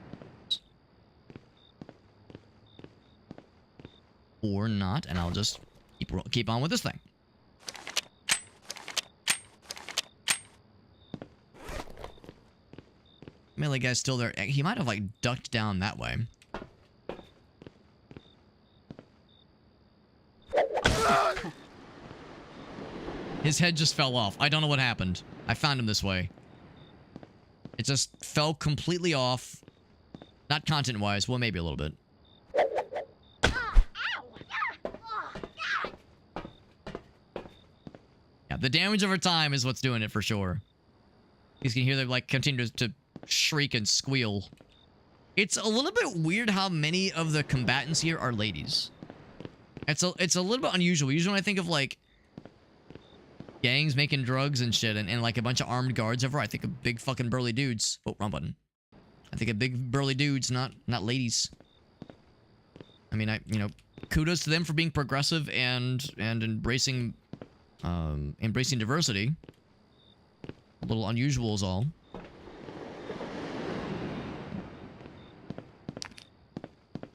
Or not, and I'll just keep on with this thing. Melee guy's still there. He might have, like, ducked down that way. His head just fell off. I don't know what happened. I found him this way. It just fell completely off. Not content-wise. Well, maybe a little bit. Yeah, the damage over time is what's doing it for sure. You can hear them, like, continue to shriek and squeal. It's a little bit weird how many of the combatants here are ladies. It's a little bit unusual. Usually when I think of, like, gangs making drugs and shit, and like a bunch of armed guards over, I think of big fucking burly dudes. Oh, wrong button. I think of big burly dudes, not ladies. I mean, you know, kudos to them for being progressive and embracing diversity. A little unusual is all.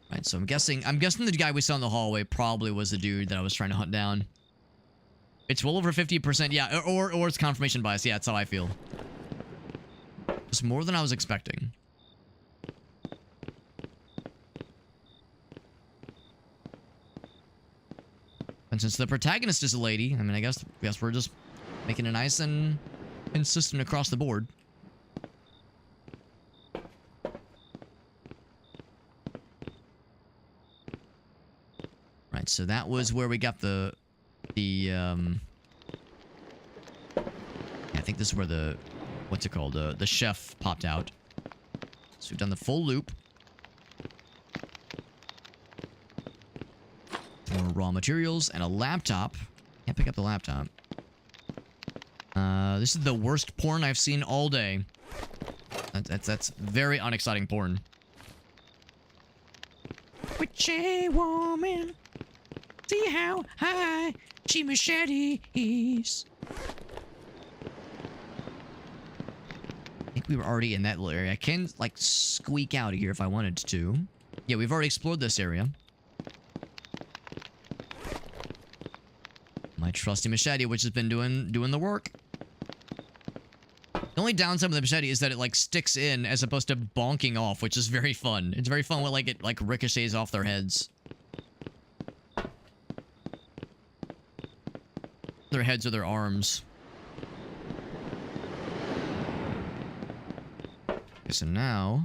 Right, so I'm guessing the guy we saw in the hallway probably was the dude that I was trying to hunt down. It's well over 50%, yeah, or it's confirmation bias. Yeah, that's how I feel. It's more than I was expecting. And since the protagonist is a lady, I mean, I guess we're just making it nice and consistent across the board. Right, so that was where we got I think this is where the chef popped out. So we've done the full loop. raw materials, and a laptop. Can't pick up the laptop. This is the worst porn I've seen all day. That's very unexciting porn. Witchy woman, see how high she machetes. I think we were already in that little area. I can, like, squeak out of here if I wanted to. Yeah, we've already explored this area. My trusty machete, which has been doing the work. The only downside with the machete is that it, like, sticks in as opposed to bonking off, which is very fun. It's very fun when, like, it, like, ricochets off their heads. Their heads or their arms. Okay, so now,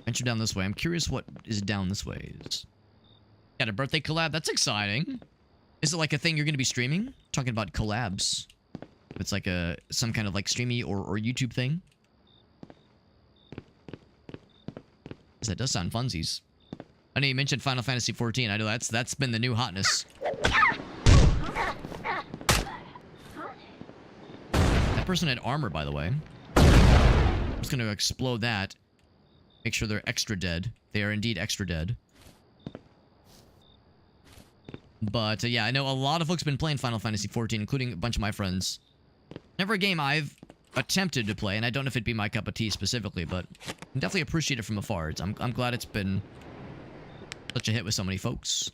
venture down this way. I'm curious what is down this way. Got a birthday collab. That's exciting. Is it like a thing you're going to be streaming? Talking about collabs. It's like some kind of like streamy or YouTube thing. That does sound funsies. I know you mentioned Final Fantasy 14. I know that's been the new hotness. That person had armor, by the way. I'm just going to explode that. Make sure they're extra dead. They are indeed extra dead. But yeah, I know a lot of folks have been playing Final Fantasy 14, including a bunch of my friends. Never a game I've attempted to play, and I don't know if it'd be my cup of tea specifically, but I definitely appreciate it from afar. I'm glad it's been such a hit with so many folks.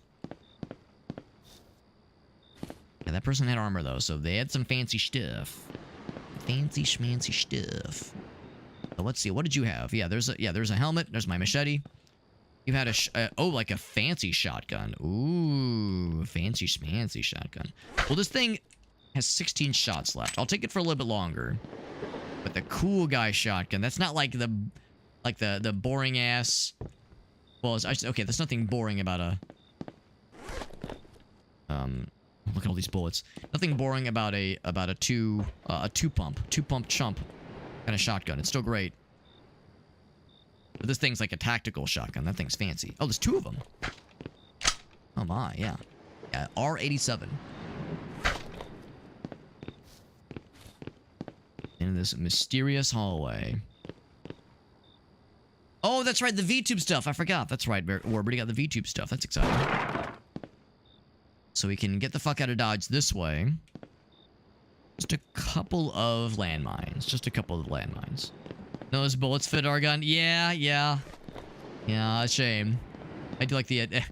Yeah, that person had armor, though, so they had some fancy stuff. Fancy schmancy stuff. So let's see, what did you have? Yeah, there's a helmet. There's my machete. You had like a fancy shotgun. Ooh, fancy schmancy shotgun. Well, this thing has 16 shots left. I'll take it for a little bit longer. But the cool guy shotgun, that's not like the boring ass. Well, okay, there's nothing boring about a look at all these bullets. Nothing boring about a two pump chump kind of shotgun. It's still great. But this thing's like a tactical shotgun. That thing's fancy. Oh, there's two of them. Oh my, yeah. Yeah, R87. In this mysterious hallway. Oh, that's right, the VTube stuff. I forgot. That's right, Warburg got the VTube stuff. That's exciting. So we can get the fuck out of Dodge this way. Just a couple of landmines. Just a couple of landmines. Those bullets fit our gun. Yeah, a shame. I do like the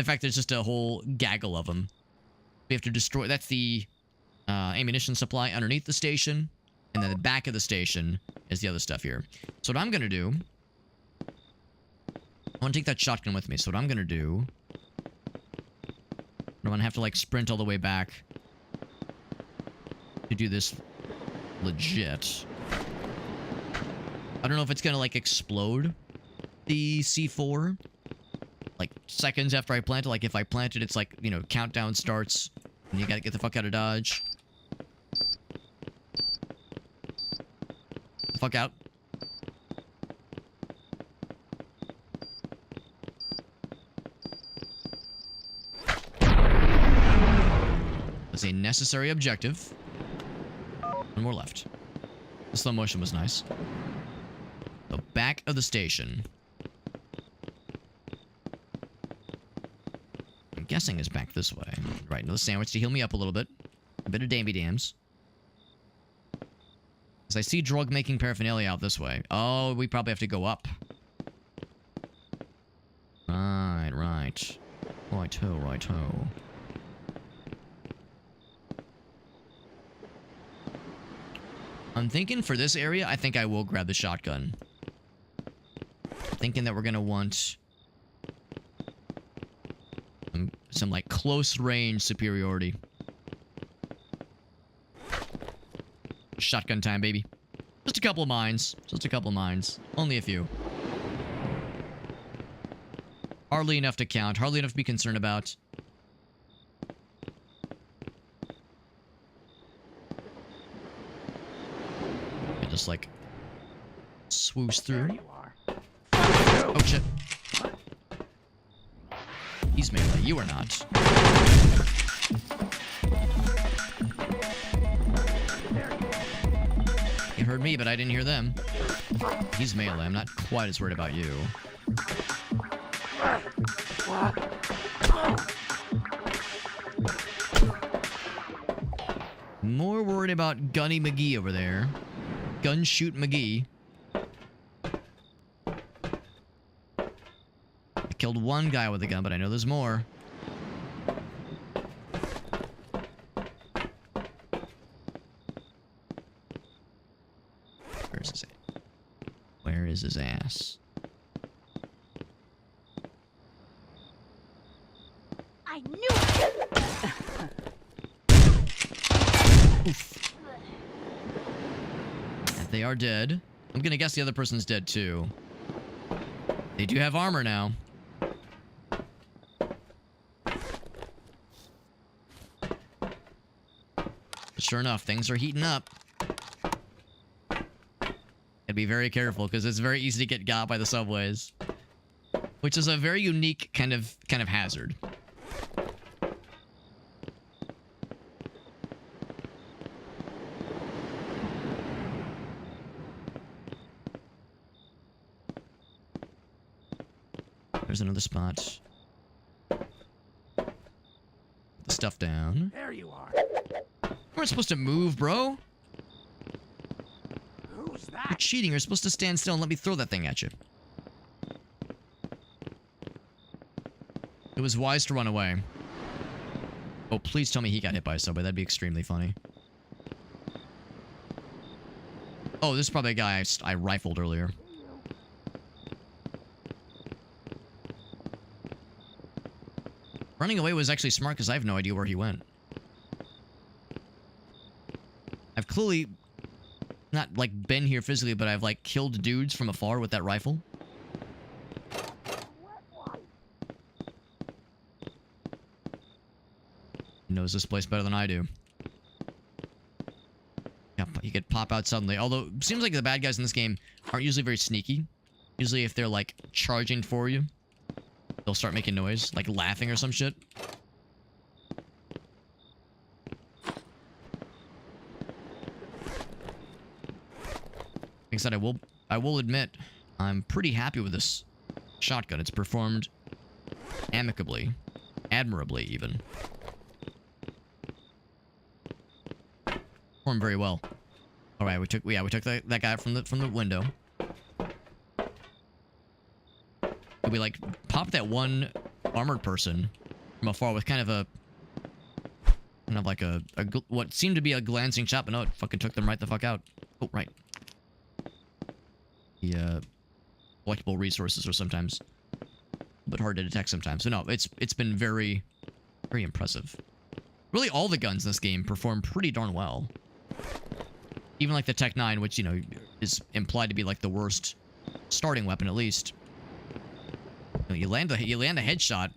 fact there's just a whole gaggle of them. We have to destroy. That's the ammunition supply underneath the station. And then the back of the station is the other stuff here. So what I'm going to do... I want to take that shotgun with me. So what I'm going to do... I'm going to have to, like, sprint all the way back... to do this legit. I don't know if it's going to, like, explode the C4. Like, seconds after I plant it. Like, if I plant it, it's like, you know, countdown starts. And you got to get the fuck out of Dodge. Fuck out. That's a necessary objective. One more left. The slow motion was nice. The back of the station. I'm guessing is back this way. Right, another sandwich to heal me up a little bit. A bit of damby-dams. I see drug-making paraphernalia out this way. Oh, we probably have to go up. Right. Righto. I'm thinking for this area, I think I will grab the shotgun. I'm thinking that we're gonna want some like close-range superiority. Shotgun time, baby. Just a couple of mines. Only a few. Hardly enough to count. Hardly enough to be concerned about. I just like swoosh through. There you are. Oh shit. He's melee. You are not. You heard me, but I didn't hear them. He's melee. I'm not quite as worried about you. More worried about Gunny McGee over there. Gun shoot McGee. I killed one guy with a gun, but I know there's more. Where's his ass? Where is his ass? I knew it! Oof. And they are dead. I'm gonna guess the other person's dead too. They do have armor now. But sure enough, things are heating up. Gotta be very careful because it's very easy to get got by the subways, which is a very unique kind of hazard. There's another spot. Put the stuff down. There you are. We're supposed to move, bro. Who's You're that? cheating. You're supposed to stand still and let me throw that thing at you. It was wise to run away. Oh, please tell me he got hit by a subway. That'd be extremely funny. Oh, this is probably a guy I rifled earlier. Running away was actually smart because I have no idea where he went. I've clearly not, like, been here physically, but I've, like, killed dudes from afar with that rifle. He knows this place better than I do. Yeah, he could pop out suddenly. Although, it seems like the bad guys in this game aren't usually very sneaky. Usually if they're, like, charging for you, they'll start making noise, like laughing or some shit. Like I said, I will admit, I'm pretty happy with this shotgun. It's performed amicably, admirably even. Performed very well. All right, we took that guy from the window. We like popped that one armored person from afar with kind of like a what seemed to be a glancing shot, but no, it fucking took them right the fuck out. Oh, right. The collectible resources are sometimes a bit hard to detect sometimes. So no, it's been very, very impressive. Really, all the guns in this game perform pretty darn well. Even like the Tech 9, which, you know, is implied to be like the worst starting weapon at least. You land a headshot.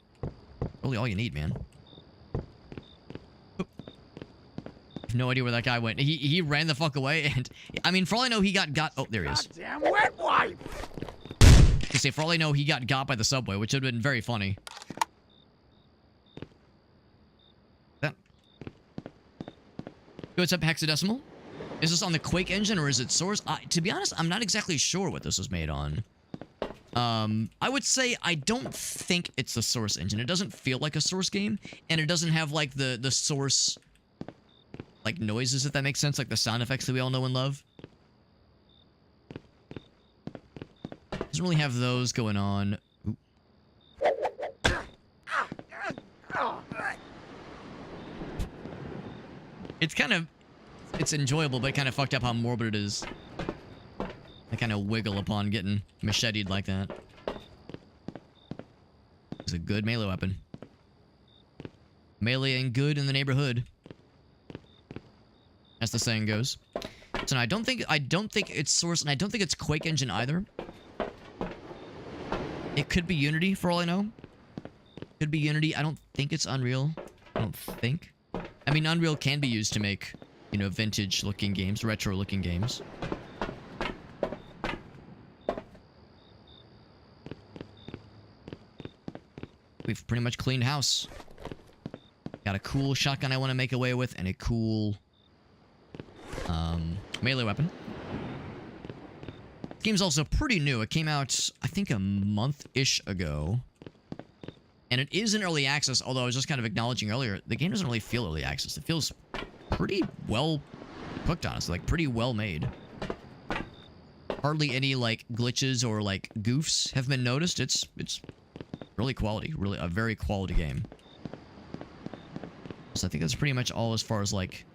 Really all you need, man. No idea where that guy went. He ran the fuck away, and I mean, for all I know, he got. Oh, there he is. Goddamn wet wipe! To say, for all I know, he got by the subway, which would have been very funny. That. What's up, Hexadecimal? Is this on the Quake engine or is it Source? To be honest, I'm not exactly sure what this was made on. I would say I don't think it's the Source engine. It doesn't feel like a Source game, and it doesn't have like the Source like noises, if that makes sense, like the sound effects that we all know and love. Doesn't really have those going on. Ooh. It's enjoyable, but kind of fucked up how morbid it is. I kind of wiggle upon getting macheted like that. It's a good melee weapon. Melee and good in the neighborhood, as the saying goes. So no, I don't think it's Source, and I don't think it's Quake engine either. It could be Unity, for all I know. Could be Unity. I don't think it's Unreal. I don't think. I mean, Unreal can be used to make, you know, vintage-looking games, retro-looking games. we've pretty much cleaned house. Got a cool shotgun I want to make away with, and a cool melee weapon. This game's also pretty new. It came out, I think, a month-ish ago. And it is in early access, although I was just kind of acknowledging earlier, the game doesn't really feel early access. It feels pretty well cooked, honestly. Like, pretty well made. Hardly any, like, glitches or, like, goofs have been noticed. It's really quality. Really a very quality game. So I think that's pretty much all as far as, like,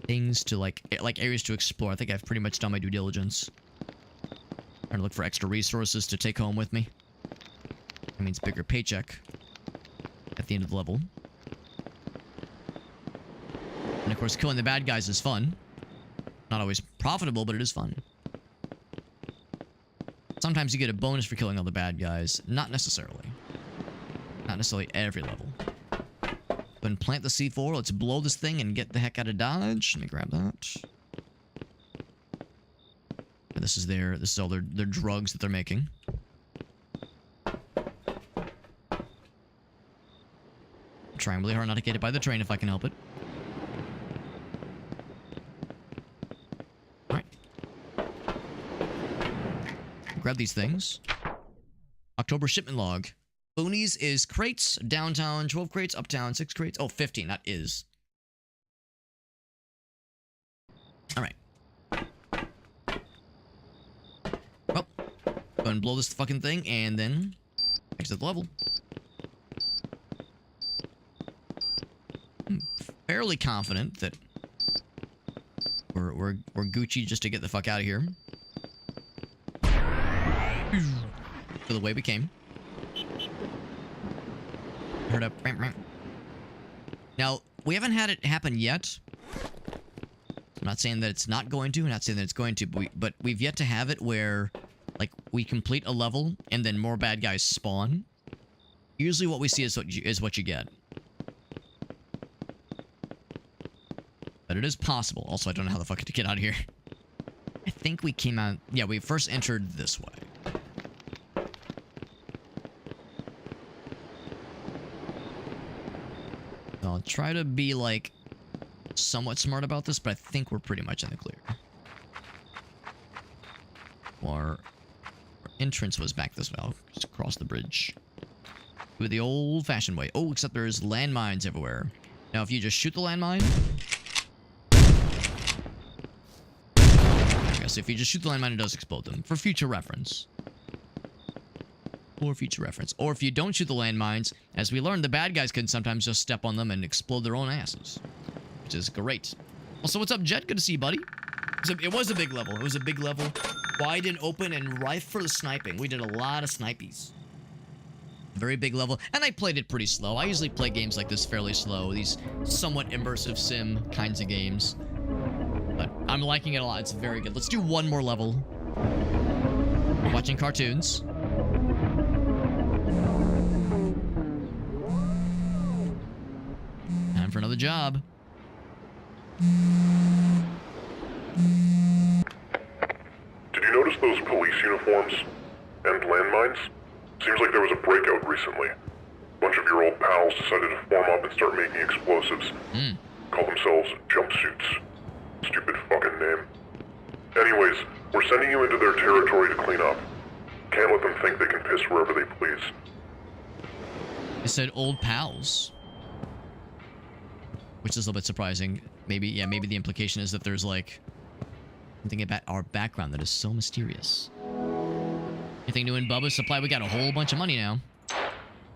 things to, like areas to explore. I think I've pretty much done my due diligence. Trying to look for extra resources to take home with me. That means bigger paycheck at the end of the level. And of course, killing the bad guys is fun. Not always profitable, but it is fun. Sometimes you get a bonus for killing all the bad guys. Not necessarily. Not necessarily every level. Then plant the C4. Let's blow this thing and get the heck out of Dodge. Let me grab that. And this is all their drugs that they're making. I'm trying really hard not to get hit by the train if I can help it. Alright. Grab these things. October shipment log. Boonies is crates. Downtown 12 crates. Uptown 6 crates. Oh, 15. That is. Alright. Well, go ahead and blow this fucking thing and then exit the level. I'm fairly confident that we're Gucci just to get the fuck out of here. For the way we came. Heard up. Now, we haven't had it happen yet. I'm not saying that it's not going to. I'm not saying that it's going to. But we've yet to have it where, like, we complete a level and then more bad guys spawn. Usually what we see is what you get. But it is possible. Also, I don't know how the fuck to get out of here. I think we came out... Yeah, we first entered this way. I'll try to be, like, somewhat smart about this, but I think we're pretty much in the clear. Our entrance was back this way. I'll just cross the bridge. Do it the old-fashioned way. Oh, except there's landmines everywhere. Now, if you just shoot the landmine... Okay, so if you just shoot the landmine, it does explode them. For future reference. For future reference. Or if you don't shoot the landmines, as we learned, the bad guys can sometimes just step on them and explode their own asses. Which is great. Also, what's up, Jet? Good to see you, buddy. It was a big level. It was a big level. Wide and open and rife for the sniping. We did a lot of snipies. Very big level. And I played it pretty slow. I usually play games like this fairly slow. These somewhat immersive sim kinds of games. But I'm liking it a lot. It's very good. Let's do one more level. I'm watching cartoons. Time for another job. Did you notice those police uniforms? And landmines? Seems like there was a breakout recently. A bunch of your old pals decided to form up and start making explosives. Call themselves jumpsuits. Stupid fucking name. Anyways, we're sending you into their territory to clean up. Can't let them think they can piss wherever they please. It said old pals. Which is a little bit surprising. Maybe, yeah, maybe the implication is that there's, like, something about our background that is so mysterious. Anything new in Bubba's Supply? We got a whole bunch of money now.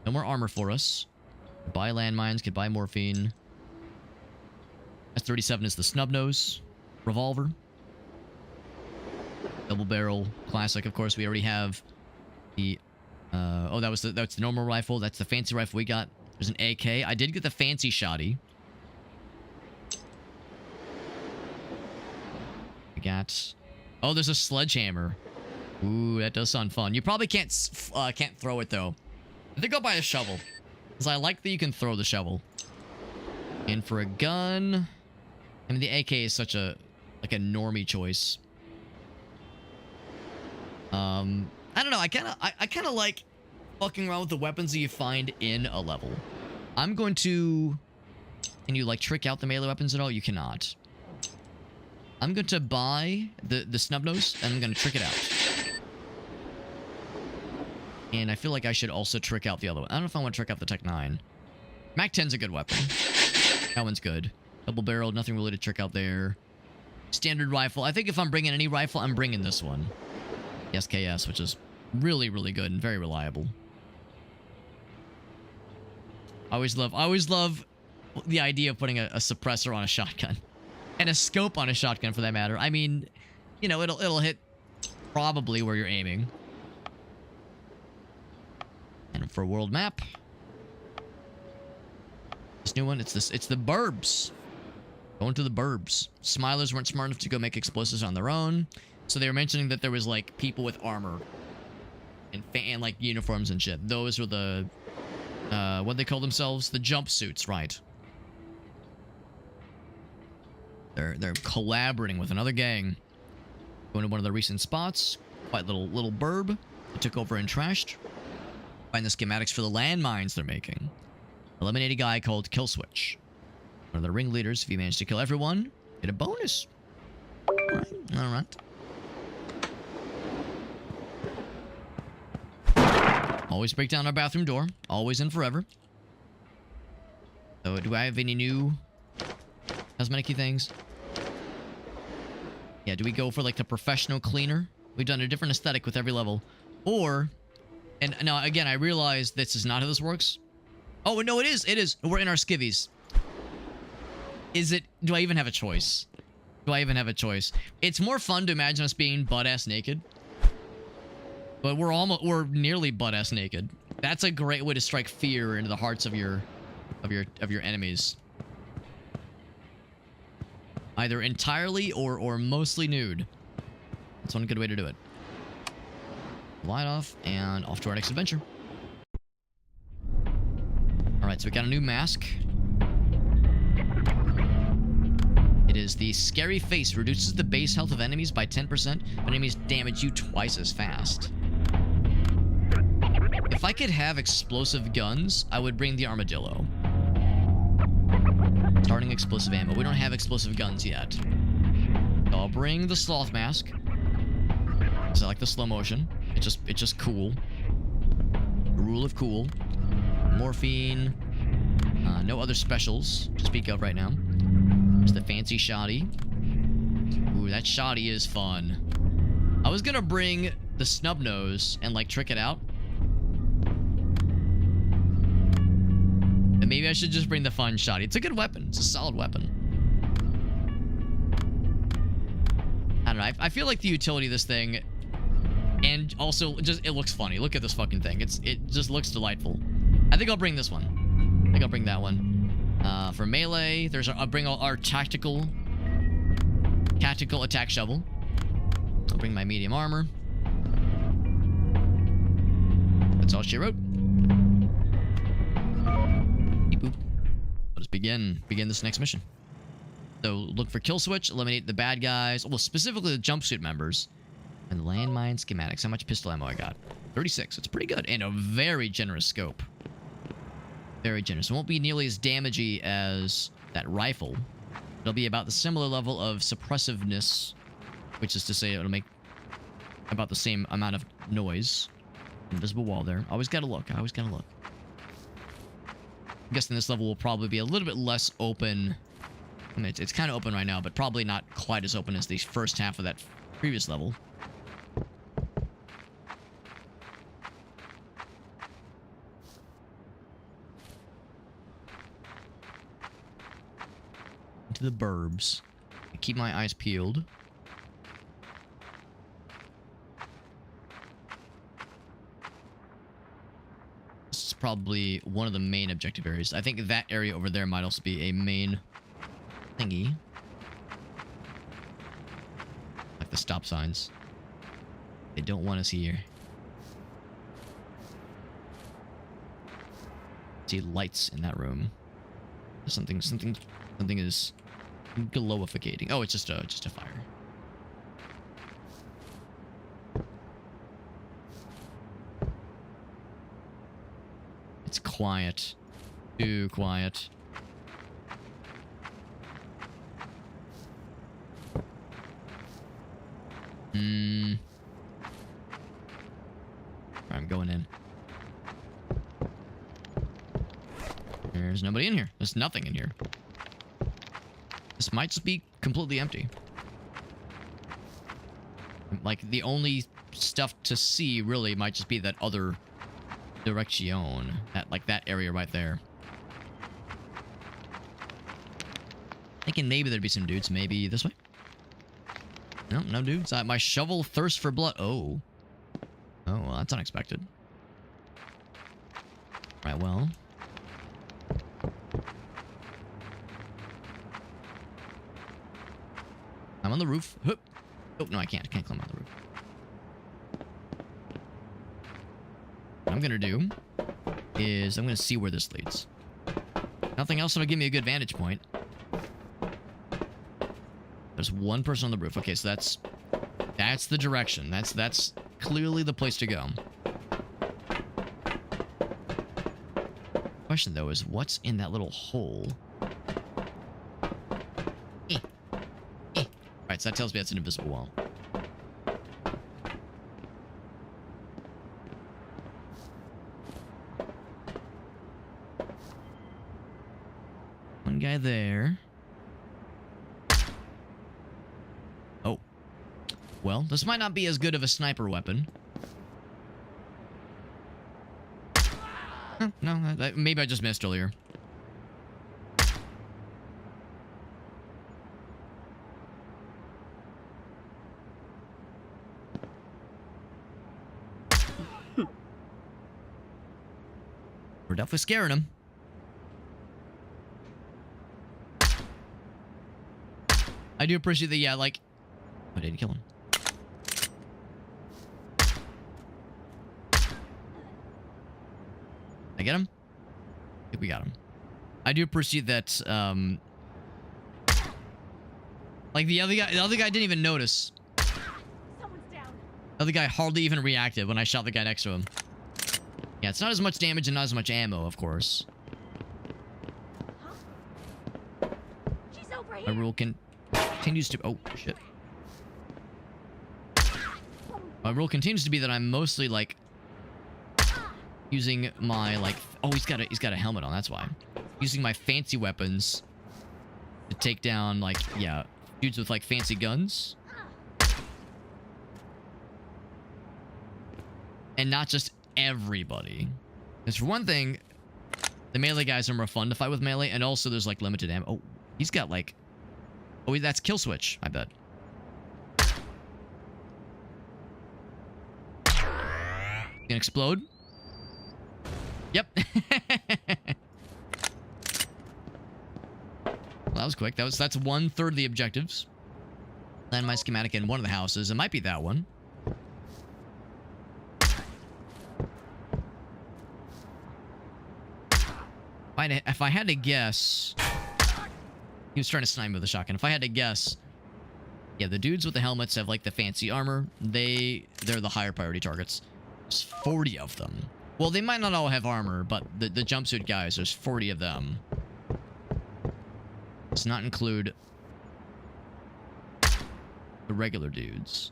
No more armor for us. Could buy landmines, could buy morphine. S37 is the snub nose revolver. Double barrel classic, of course. We already have the oh, that's the normal rifle. That's the fancy rifle we got. There's an AK. I did get the fancy shotty. We got... Oh, there's a sledgehammer. Ooh, that does sound fun. You probably can't throw it, though. I think I'll buy a shovel. Because I like that you can throw the shovel. And for a gun... I mean, the AK is such a... like a normie choice. I don't know. I kind of like fucking around with the weapons that you find in a level. I'm going to... Can you, like, trick out the melee weapons at all? You cannot. I'm going to buy the snub nose, and I'm going to trick it out. And I feel like I should also trick out the other one. I don't know if I want to trick out the Tech 9. Mac 10's a good weapon. That one's good. Double barreled, nothing really to trick out there. Standard rifle. I think if I'm bringing any rifle, I'm bringing this one. The SKS, which is really, really good and very reliable. I always love the idea of putting a suppressor on a shotgun. And a scope on a shotgun, for that matter. I mean, you know, it'll hit probably where you're aiming. And for a world map, this new one, it's the burbs. Going to the burbs. Smilers weren't smart enough to go make explosives on their own, so they were mentioning that there was like people with armor and like uniforms and shit. Those were the what they call themselves, the jumpsuits, right? They're collaborating with another gang. Going to one of the recent spots. Quite little burb. They took over and trashed. Find the schematics for the landmines they're making. Eliminate a guy called Killswitch. One of the ringleaders. If you manage to kill everyone, get a bonus. Alright. Always break down our bathroom door. Always and forever. So, do I have any new cosmetic-y things? Yeah, do we go for like the professional cleaner? We've done a different aesthetic with every level. Or, and now again, I realize this is not how this works. Oh, no, it is. It is. We're in our skivvies. Is it? Do I even have a choice? Do I even have a choice? It's more fun to imagine us being butt-ass naked. But we're nearly butt-ass naked. That's a great way to strike fear into the hearts of your enemies. Either entirely or mostly nude. That's one good way to do it. Light off and off to our next adventure. Alright, so we got a new mask. It is the Scary Face. Reduces the base health of enemies by 10%, but enemies damage you twice as fast. If I could have explosive guns, I would bring the Armadillo. Starting explosive ammo. We don't have explosive guns yet. So I'll bring the Sloth Mask. Because I like the slow motion. It's just cool. The rule of cool. Morphine. No other specials to speak of right now. There's the fancy shoddy. Ooh, that shoddy is fun. I was gonna bring the snub nose and like trick it out. But maybe I should just bring the fun shoddy. It's a good weapon. It's a solid weapon. I don't know. I feel like the utility of this thing, and also just it looks funny. Look at this fucking thing. It just looks delightful. I think I'll bring this one. I think I'll bring that one. For melee, I'll bring our tactical attack shovel. I'll bring my medium armor. That's all she wrote. Beep boop. Let us begin this next mission. So look for kill switch, eliminate the bad guys, well specifically the jumpsuit members, and the landmine schematics. How much pistol ammo I got? 36. It's pretty good, and a very generous scope. Very generous. It won't be nearly as damagey as that rifle. It'll be about the similar level of suppressiveness, which is to say it'll make about the same amount of noise. Invisible wall there. Always gotta look. I always gotta look. I'm guessing this level will probably be a little bit less open. I mean, it's kind of open right now, but probably not quite as open as the first half of that previous level. Into the burbs. I keep my eyes peeled. This is probably one of the main objective areas. I think that area over there might also be a main thingy. Like the stop signs. They don't want us here. See lights in that room. Something is glowificating. Oh, it's just a fire. quiet. Too quiet. I'm going in. There's nobody in here. There's nothing in here. This might just be completely empty. Like, the only stuff to see, really, might just be that other direction. Like, that area right there. Thinking maybe there'd be some dudes. Maybe this way? No, no dudes. My shovel thirsts for blood. Oh. Oh, well, that's unexpected. Right, well. I'm on the roof. Hup. Oh, no, I can't. I can't climb on the roof. What I'm gonna do is I'm gonna see where this leads. Nothing else that'll give me a good vantage point. There's one person on the roof. Okay, so that's the direction. That's clearly the place to go. Question though is what's in that little hole? Alright, so that tells me that's an invisible wall. One guy there. Oh. Well, this might not be as good of a sniper weapon. No, maybe I just missed earlier. We're definitely scaring him. I do appreciate that, yeah, like... I didn't kill him. I get him? I think we got him. I do appreciate that, like, the other guy didn't even notice. Someone's down. The other guy hardly even reacted when I shot the guy next to him. Yeah, it's not as much damage and not as much ammo, of course. Huh? She's over My here. rule continues to... Oh, shit. My rule continues to be that I'm mostly, like... using my, like... Oh, he's got a helmet on, that's why. Using my fancy weapons to take down, like, yeah, dudes with, like, fancy guns. And not just everybody. Because for one thing, the melee guys are more fun to fight with melee, and also there's, like, limited ammo. Oh, he's got, like... Oh, that's kill switch, I bet. Gonna explode? Yep. Well, that was quick. That's 1/3 of the objectives. Land my schematic in one of the houses. It might be that one. If I had to guess... He was trying to snipe me with a shotgun. If I had to guess... Yeah, the dudes with the helmets have, like, the fancy armor. They're the higher priority targets. There's 40 of them. Well, they might not all have armor, but the jumpsuit guys, there's 40 of them. Does not include the regular dudes.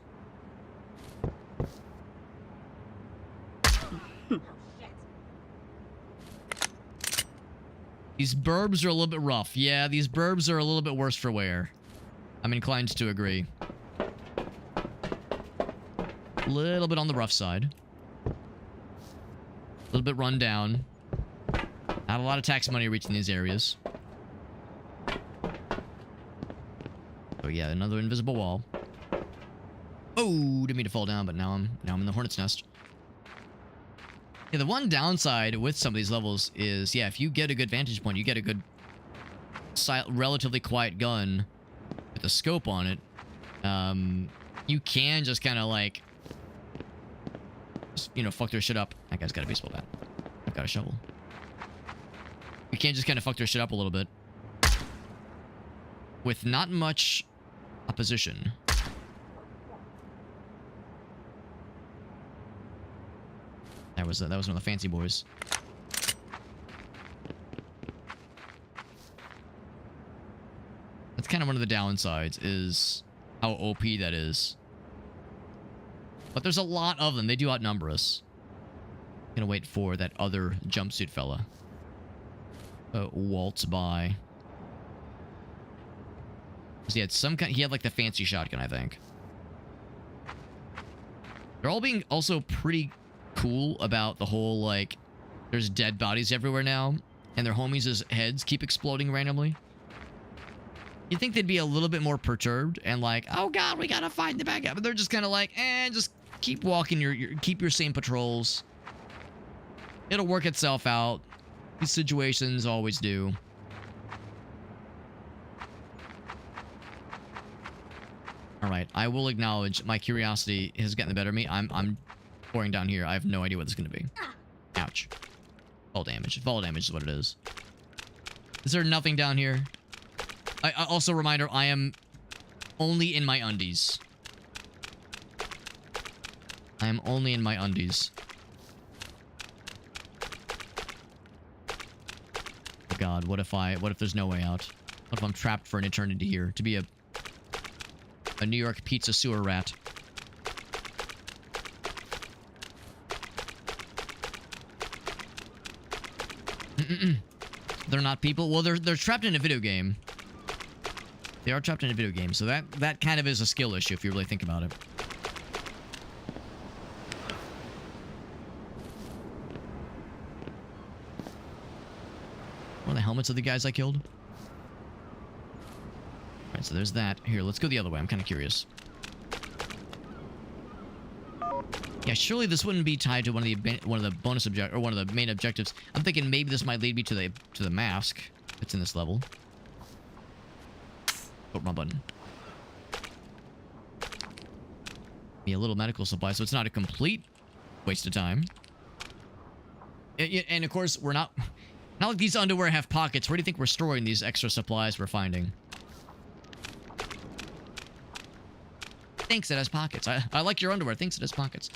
These burbs are a little bit rough. Yeah, these burbs are a little bit worse for wear. I'm inclined to agree. A little bit on the rough side. A little bit run down. Not a lot of tax money reaching these areas. Oh yeah, another invisible wall. Oh, didn't mean to fall down, but now I'm in the hornet's nest. Yeah, the one downside with some of these levels is, yeah, if you get a good vantage point, you get a good, relatively quiet gun with a scope on it, you can just kind of like, you know, fuck their shit up. That guy's got a baseball bat. I've got a shovel. You can't just kind of fuck their shit up a little bit with not much opposition. That was one of the fancy boys. of one of the downsides, is how OP that is. But there's a lot of them. They do outnumber us. Gonna wait for that other jumpsuit fella. Waltz by. He had some kind. He had like the fancy shotgun, I think. They're all being also pretty cool about the whole like, there's dead bodies everywhere now, and their homies' heads keep exploding randomly. You'd think they'd be a little bit more perturbed and like, oh god, we gotta find the bad guy. But they're just kind of like, just keep walking keep your same patrols. It'll work itself out. These situations always do. All right, I will acknowledge my curiosity has gotten the better of me. I'm pouring down here. I have no idea what this is going to be. Ouch. Fall damage. Fall damage is what it is. Is there nothing down here? Also, reminder, I am only in my undies. I am only in my undies. Oh god, what if there's no way out? What if I'm trapped for an eternity here to be a New York pizza sewer rat? They're not people. Well, they're trapped in a video game. They are trapped in a video game, so that kind of is a skill issue if you really think about it. One of the helmets of the guys I killed. Alright, so there's that. Here, let's go the other way. I'm kind of curious. Yeah, surely this wouldn't be tied to one of the bonus object or one of the main objectives. I'm thinking maybe this might lead me to the mask that's in this level. Oh, wrong button. Be a little medical supply, so it's not a complete waste of time. And of course, we're not like these underwear have pockets. Where do you think we're storing these extra supplies we're finding? Thinks it has pockets. I like your underwear. Thinks it has pockets.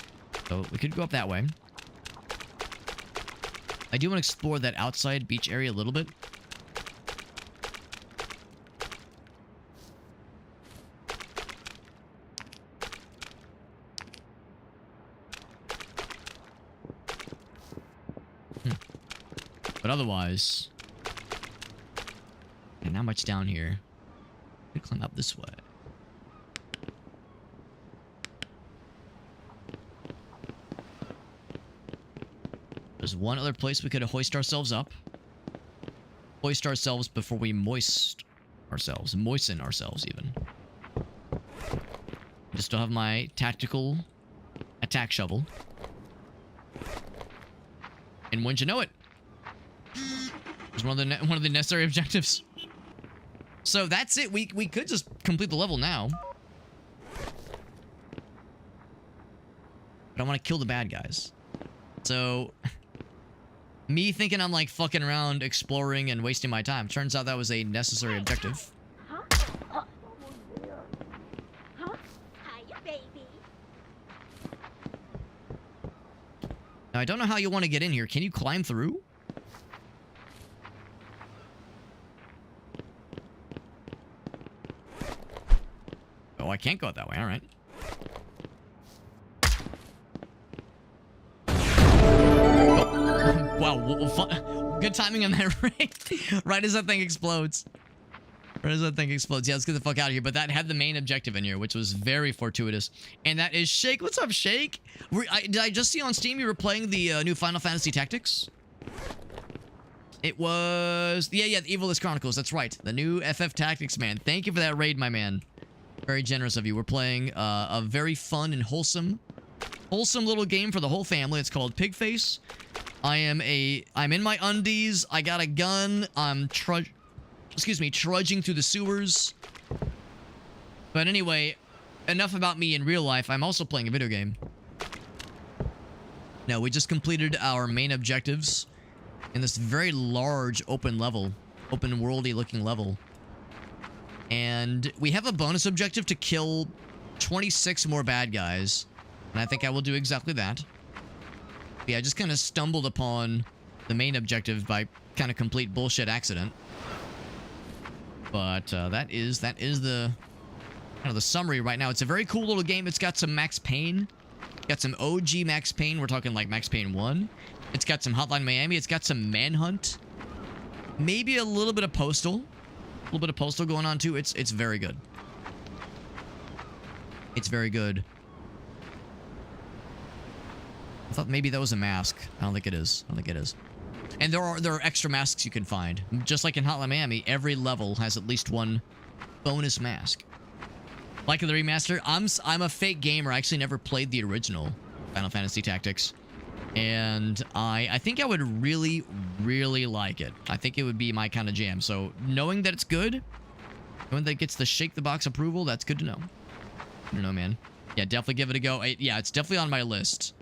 So we could go up that way. I do want to explore that outside beach area a little bit. But otherwise, and not much down here. Could climb up this way. There's one other place we could hoist ourselves up. Hoist ourselves before we moisten ourselves even. I still have my tactical attack shovel. And wouldn't you know it? It's one of the necessary objectives. So that's it. We could just complete the level now. But I want to kill the bad guys. So me thinking I'm like fucking around exploring and wasting my time. Turns out that was a necessary objective. Huh? Huh? Hiya, baby. Now I don't know how you want to get in here. Can you climb through? Oh, I can't go out that way. All right. Oh. Wow. Good timing on that, right? Right as that thing explodes. Right as that thing explodes. Yeah, let's get the fuck out of here. But that had the main objective in here, which was very fortuitous. And that is Shake. What's up, Shake? Did I just see on Steam you were playing the new Final Fantasy Tactics? It was... Yeah, the Evilest Chronicles. That's right. The new FF Tactics, man. Thank you for that raid, my man. Very generous of you. We're playing a very fun and wholesome little game for the whole family. It's called PIGFACE. I'm in my undies. I got a gun. I'm trudging through the sewers. But anyway, enough about me in real life. I'm also playing a video game. No, we just completed our main objectives in this very large open worldy looking level. And we have a bonus objective to kill 26 more bad guys. And I think I will do exactly that. Yeah, I just kind of stumbled upon the main objective by kind of complete bullshit accident. But that is the kind of the summary right now. It's a very cool little game. It's got some Max Payne. Got some OG Max Payne. We're talking like Max Payne 1. It's got some Hotline Miami. It's got some Manhunt. Maybe a little bit of Postal. A little bit of Postal going on too. It's very good. It's very good. I thought maybe that was a mask. I don't think it is. I don't think it is. And there are extra masks you can find. Just like in Hotline Miami, every level has at least one bonus mask. Like in the remaster, I'm a fake gamer. I actually never played the original Final Fantasy Tactics. And I think I would really, really like it. I think it would be my kind of jam. So knowing that it's good, knowing that it gets the shake the box approval, that's good to know. I don't know, man. Yeah, definitely give it a go. Yeah, it's definitely on my list.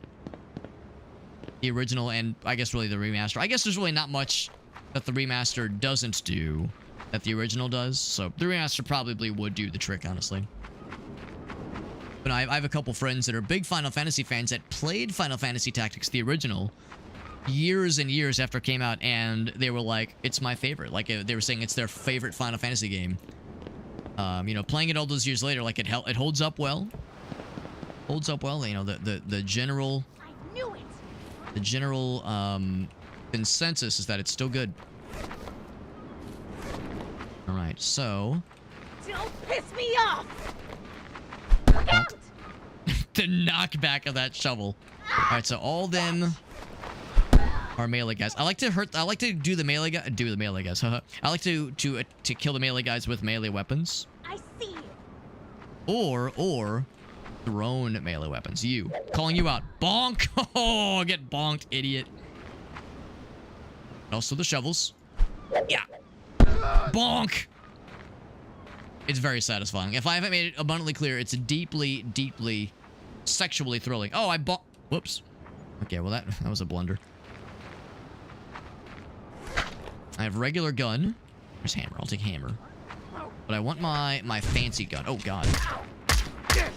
The original and I guess really the remaster. I guess there's really not much that the remaster doesn't do that the original does. So the remaster probably would do the trick, honestly. But I have a couple friends that are big Final Fantasy fans that played Final Fantasy Tactics, the original, years and years after it came out, and they were like, it's my favorite. Like, they were saying it's their favorite Final Fantasy game. You know, playing it all those years later, like, it holds up well. Holds up well, you know, the general... I knew it. The general, consensus is that it's still good. Alright, so... Don't piss me off. Look out. The knockback of that shovel. Alright, so all them are melee guys. I like to do the melee guys. I like to kill the melee guys with melee weapons. I see you. Or thrown melee weapons. You. Calling you out. Bonk! Oh, get bonked, idiot. Also the shovels. Yeah. Bonk! It's very satisfying. If I haven't made it abundantly clear, it's deeply, deeply sexually thrilling. Oh, whoops. Okay, well that was a blunder. I have regular gun. There's hammer. I'll take hammer. But I want my fancy gun. Oh, God. Yeah,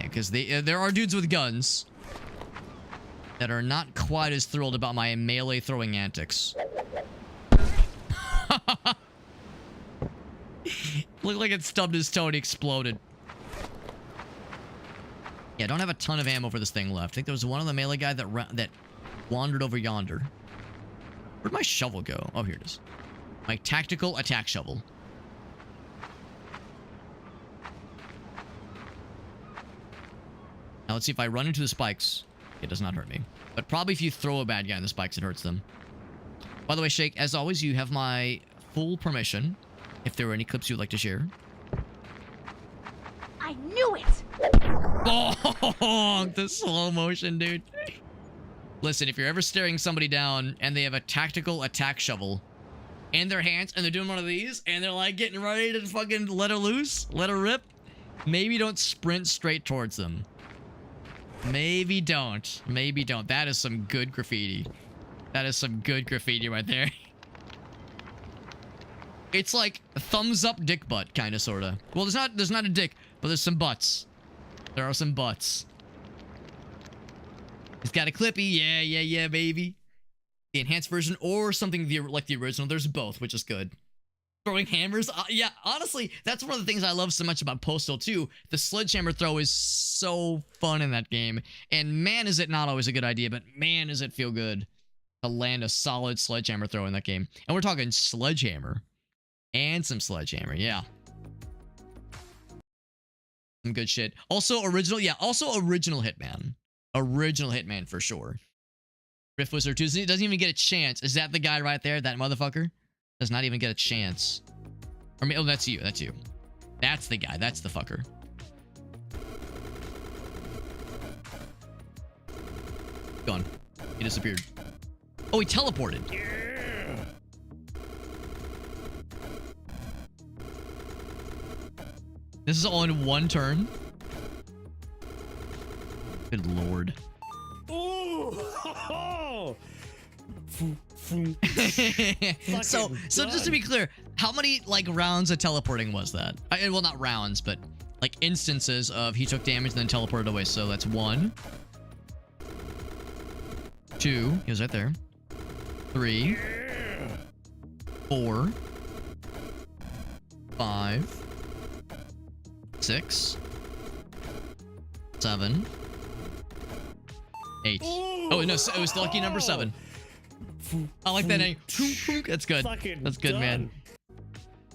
because there are dudes with guns that are not quite as thrilled about my melee throwing antics. Looked like it stubbed his toe and exploded. Yeah, I don't have a ton of ammo for this thing left. I think there was one of the melee guy that wandered over yonder. Where'd my shovel go? Oh, here it is. My tactical attack shovel. Now let's see if I run into the spikes. It does not hurt me. But probably if you throw a bad guy in the spikes, it hurts them. By the way, Shake, as always, you have my full permission. If there were any clips you'd like to share. I knew it. Oh, the slow motion, dude. Listen, if you're ever staring somebody down and they have a tactical attack shovel in their hands and they're doing one of these and they're like getting ready to fucking let her loose, let her rip, maybe don't sprint straight towards them. Maybe don't. Maybe don't. That is some good graffiti. That is some good graffiti right there. It's like a thumbs up dick butt, kind of, sort of. Well, there's not a dick, but there's some butts. There are some butts. It's got a clippy. Yeah, baby. The enhanced version or something like the original. There's both, which is good. Throwing hammers. Yeah, honestly, that's one of the things I love so much about Postal 2. The sledgehammer throw is so fun in that game. And man, is it not always a good idea, but man, does it feel good to land a solid sledgehammer throw in that game. And we're talking sledgehammer. And some sledgehammer, yeah. Some good shit. Also original, yeah, also original Hitman. Original Hitman for sure. Rift Wizard 2 doesn't even get a chance. Is that the guy right there? That motherfucker? Does not even get a chance. Or oh, that's you. That's you. That's the guy. That's the fucker. Gone. He disappeared. Oh, he teleported. This is all in one turn. Good lord. Oh! so just to be clear, how many like rounds of teleporting was that? Well, not rounds, but like instances of he took damage and then teleported away. So that's 1, 2. He was right there. 3, 4, 5, 6, 7, 8. Oh, no, it was lucky number 7. I like that name. That's good. That's good, man.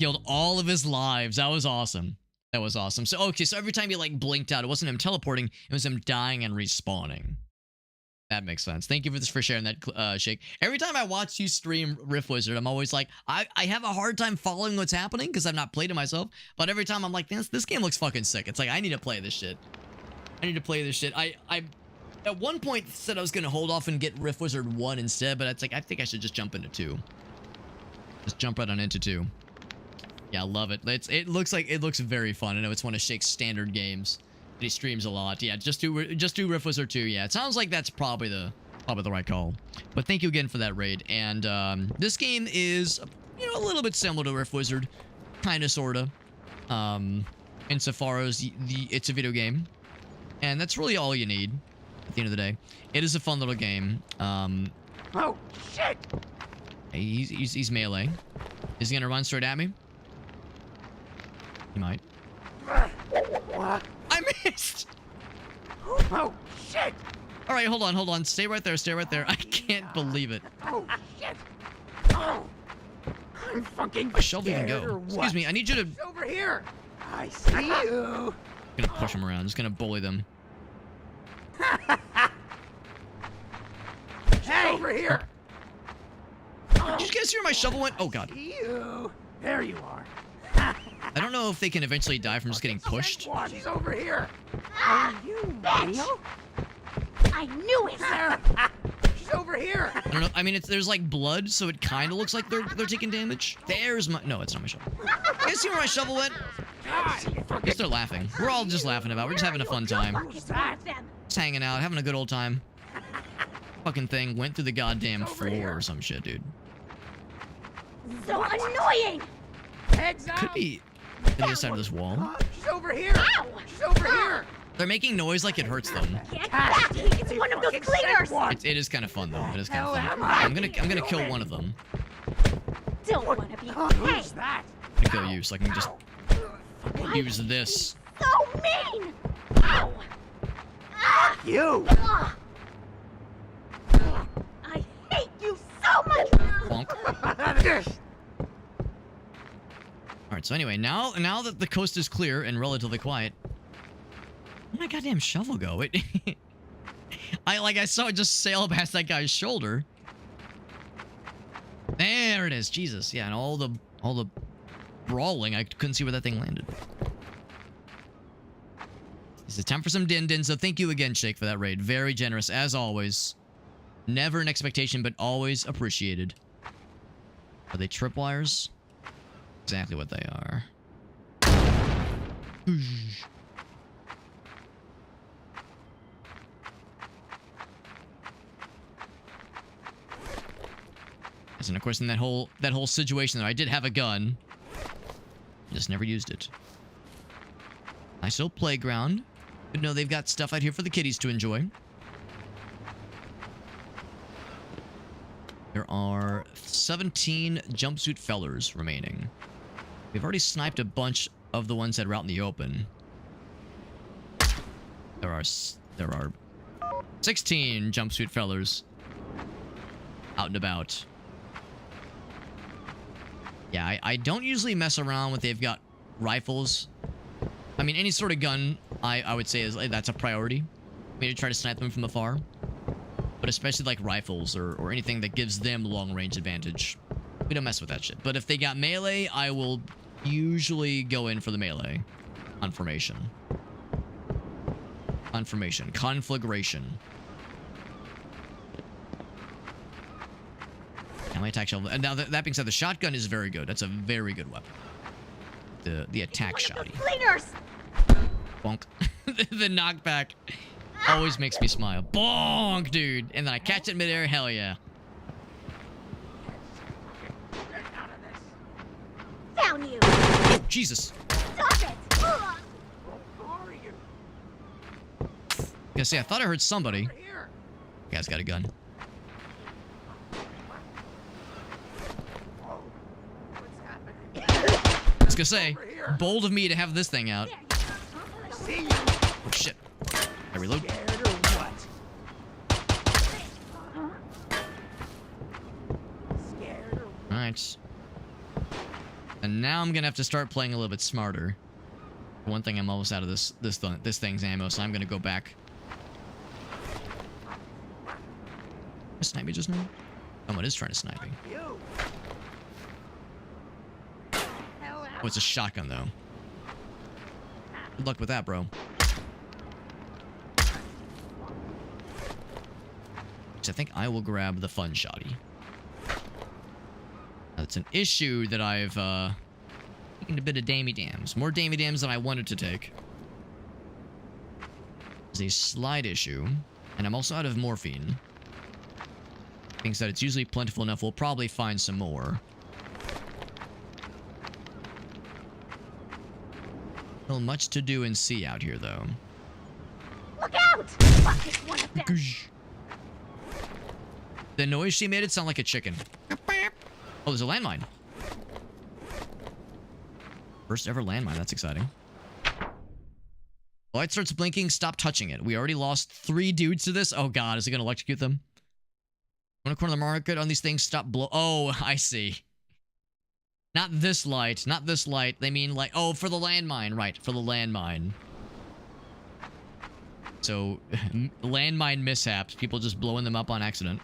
Killed all of his lives. That was awesome. That was awesome. So, okay, so every time he, like, blinked out, it wasn't him teleporting. It was him dying and respawning. That makes sense. Thank you for sharing that, Shake. Every time I watch you stream Rift Wizard, I'm always like, I have a hard time following what's happening because I've not played it myself. But every time I'm like, this game looks fucking sick. It's like, I need to play this shit. I need to play this shit. I at one point said I was going to hold off and get Rift Wizard 1 instead, but it's like, I think I should just jump into 2. Just jump right on into 2. Yeah, I love it. It looks very fun. I know it's one of Shake's standard games. He streams a lot. Yeah, just do Rift Wizard 2. Yeah, it sounds like that's probably the right call. But thank you again for that raid. And this game is, you know, a little bit similar to Rift Wizard, kind of, sorta. Insofar as it's a video game, and that's really all you need. At the end of the day, it is a fun little game. Oh shit! He's melee. Is he gonna run straight at me? He might. I missed! Oh shit! All right, hold on. Stay right there. I can't believe it. Oh shit! Oh, I'm fucking My shovel even scared, go. or what? Excuse me, I need you to... It's over here. I see you. I'm gonna push them around. Just gonna bully them. Hey, over here. Did you guys hear where my shovel went? Oh god. See you. There you are. I don't know if they can eventually die from just getting pushed. She's over here. Ah, Are you bitch. real? I knew it! She's over here. I don't know. I mean, there's like blood, so it kind of looks like they're taking damage. There's my... No, it's not my shovel. You guys see where my shovel went? I guess they're laughing. We're all just laughing about it. We're just having a fun time. Who's that? Just hanging out, having a good old time. Fucking thing went through the goddamn floor or some shit, dude. So annoying! Heads up. Could be on the other side of this wall. She's over here. Ow! She's over here. They're making noise like it hurts them. Get back! It's one of those cleaners! It is kind of fun though. It is kind of Hell fun. am I? I'm gonna kill one of them. Don't want to be Who's hey, that? I'm gonna kill you so I can just use this. so mean! Ow! Ah! You. Ah! I hate you so much! Bonk. Alright, so anyway, now that the coast is clear and relatively quiet, where'd my goddamn shovel go? I saw it just sail past that guy's shoulder. There it is. Jesus. Yeah, and all the brawling, I couldn't see where that thing landed. It's time for some din-din, so thank you again, Shake, for that raid. Very generous, as always. Never an expectation, but always appreciated. Are they tripwires? Exactly what they are. And of course, in that whole situation there, I did have a gun. Just never used it. Nice little playground. But no, they've got stuff out here for the kiddies to enjoy. There are 17 jumpsuit fellers remaining. We've already sniped a bunch of the ones that are out in the open. There are 16 jumpsuit fellers out and about. Yeah, I don't usually mess around when they've got rifles. I mean, any sort of gun, I would say is that's a priority. Maybe try to snipe them from afar. But especially like rifles or anything that gives them long range advantage. We don't mess with that shit. But if they got melee, I will usually go in for the melee. On formation. Conflagration. Now my attack shovel. And now that being said, the shotgun is very good. That's a very good weapon. The attack shotty. Cleaners! Bonk. The knockback always makes me smile. Bonk, dude. And then I catch it midair. Hell yeah. Found you! Oh, Jesus. Stop it! Ugh. Gonna say, I thought I heard somebody. Here. Guy's got a gun. What's happening? was gonna say, bold of me to have this thing out. See you. Oh shit. I reload. Scared or what? Scared or what? Alright. And now I'm gonna have to start playing a little bit smarter. One thing, I'm almost out of this thing's ammo, so I'm gonna go back. Snipe me just now? Someone is trying to snipe me. You. Oh, it's a shotgun though. Good luck with that, bro. So I think I will grab the fun shotty. That's an issue that I've taken a bit of dammy dams. More dammy dams than I wanted to take. It's a slight issue. And I'm also out of morphine. Things that it's usually plentiful enough. We'll probably find some more. Still much to do and see out here, though. Look out! Fuck, it's one of them. The noise she made it sound like a chicken. Oh, there's a landmine. First ever landmine. That's exciting. Light starts blinking. Stop touching it. We already lost 3 dudes to this. Oh, God. Is it going to electrocute them? One corner of the market on these things. Stop blow. Oh, I see. Not this light. Not this light. They mean like... Oh, for the landmine. Right. For the landmine. So, landmine mishaps. People just blowing them up on accident.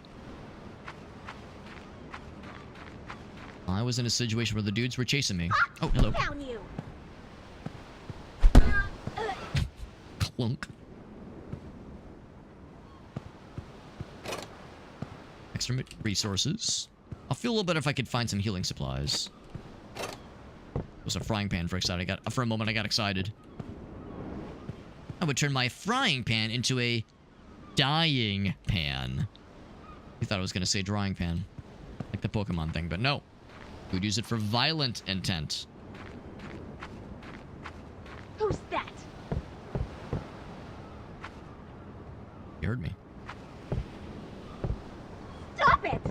I was in a situation where the dudes were chasing me. Oh, hello. Down you. Clunk. Extra resources. I'll feel a little better if I could find some healing supplies. It was a frying pan for excited. For a moment, I got excited. I would turn my frying pan into a dying pan. You thought I was going to say drying pan. Like the Pokemon thing, but no. We'd use it for violent intent. Who's that? You heard me. Stop it!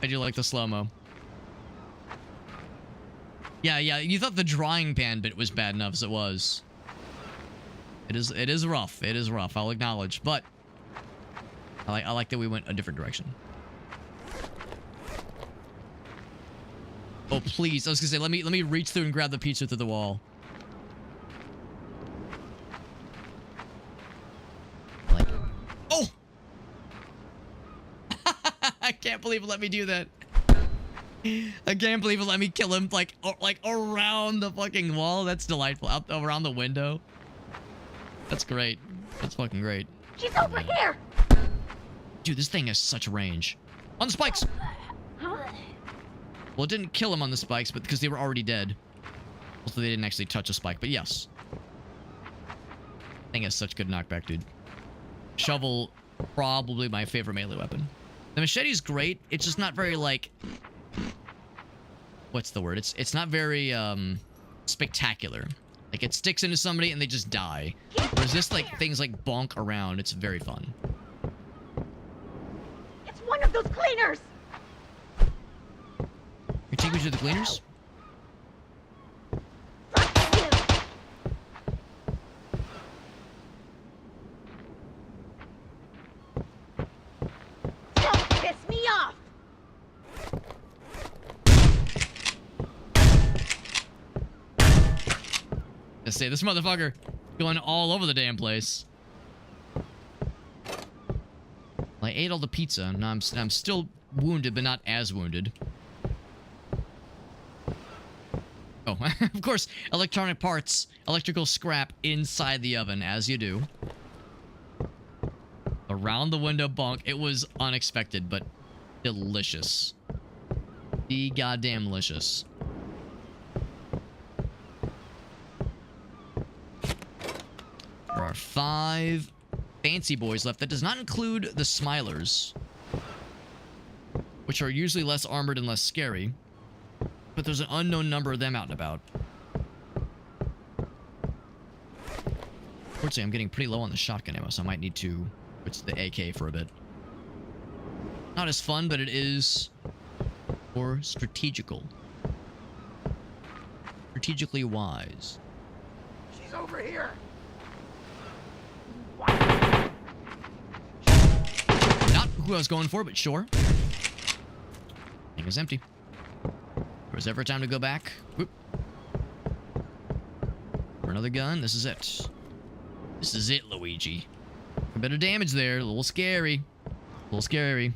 I do like the slow-mo. Yeah, you thought the drying pan bit was bad enough as it was. It is rough. It is rough, I'll acknowledge, but I like that we went a different direction. Oh, please. I was gonna say, let me reach through and grab the pizza through the wall. Like, oh! I can't believe it let me do that. I can't believe it let me kill him like around the fucking wall. That's delightful. Out around the window. That's great. That's fucking great. She's over here! Dude, this thing has such range. On the spikes! Huh? Well, it didn't kill him on the spikes, but because they were already dead. Also, they didn't actually touch a spike, but yes. Thing has such good knockback, dude. Shovel, probably my favorite melee weapon. The machete's great. It's just not very, like... What's the word? It's not very, spectacular. Like, it sticks into somebody and they just die. Whereas this, like, things like bonk around. It's very fun. It's one of those cleaners! You take me to the cleaners? Fuck you! Don't piss me off! Let's say this motherfucker going all over the damn place. I ate all the pizza. Now I'm still wounded, but not as wounded. Oh, of course, electronic parts, electrical scrap inside the oven, as you do. Around the window bonk. It was unexpected, but delicious. Be goddamn delicious. There are 5 fancy boys left. That does not include the Smilers, which are usually less armored and less scary. But there's an unknown number of them out and about. Unfortunately, I'm getting pretty low on the shotgun ammo, so I might need to switch to the AK for a bit. Not as fun, but it is more strategical. Strategically wise. She's over here. Not who I was going for, but sure. Thing is empty. If there's ever time to go back, whoop. For another gun, this is it. This is it, Luigi. A bit of damage there, a little scary. A little scary.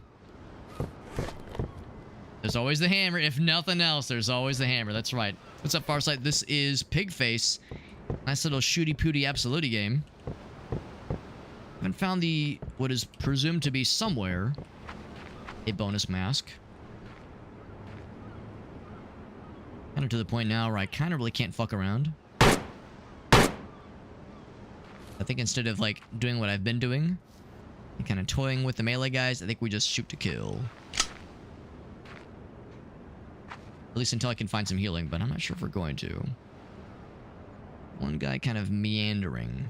There's always the hammer. If nothing else, there's always the hammer. That's right. What's up, Farsight? This is PIGFACE. Nice little shooty-pooty absolutely game. Haven't found the, what is presumed to be somewhere, a bonus mask. Kind of to the point now where I kind of really can't fuck around. I think instead of, like, doing what I've been doing, and kind of toying with the melee guys, I think we just shoot to kill. At least until I can find some healing, but I'm not sure if we're going to. One guy kind of meandering.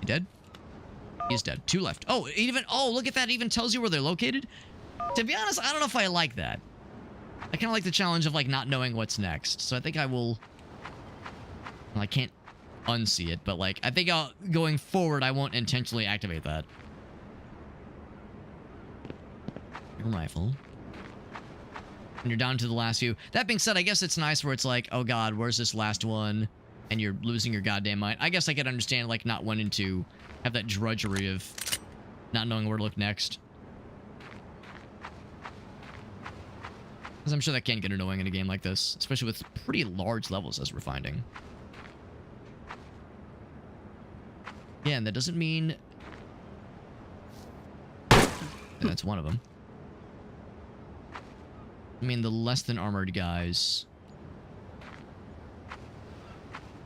He dead? He's dead. 2 left. Oh, look at that. It even tells you where they're located. To be honest, I don't know if I like that. I kind of like the challenge of, like, not knowing what's next. So I think I will... Well, I can't unsee it, but, like, I think going forward, I won't intentionally activate that. Your rifle. And you're down to the last few. That being said, I guess it's nice where it's like, oh god, where's this last one? And you're losing your goddamn mind. I guess I could understand, like, not wanting to have that drudgery of not knowing where to look next. Because I'm sure that can get annoying in a game like this, especially with pretty large levels, as we're finding. Yeah, and that doesn't mean... Yeah, that's one of them. I mean, the less than armored guys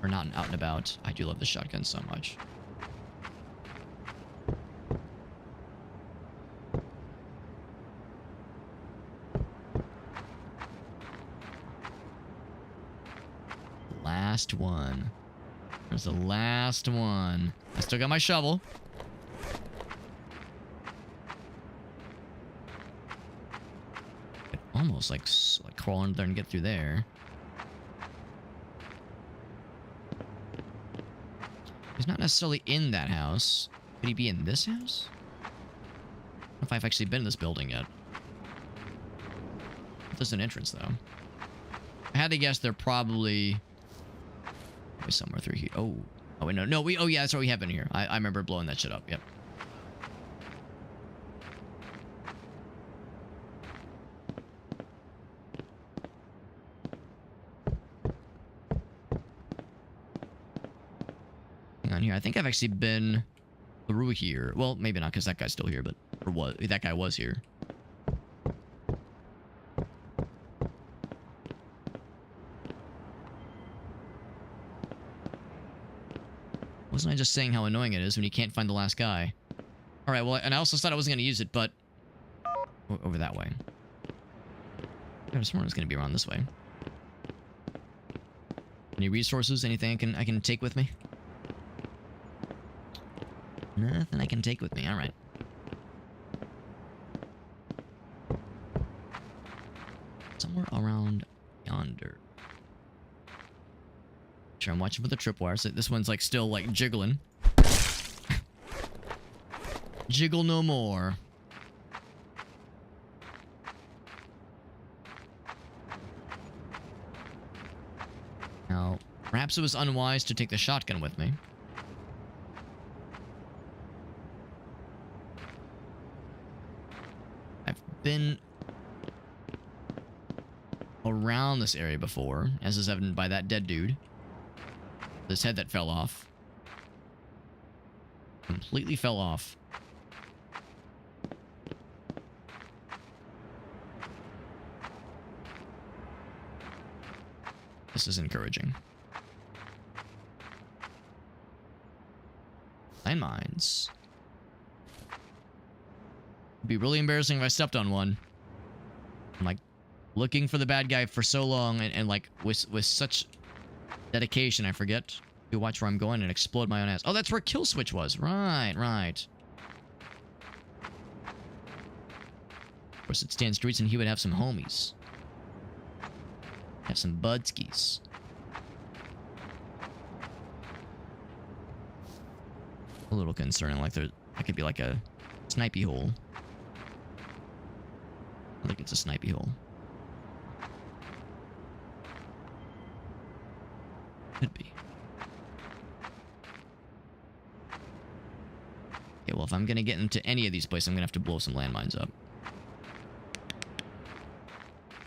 are not out and about. I do love the shotgun so much. Last one. There's the last one. I still got my shovel. Almost like crawl under there and get through there. He's not necessarily in that house. Could he be in this house? I don't know if I've actually been in this building yet. There's an entrance, though. I had to guess they're probably somewhere through here. Oh, wait, no, oh yeah, that's what we have in here. I remember blowing that shit up. Yep. Hang on here. I think I've actually been through here. Well, maybe not, because that guy's still here, but or what? That guy was here. Wasn't I just saying how annoying it is when you can't find the last guy? Alright, well, and I also thought I wasn't going to use it, but... Over that way. I was sworn it was going to be around this way. Any resources? Anything I can take with me? Nothing I can take with me. Alright. Somewhere around yonder. Sure, I'm watching for the tripwire. So this one's like still like jiggling. Jiggle no more. Now, perhaps it was unwise to take the shotgun with me. I've been around this area before, as is evident by that dead dude. This head that fell off. Completely fell off. This is encouraging. Landmines. It'd be really embarrassing if I stepped on one. I'm like looking for the bad guy for so long and like with such Dedication, I forget. You watch where I'm going and explode my own ass. Oh, that's where kill switch was. Right, right. Of course, it's Stan Streets, and he would have some homies. Have some budskis. A little concerning, like that could be like a snipey hole. I think it's a snipey hole. Could be. Okay, well, if I'm gonna get into any of these places, I'm gonna have to blow some landmines up.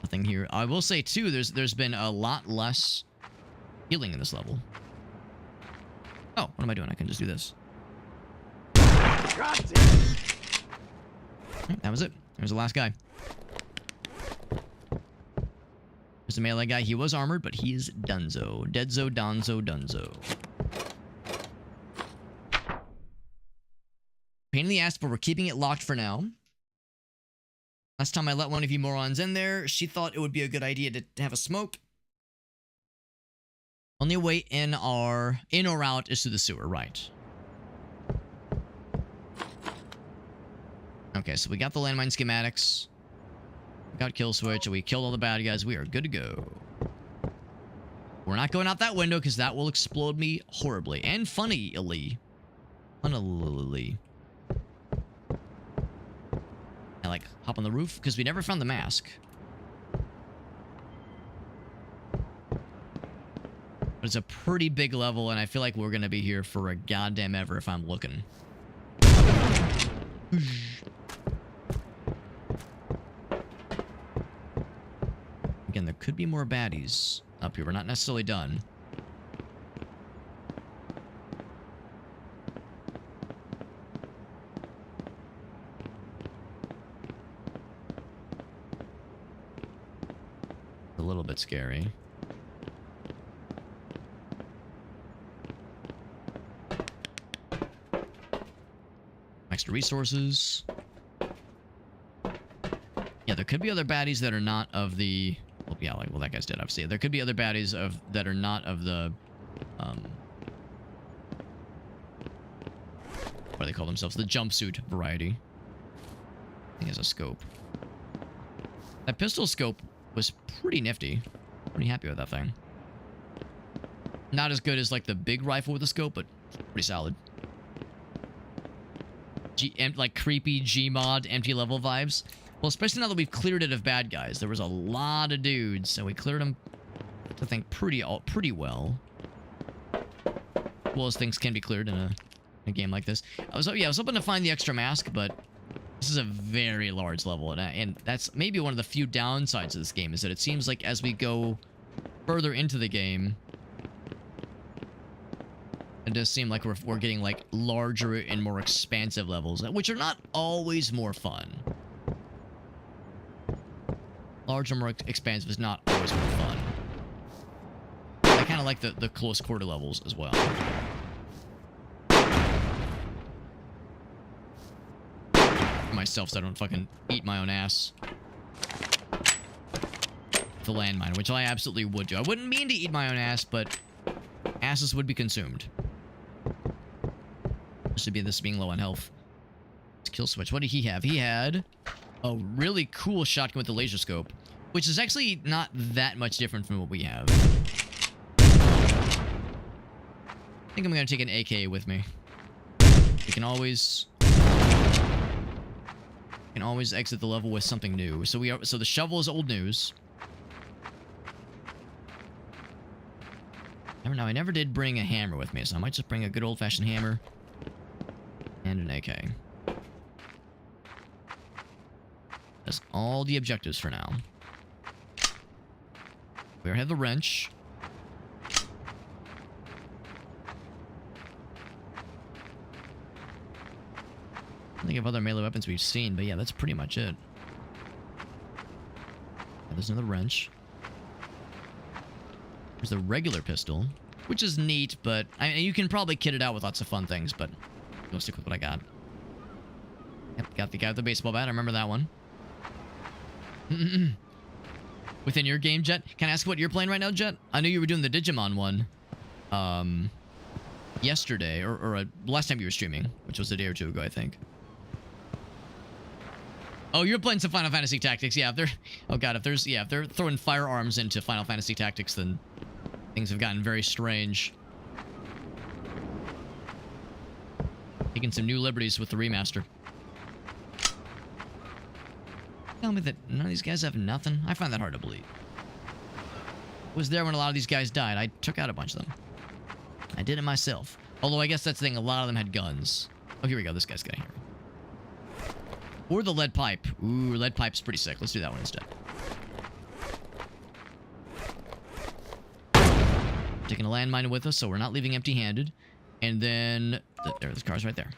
Nothing here. I will say too, there's been a lot less healing in this level. Oh, what am I doing? I can just do this. God damn. Right, that was it. There's the last guy. There's the melee guy. He was armored, but he's dunzo. Deadzo, donzo, dunzo. Pain in the ass, but we're keeping it locked for now. Last time I let one of you morons in there, she thought it would be a good idea to have a smoke. Only way in or out is to the sewer, right? Okay, so we got the landmine schematics. We got kill switch, and we killed all the bad guys. We are good to go. We're not going out that window because that will explode me horribly and funnily. Funnily. I like hop on the roof because we never found the mask. But it's a pretty big level, and I feel like we're gonna be here for a goddamn ever if I'm looking. Again, there could be more baddies up here. We're not necessarily done. A little bit scary. Extra resources. Yeah, there could be other baddies that are not of the... Well, yeah, like, well, that guy's dead, obviously. There could be other baddies that are not of the... what do they call themselves? The jumpsuit variety. I think it has a scope. That pistol scope was pretty nifty. Pretty happy with that thing. Not as good as, like, the big rifle with the scope, but pretty solid. Like, creepy Gmod empty level vibes. Well, especially now that we've cleared it of bad guys. There was a lot of dudes, so we cleared them, I think, pretty well. Well, as things can be cleared in a game like this. I was hoping to find the extra mask, but this is a very large level, and that's maybe one of the few downsides of this game, is that it seems like as we go further into the game, it does seem like we're getting, like, larger and more expansive levels, which are not always more fun. Larger, more expansive is not always more fun. I kind of like the close quarter levels as well. Myself, so I don't fucking eat my own ass. The landmine, which I absolutely would do. I wouldn't mean to eat my own ass, but asses would be consumed. This being low on health. Let's kill switch. What did he have? He had a really cool shotgun with the laser scope, which is actually not that much different from what we have. I think I'm gonna take an AK with me. We can always exit the level with something new. So the shovel is old news. Now, I never did bring a hammer with me, so I might just bring a good old-fashioned hammer and an AK. That's all the objectives for now. We already have the wrench. I think of other melee weapons we've seen, but yeah, that's pretty much it. There's another wrench. There's the regular pistol, which is neat, but you can probably kit it out with lots of fun things, but I'll stick with what I got. Yep, got the guy with the baseball bat. I remember that one. within your game, Jet. Can I ask what you're playing right now, Jet? I knew you were doing the Digimon one yesterday, or last time you were streaming, which was a day or two ago, I think. Oh, you're playing some Final Fantasy Tactics. Yeah, if they're... Oh, God, if they're throwing firearms into Final Fantasy Tactics, then things have gotten very strange. Taking some new liberties with the remaster. Tell me that none of these guys have nothing? I find that hard to believe. I was there when a lot of these guys died. I took out a bunch of them. I did it myself. Although I guess that's the thing, a lot of them had guns. Oh, here we go. This guy's got here. Or the lead pipe. Ooh, lead pipe's pretty sick. Let's do that one instead. Taking a landmine with us, so we're not leaving empty-handed. And then... There's cars right there.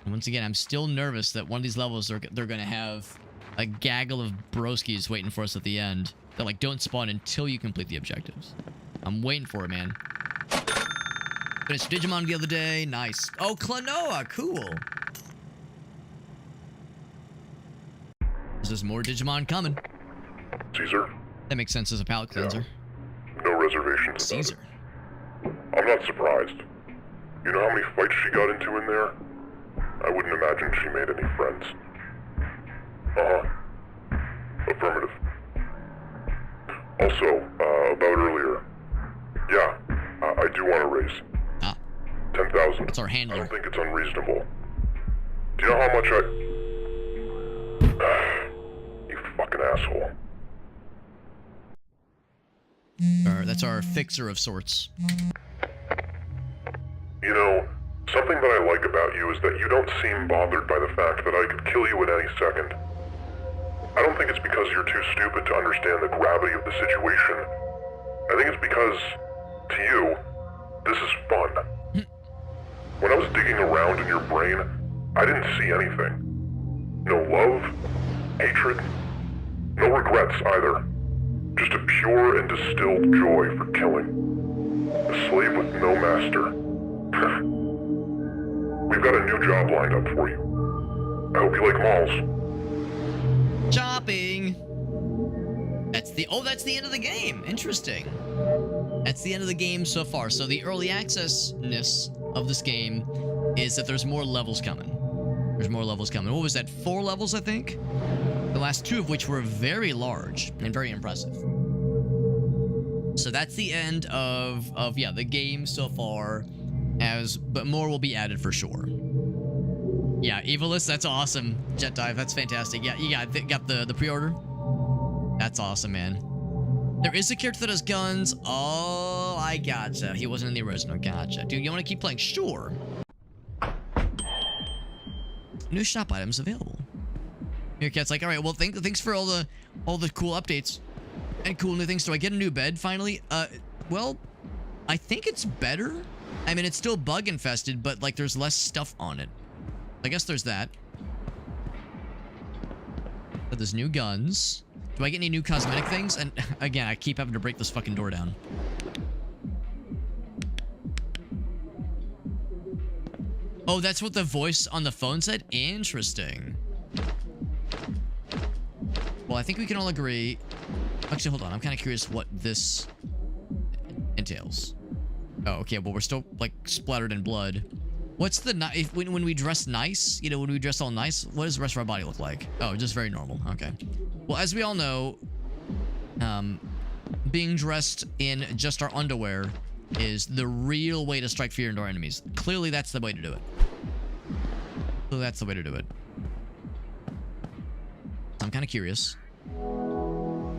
And once again, I'm still nervous that one of these levels, they're going to have a gaggle of broskies waiting for us at the end. That, like, don't spawn until you complete the objectives. I'm waiting for it, man. Finished Digimon the other day. Nice. Oh, Klonoa. Cool. There's more Digimon coming. Caesar? That makes sense as a palate cleanser. Yeah. No reservations. Caesar. I'm not surprised. You know how many fights she got into in there? I wouldn't imagine she made any friends. Uh-huh. Affirmative. Also, about earlier. Yeah, I do want to raise. 10,000. That's our handler. I don't think it's unreasonable. Do you know how much You fucking asshole. That's our fixer of sorts. You know, something that I like about you is that you don't seem bothered by the fact that I could kill you at any second. I don't think it's because you're too stupid to understand the gravity of the situation. I think it's because, to you, this is fun. When I was digging around in your brain, I didn't see anything. No love, hatred, no regrets either. Just a pure and distilled joy for killing. A slave with no master. We've got a new job lined up for you. I hope you like malls. Shopping! That's the end of the game. Interesting. That's the end of the game so far. So the early access-ness of this game is that there's more levels coming. There's more levels coming. What was that? 4 levels, I think? The last 2 of which were very large and very impressive. So that's the end of the game so far. But more will be added for sure. Yeah, Evilist, that's awesome. Jet Dive, that's fantastic. Yeah, you got the pre-order? That's awesome, man. There is a character that has guns. Oh, I gotcha. He wasn't in the original. Gotcha. Dude, you want to keep playing? Sure. New shop items available. Your cat's like, all right, well, thanks for all the cool updates and cool new things. Do I get a new bed finally? Well, I think it's better. I mean, it's still bug infested, but like there's less stuff on it. I guess there's that. But there's new guns. Do I get any new cosmetic things? And again, I keep having to break this fucking door down. Oh, that's what the voice on the phone said? Interesting. Well, I think we can all agree... Actually, hold on. I'm kind of curious what this entails. Oh, okay. Well, we're still, like, splattered in blood. What's the... when we dress nice, you know, when we dress all nice, what does the rest of our body look like? Oh, just very normal. Okay. Well, as we all know, being dressed in just our underwear is the real way to strike fear into our enemies. Clearly, that's the way to do it. So that's the way to do it. I'm kind of curious.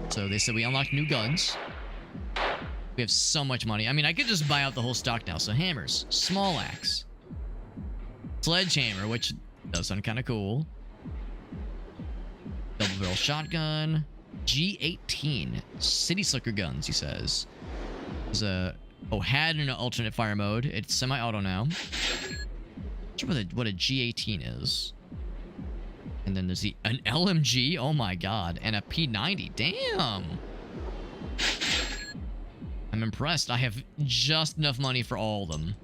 So they said we unlocked new guns. We have so much money. I mean, I could just buy out the whole stock now. So hammers, small axe, sledgehammer, which does sound kind of cool. Double barrel shotgun, G18, city slicker guns. He says. There's a had an alternate fire mode. It's semi-auto now. Not sure what a G18 is. And then there's an LMG. Oh my god, and a P90. Damn. I'm impressed. I have just enough money for all of them.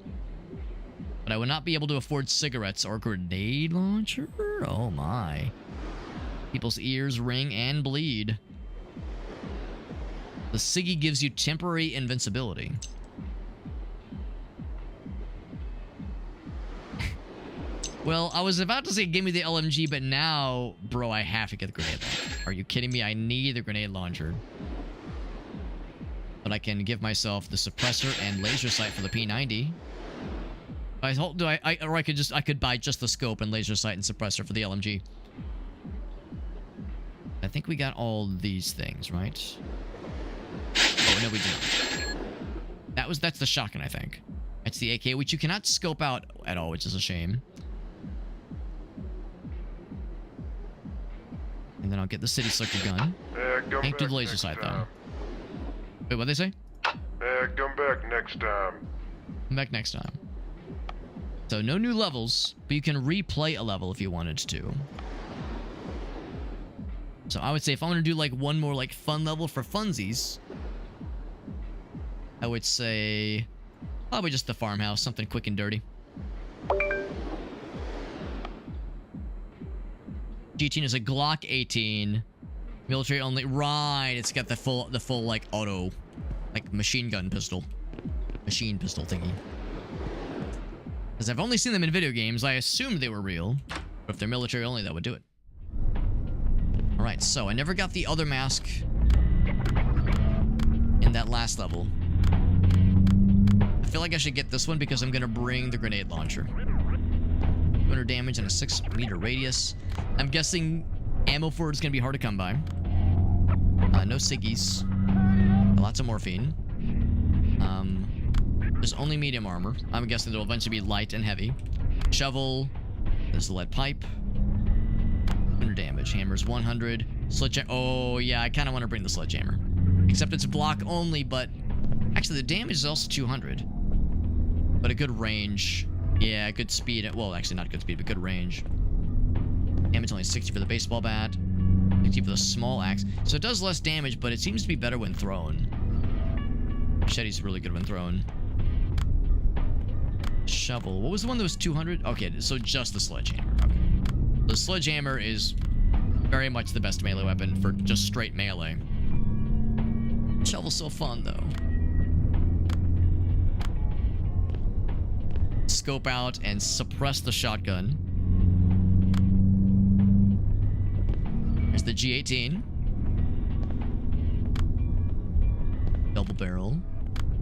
But I would not be able to afford cigarettes or grenade launcher? Oh my. People's ears ring and bleed. The Siggy gives you temporary invincibility. Well, I was about to say give me the LMG, but now, bro, I have to get the grenade launcher. Are you kidding me? I need the grenade launcher. But I can give myself the suppressor and laser sight for the P90. I could buy just the scope and laser sight and suppressor for the LMG. I think we got all these things, right? Oh, no, we didn't. That's the shotgun, I think. That's the AK, which you cannot scope out at all, which is a shame. And then I'll get the city slicker gun. Can't do the laser sight, though. Wait, what'd they say? Come back next time. Come back next time. So, no new levels, but you can replay a level if you wanted to. So, I would say if I want to do, like, one more, like, fun level for funsies, I would say probably just the farmhouse, something quick and dirty. G18 is a Glock 18. Military only. Right, it's got the full like auto, like machine gun pistol. Machine pistol thingy. Because I've only seen them in video games, I assumed they were real. But if they're military only, that would do it. Alright, so I never got the other mask in that last level. I feel like I should get this one because I'm going to bring the grenade launcher. 200 damage in a 6-meter radius. I'm guessing ammo for it is going to be hard to come by. No Siggies. Lots of morphine. There's only medium armor. I'm guessing it'll eventually be light and heavy. Shovel. There's the lead pipe. 100 damage. Hammer's 100. Sledgehammer. Oh, yeah, I kind of want to bring the sledgehammer. Except it's block only, but... Actually, the damage is also 200. But a good range. Yeah, good speed. Well, actually, not good speed, but good range. Damage only 60 for the baseball bat. 60 for the small axe. So it does less damage, but it seems to be better when thrown. Machete's really good when thrown. Shovel. What was the one that was 200? Okay, so just the sledgehammer. Okay. The sledgehammer is very much the best melee weapon for just straight melee. Shovel's so fun, though. Scope out and suppress the shotgun. There's the G18. Double barrel.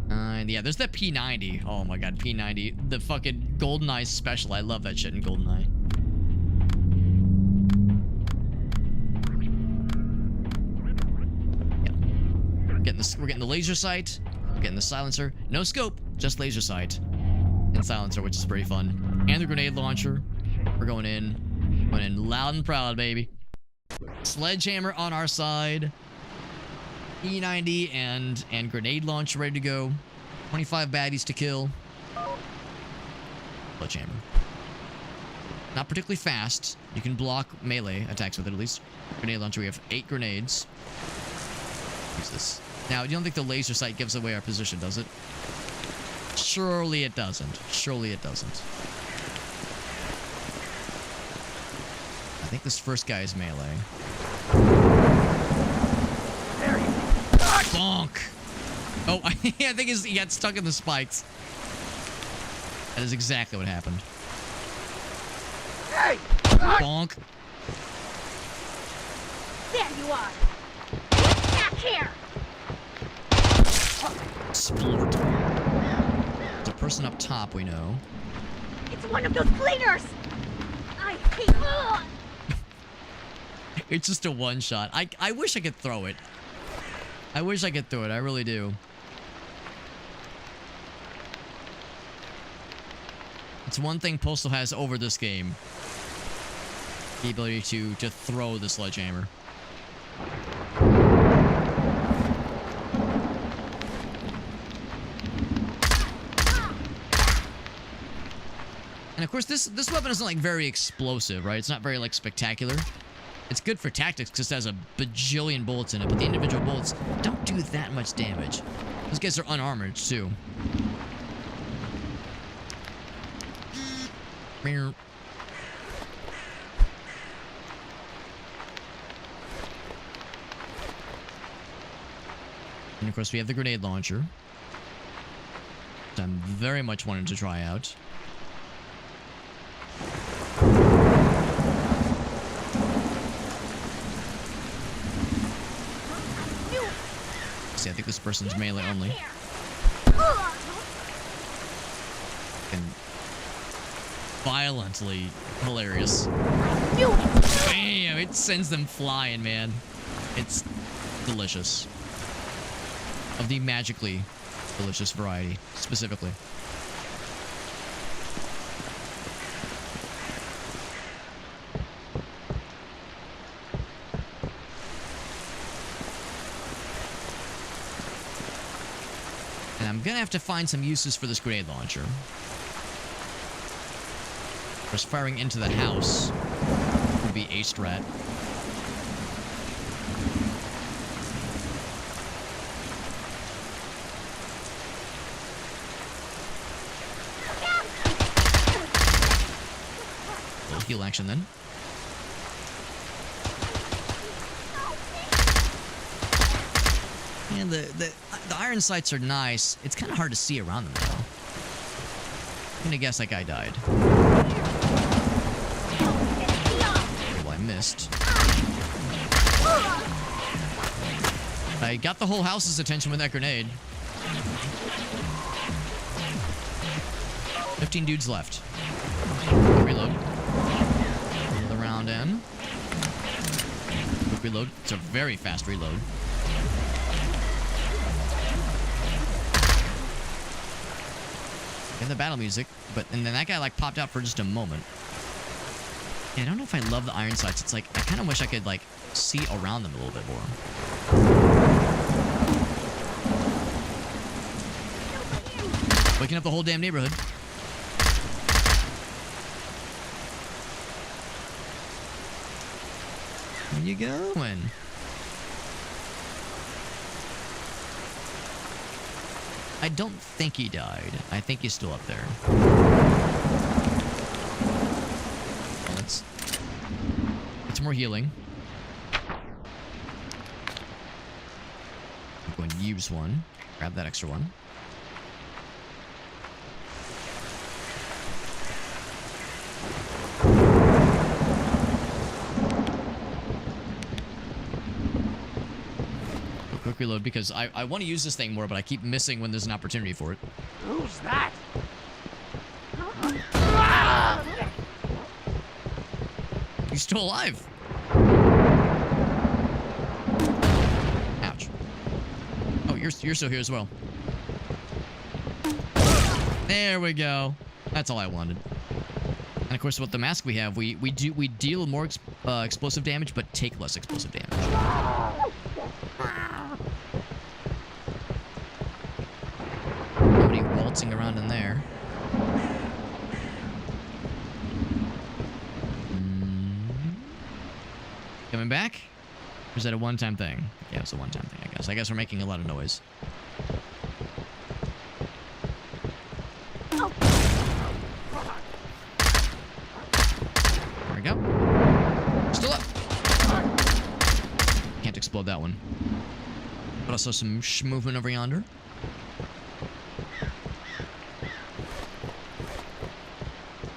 And yeah, there's that P90. Oh my god, P90. The fucking GoldenEye special. I love that shit in GoldenEye. Yeah. We're getting the laser sight. We're getting the silencer. No scope, just laser sight. And silencer, which is pretty fun. And the grenade launcher. We're going in. Going in loud and proud, baby. Sledgehammer on our side. E90 and grenade launcher ready to go. 25 baddies to kill. Sledgehammer. Not particularly fast. You can block melee attacks with it at least. Grenade launcher, we have 8 grenades. Use this. Now, you don't think the laser sight gives away our position, does it? Surely it doesn't. Surely it doesn't. I think this first guy is melee. Bonk! Oh, I think he got stuck in the spikes. That is exactly what happened. Hey! Bonk. There you are. Get back here. Splort. There's a person up top, we know. It's one of those cleaners. I hate. Ugh. It's just a one-shot. I wish I could throw it. I wish I could throw it. I really do. It's one thing Postal has over this game. The ability to throw the sledgehammer. And of course, this weapon isn't like very explosive, right? It's not very like spectacular. It's good for tactics because it has a bajillion bullets in it, but the individual bullets don't do that much damage. Those guys are unarmored too. And of course, we have the grenade launcher. Which I'm very much wanting to try out. See, I think this person's melee only. And violently hilarious. Bam! It sends them flying, man. It's delicious. Of the magically delicious variety, specifically. And I'm gonna have to find some uses for this grenade launcher. Of course, firing into the house would be a strat. Little heal action then. And the iron sights are nice. It's kind of hard to see around them, though. I'm gonna guess that guy died. Well, I missed. I got the whole house's attention with that grenade. 15 dudes left. Reload. Pull the round in. Quick reload. It's a very fast reload. And the battle music, and then that guy like popped out for just a moment. Yeah, I don't know if I love the iron sights. It's like I kind of wish I could like see around them a little bit more. Waking up the whole damn neighborhood. Where you going? I don't think he died. I think he's still up there. Well, let's get some more healing. I'm going to use one. Grab that extra one. Quick reload because I want to use this thing more, but I keep missing when there's an opportunity for it. Who's that? He's still alive. Ouch. Oh, you're still here as well. There we go. That's all I wanted. And of course, with the mask we have, we deal more explosive damage, but take less explosive damage. Nobody waltzing around in there. Coming back? Or is that a one-time thing? Yeah, it's a one-time thing, I guess. I guess we're making a lot of noise. There we go. Still up. Can't explode that one. But also some movement over yonder.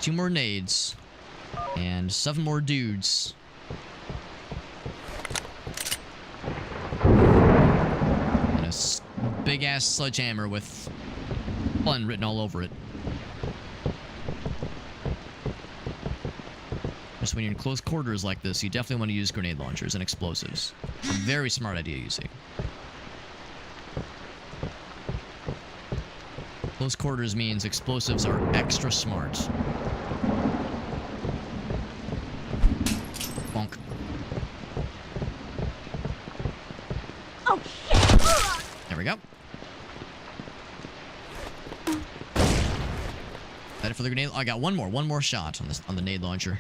Two more nades. And 7 more dudes. And a big-ass sledgehammer with fun written all over it. Just when you're in close quarters like this, you definitely want to use grenade launchers and explosives. A very smart idea, you see. Close quarters means explosives are extra smart. Bonk. Oh, shit! There we go. That it for the grenade? Oh, I got one more shot on the nade launcher.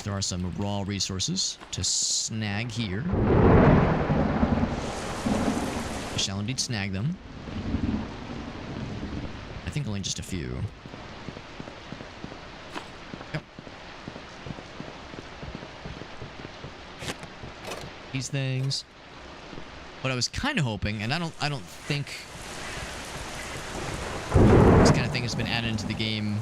There are some raw resources to snag here. I shall indeed snag them. I think only just a few. Yep. these things. What I was kind of hoping, and I don't think this kind of thing has been added into the game.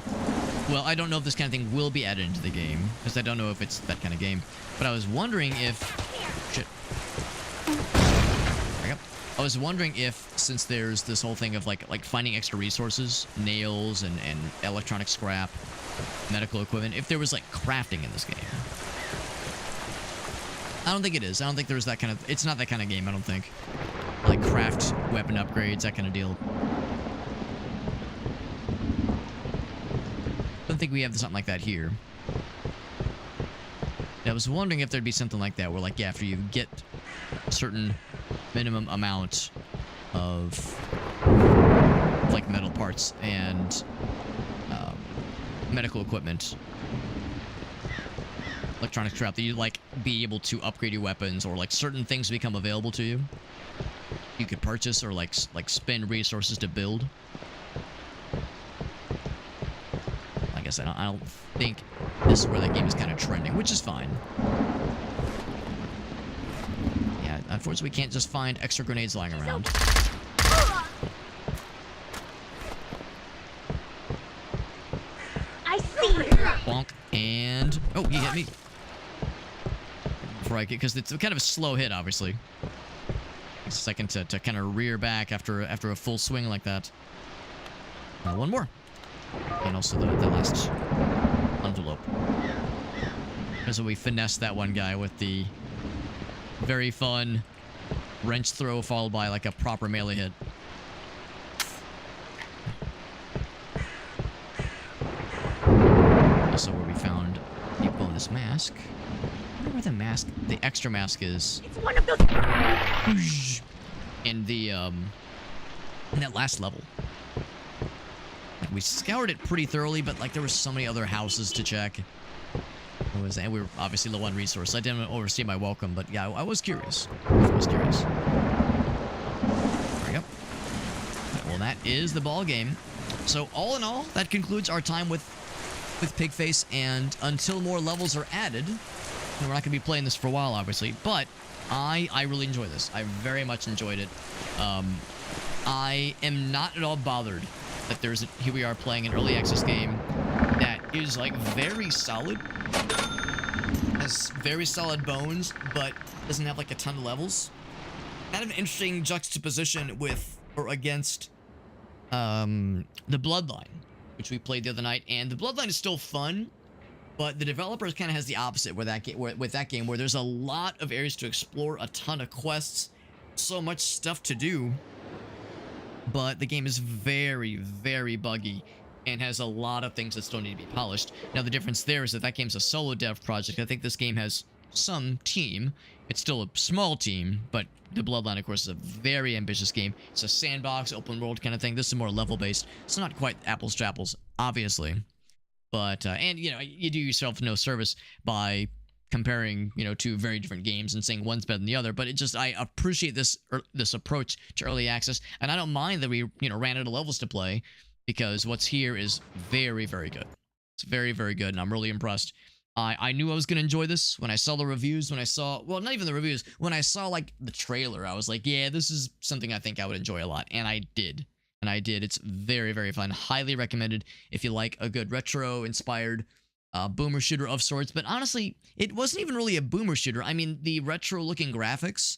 Well, I don't know if this kind of thing will be added into the game, because I don't know if it's that kind of game. But I was wondering if... Shit. There we go. I was wondering if, since there's this whole thing of like finding extra resources, nails and electronic scrap, medical equipment, if there was like crafting in this game. I don't think it is. I don't think there's that kind of... It's not that kind of game, I don't think. Like craft weapon upgrades, that kind of deal. I don't think we have something like that here. I was wondering if there'd be something like that where, like, yeah, after you get a certain minimum amount of like metal parts and medical equipment, electronic scrap, that you like be able to upgrade your weapons, or like certain things become available to you. You could purchase or like spend resources to build. Like I said, I don't think this is where that game is kind of trending, which is fine. Yeah, unfortunately, we can't just find extra grenades lying around. I see you. Bonk, and... Oh, he hit me. Before I get... Because it's kind of a slow hit, obviously. Takes a second to kind of rear back after a full swing like that. One more. And also the last envelope. So we finessed that one guy with the very fun wrench throw followed by like a proper melee hit. Also where we found the bonus mask. I wonder where the mask, the extra mask is. It's one of those. In the in that last level. Like, we scoured it pretty thoroughly, but like there were so many other houses to check. And we were obviously low on resources. I didn't overstay my welcome, but yeah, I was curious. I was curious. There we go. Well, that is the ball game. So all in all, that concludes our time with PIGFACE, and until more levels are added, we're not going to be playing this for a while, obviously, but I really enjoy this. I very much enjoyed it. I am not at all bothered that here we are playing an early access game that is like very solid, has very solid bones, but doesn't have like a ton of levels. Kind of an interesting juxtaposition with or against the Bloodline, which we played the other night, and the Bloodline is still fun, but the developers kind of has the opposite with that game, where there's a lot of areas to explore, a ton of quests, so much stuff to do, but the game is very, very buggy and has a lot of things that still need to be polished. Now, the difference there is that game's a solo dev project. I think this game has some team. It's still a small team, but the Bloodline, of course, is a very ambitious game. It's a sandbox, open world kind of thing. This is more level-based. It's not quite apples to apples, obviously. But, and, you know, you do yourself no service by comparing, you know, two very different games and saying one's better than the other. But it just, I appreciate this approach to early access. And I don't mind that we, you know, ran out of levels to play, because what's here is very, very good. It's very, very good, and I'm really impressed. I knew I was going to enjoy this when I saw the reviews, well, not even the reviews, when I saw, like, the trailer, I was like, yeah, this is something I think I would enjoy a lot, and I did. It's very, very fun. Highly recommended if you like a good retro-inspired boomer shooter of sorts, but honestly, it wasn't even really a boomer shooter. I mean, the retro-looking graphics,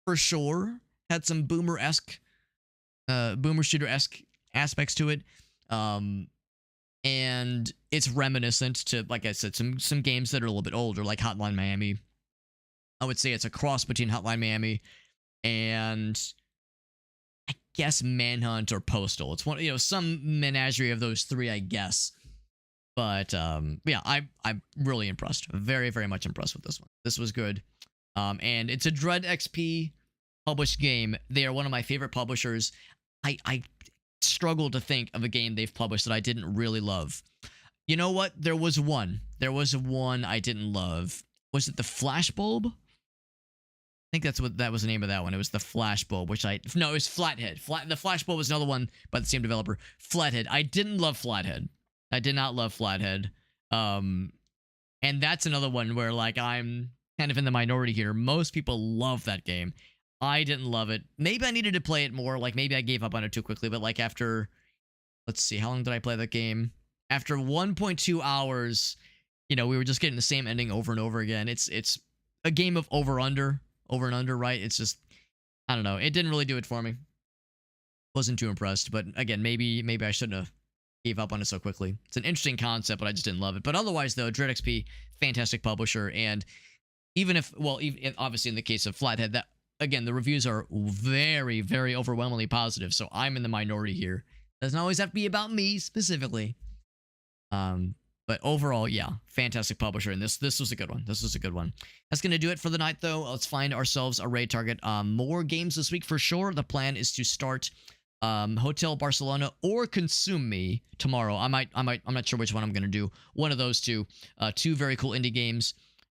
for sure, had some boomer-esque, boomer shooter-esque aspects to it. And it's reminiscent to, like I said, some games that are a little bit older, like Hotline Miami. I would say it's a cross between Hotline Miami and, I guess, Manhunt or Postal. It's one, you know, some menagerie of those three, I guess. But yeah, I'm really impressed. Very, very much impressed with this one. This was good. And it's a Dread XP published game. They are one of my favorite publishers. I struggle to think of a game they've published that I didn't really love. You know what? There was one I didn't love. Was it the Flashbulb? I think that was the name of that one. It was the Flashbulb, no, it was Flathead. The Flashbulb was another one by the same developer. Flathead. I didn't love Flathead. I did not love Flathead. And that's another one where, like, I'm kind of in the minority here. Most people love that game. I didn't love it. Maybe I needed to play it more. Like, maybe I gave up on it too quickly. But, like, after... Let's see. How long did I play that game? After 1.2 hours, you know, we were just getting the same ending over and over again. It's a game of over and under, right? It's just... I don't know. It didn't really do it for me. Wasn't too impressed. But, again, maybe I shouldn't have gave up on it so quickly. It's an interesting concept, but I just didn't love it. But otherwise, though, Dread XP, fantastic publisher. And even if... Well, obviously in the case of Flathead, that... Again, the reviews are very, very overwhelmingly positive, so I'm in the minority here. Doesn't always have to be about me specifically. But overall, yeah, fantastic publisher, and this was a good one. This was a good one. That's going to do it for the night, though. Let's find ourselves a raid target. More games this week for sure. The plan is to start Hotel Barcelona or Consume Me tomorrow. I'm not sure which one I'm going to do. One of those two. Two very cool indie games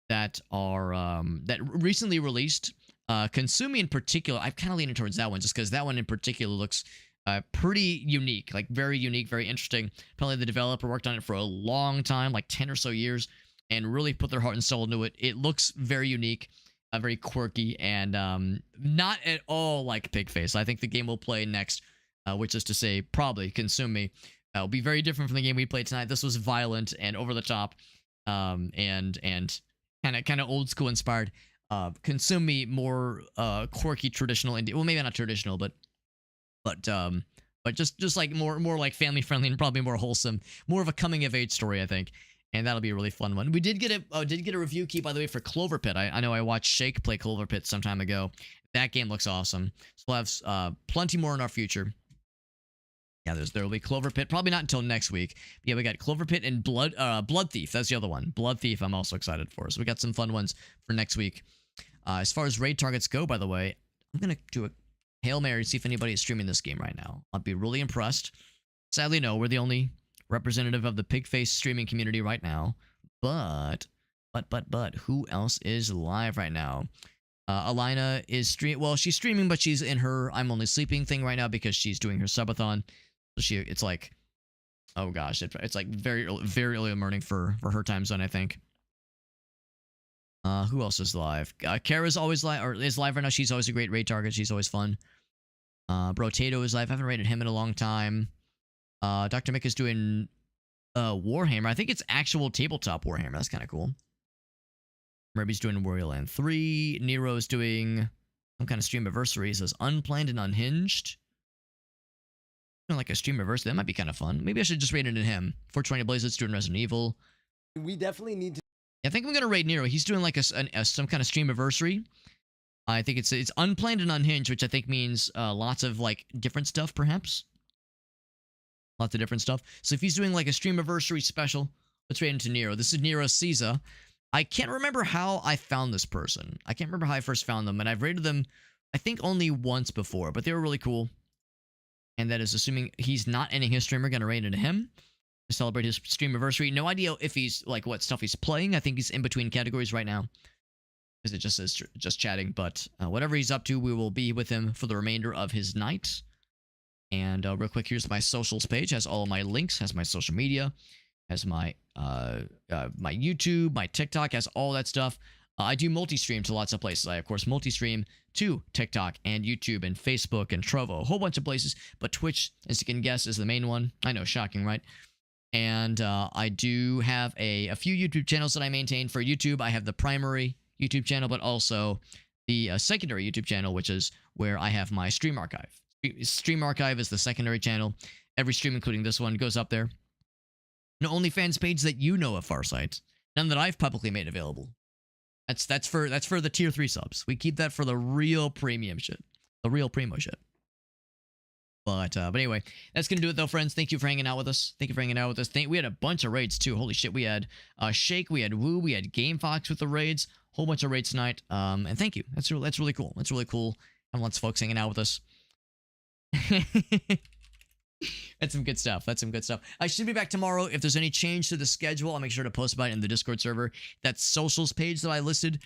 that are that recently released. Consume Me in particular, I'm kind of leaning towards that one just because that one in particular looks pretty unique, like very unique, very interesting. Probably the developer worked on it for a long time, like 10 or so years, and really put their heart and soul into it. It looks very unique, very quirky, and not at all like PIGFACE. I think the game we'll play next, which is to say probably Consume Me, will be very different from the game we played tonight. This was violent and over the top, and kind of old school inspired. Consume Me more quirky traditional indie. Well, maybe not traditional, but just like more like family friendly and probably more wholesome, more of a coming of age story, I think. And that'll be a really fun one. We did get a review key, by the way, for Clover Pit. I know I watched Shake play Clover Pit some time ago. That game looks awesome. So we'll have plenty more in our future. Yeah, there will be Clover Pit. Probably not until next week. But yeah, we got Clover Pit and Blood Thief. That's the other one. Blood Thief I'm also excited for. So we got some fun ones for next week. As far as raid targets go, by the way, I'm going to do a Hail Mary to see if anybody is streaming this game right now. I'll be really impressed. Sadly, no, we're the only representative of the PIGFACE streaming community right now. But, who else is live right now? Alina is she's streaming, but she's in her I'm only sleeping thing right now because she's doing her subathon. So it's like, oh gosh, it's like very early in the morning for her time zone, I think. Who else is live? Kara's always live, or is live right now. She's always a great raid target. She's always fun. Brotato is live. I haven't raided him in a long time. Dr. Mick is doing Warhammer. I think it's actual tabletop Warhammer. That's kind of cool. Murby's doing Warrior Land 3. Nero's doing some kind of stream anniversary. It says Unplanned and Unhinged. Like a stream anniversary. That might be kind of fun. Maybe I should just raid into him. 420 Blazes doing Resident Evil. We definitely need to. I think I'm gonna raid Nero. He's doing like some kind of stream anniversary. I think it's Unplanned and Unhinged, which I think means lots of like different stuff, perhaps. Lots of different stuff. So if he's doing like a stream anniversary special, let's raid into Nero. This is Nero Caesar. I can't remember how I found this person. I can't remember how I first found them, and I've raided them, I think only once before, but they were really cool. And that is assuming he's not ending his stream. We're gonna raid into him to celebrate his stream anniversary. No idea if he's like what stuff he's playing. I think he's in between categories right now, because it just says just chatting. But whatever he's up to, we will be with him for the remainder of his night. And real quick, here's my socials page. Has all of my links. Has my social media. Has my my YouTube, my TikTok. Has all that stuff. I do multi-stream to lots of places. I of course multi-stream to TikTok and YouTube and Facebook and Trovo, a whole bunch of places. But Twitch, as you can guess, is the main one. I know, shocking, right? And I do have a few YouTube channels that I maintain. For YouTube, I have the primary YouTube channel, but also the secondary YouTube channel, which is where I have my stream archive. Stream archive is the secondary channel. Every stream, including this one, goes up there. No OnlyFans page that you know of, Farsight. None that I've publicly made available. That's for the tier 3 subs. We keep that for the real premium shit. The real primo shit. But anyway, that's gonna do it though, friends. Thank you for hanging out with us. Thank you for hanging out with us. We had a bunch of raids too. Holy shit, we had Shake, we had Woo, we had Game Fox with the raids. Whole bunch of raids tonight. And thank you. That's really cool. That's really cool. And lots of folks hanging out with us. That's some good stuff. That's some good stuff. I should be back tomorrow. If there's any change to the schedule, I'll make sure to post about it in the Discord server. That socials page that I listed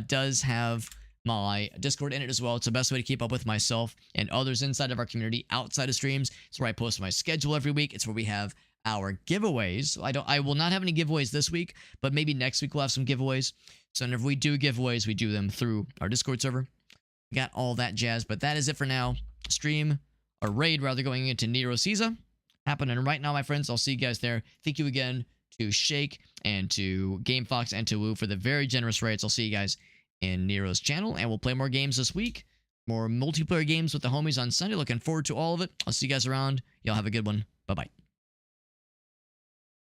does have my Discord in it as well. It's the best way to keep up with myself and others inside of our community outside of streams. It's where I post my schedule every week. It's where we have our giveaways. I will not have any giveaways this week, but maybe next week we'll have some giveaways. So if we do giveaways, we do them through our Discord server. We got all that jazz, but that is it for now. Stream, or raid rather, going into Nero Caesar. Happening right now, my friends. I'll see you guys there. Thank you again to Shake and to GameFox and to Woo for the very generous rates. I'll see you guys in Nero's channel, and we'll play more games this week. More multiplayer games with the homies on Sunday. Looking forward to all of it. I'll see you guys around. Y'all have a good one. Bye-bye.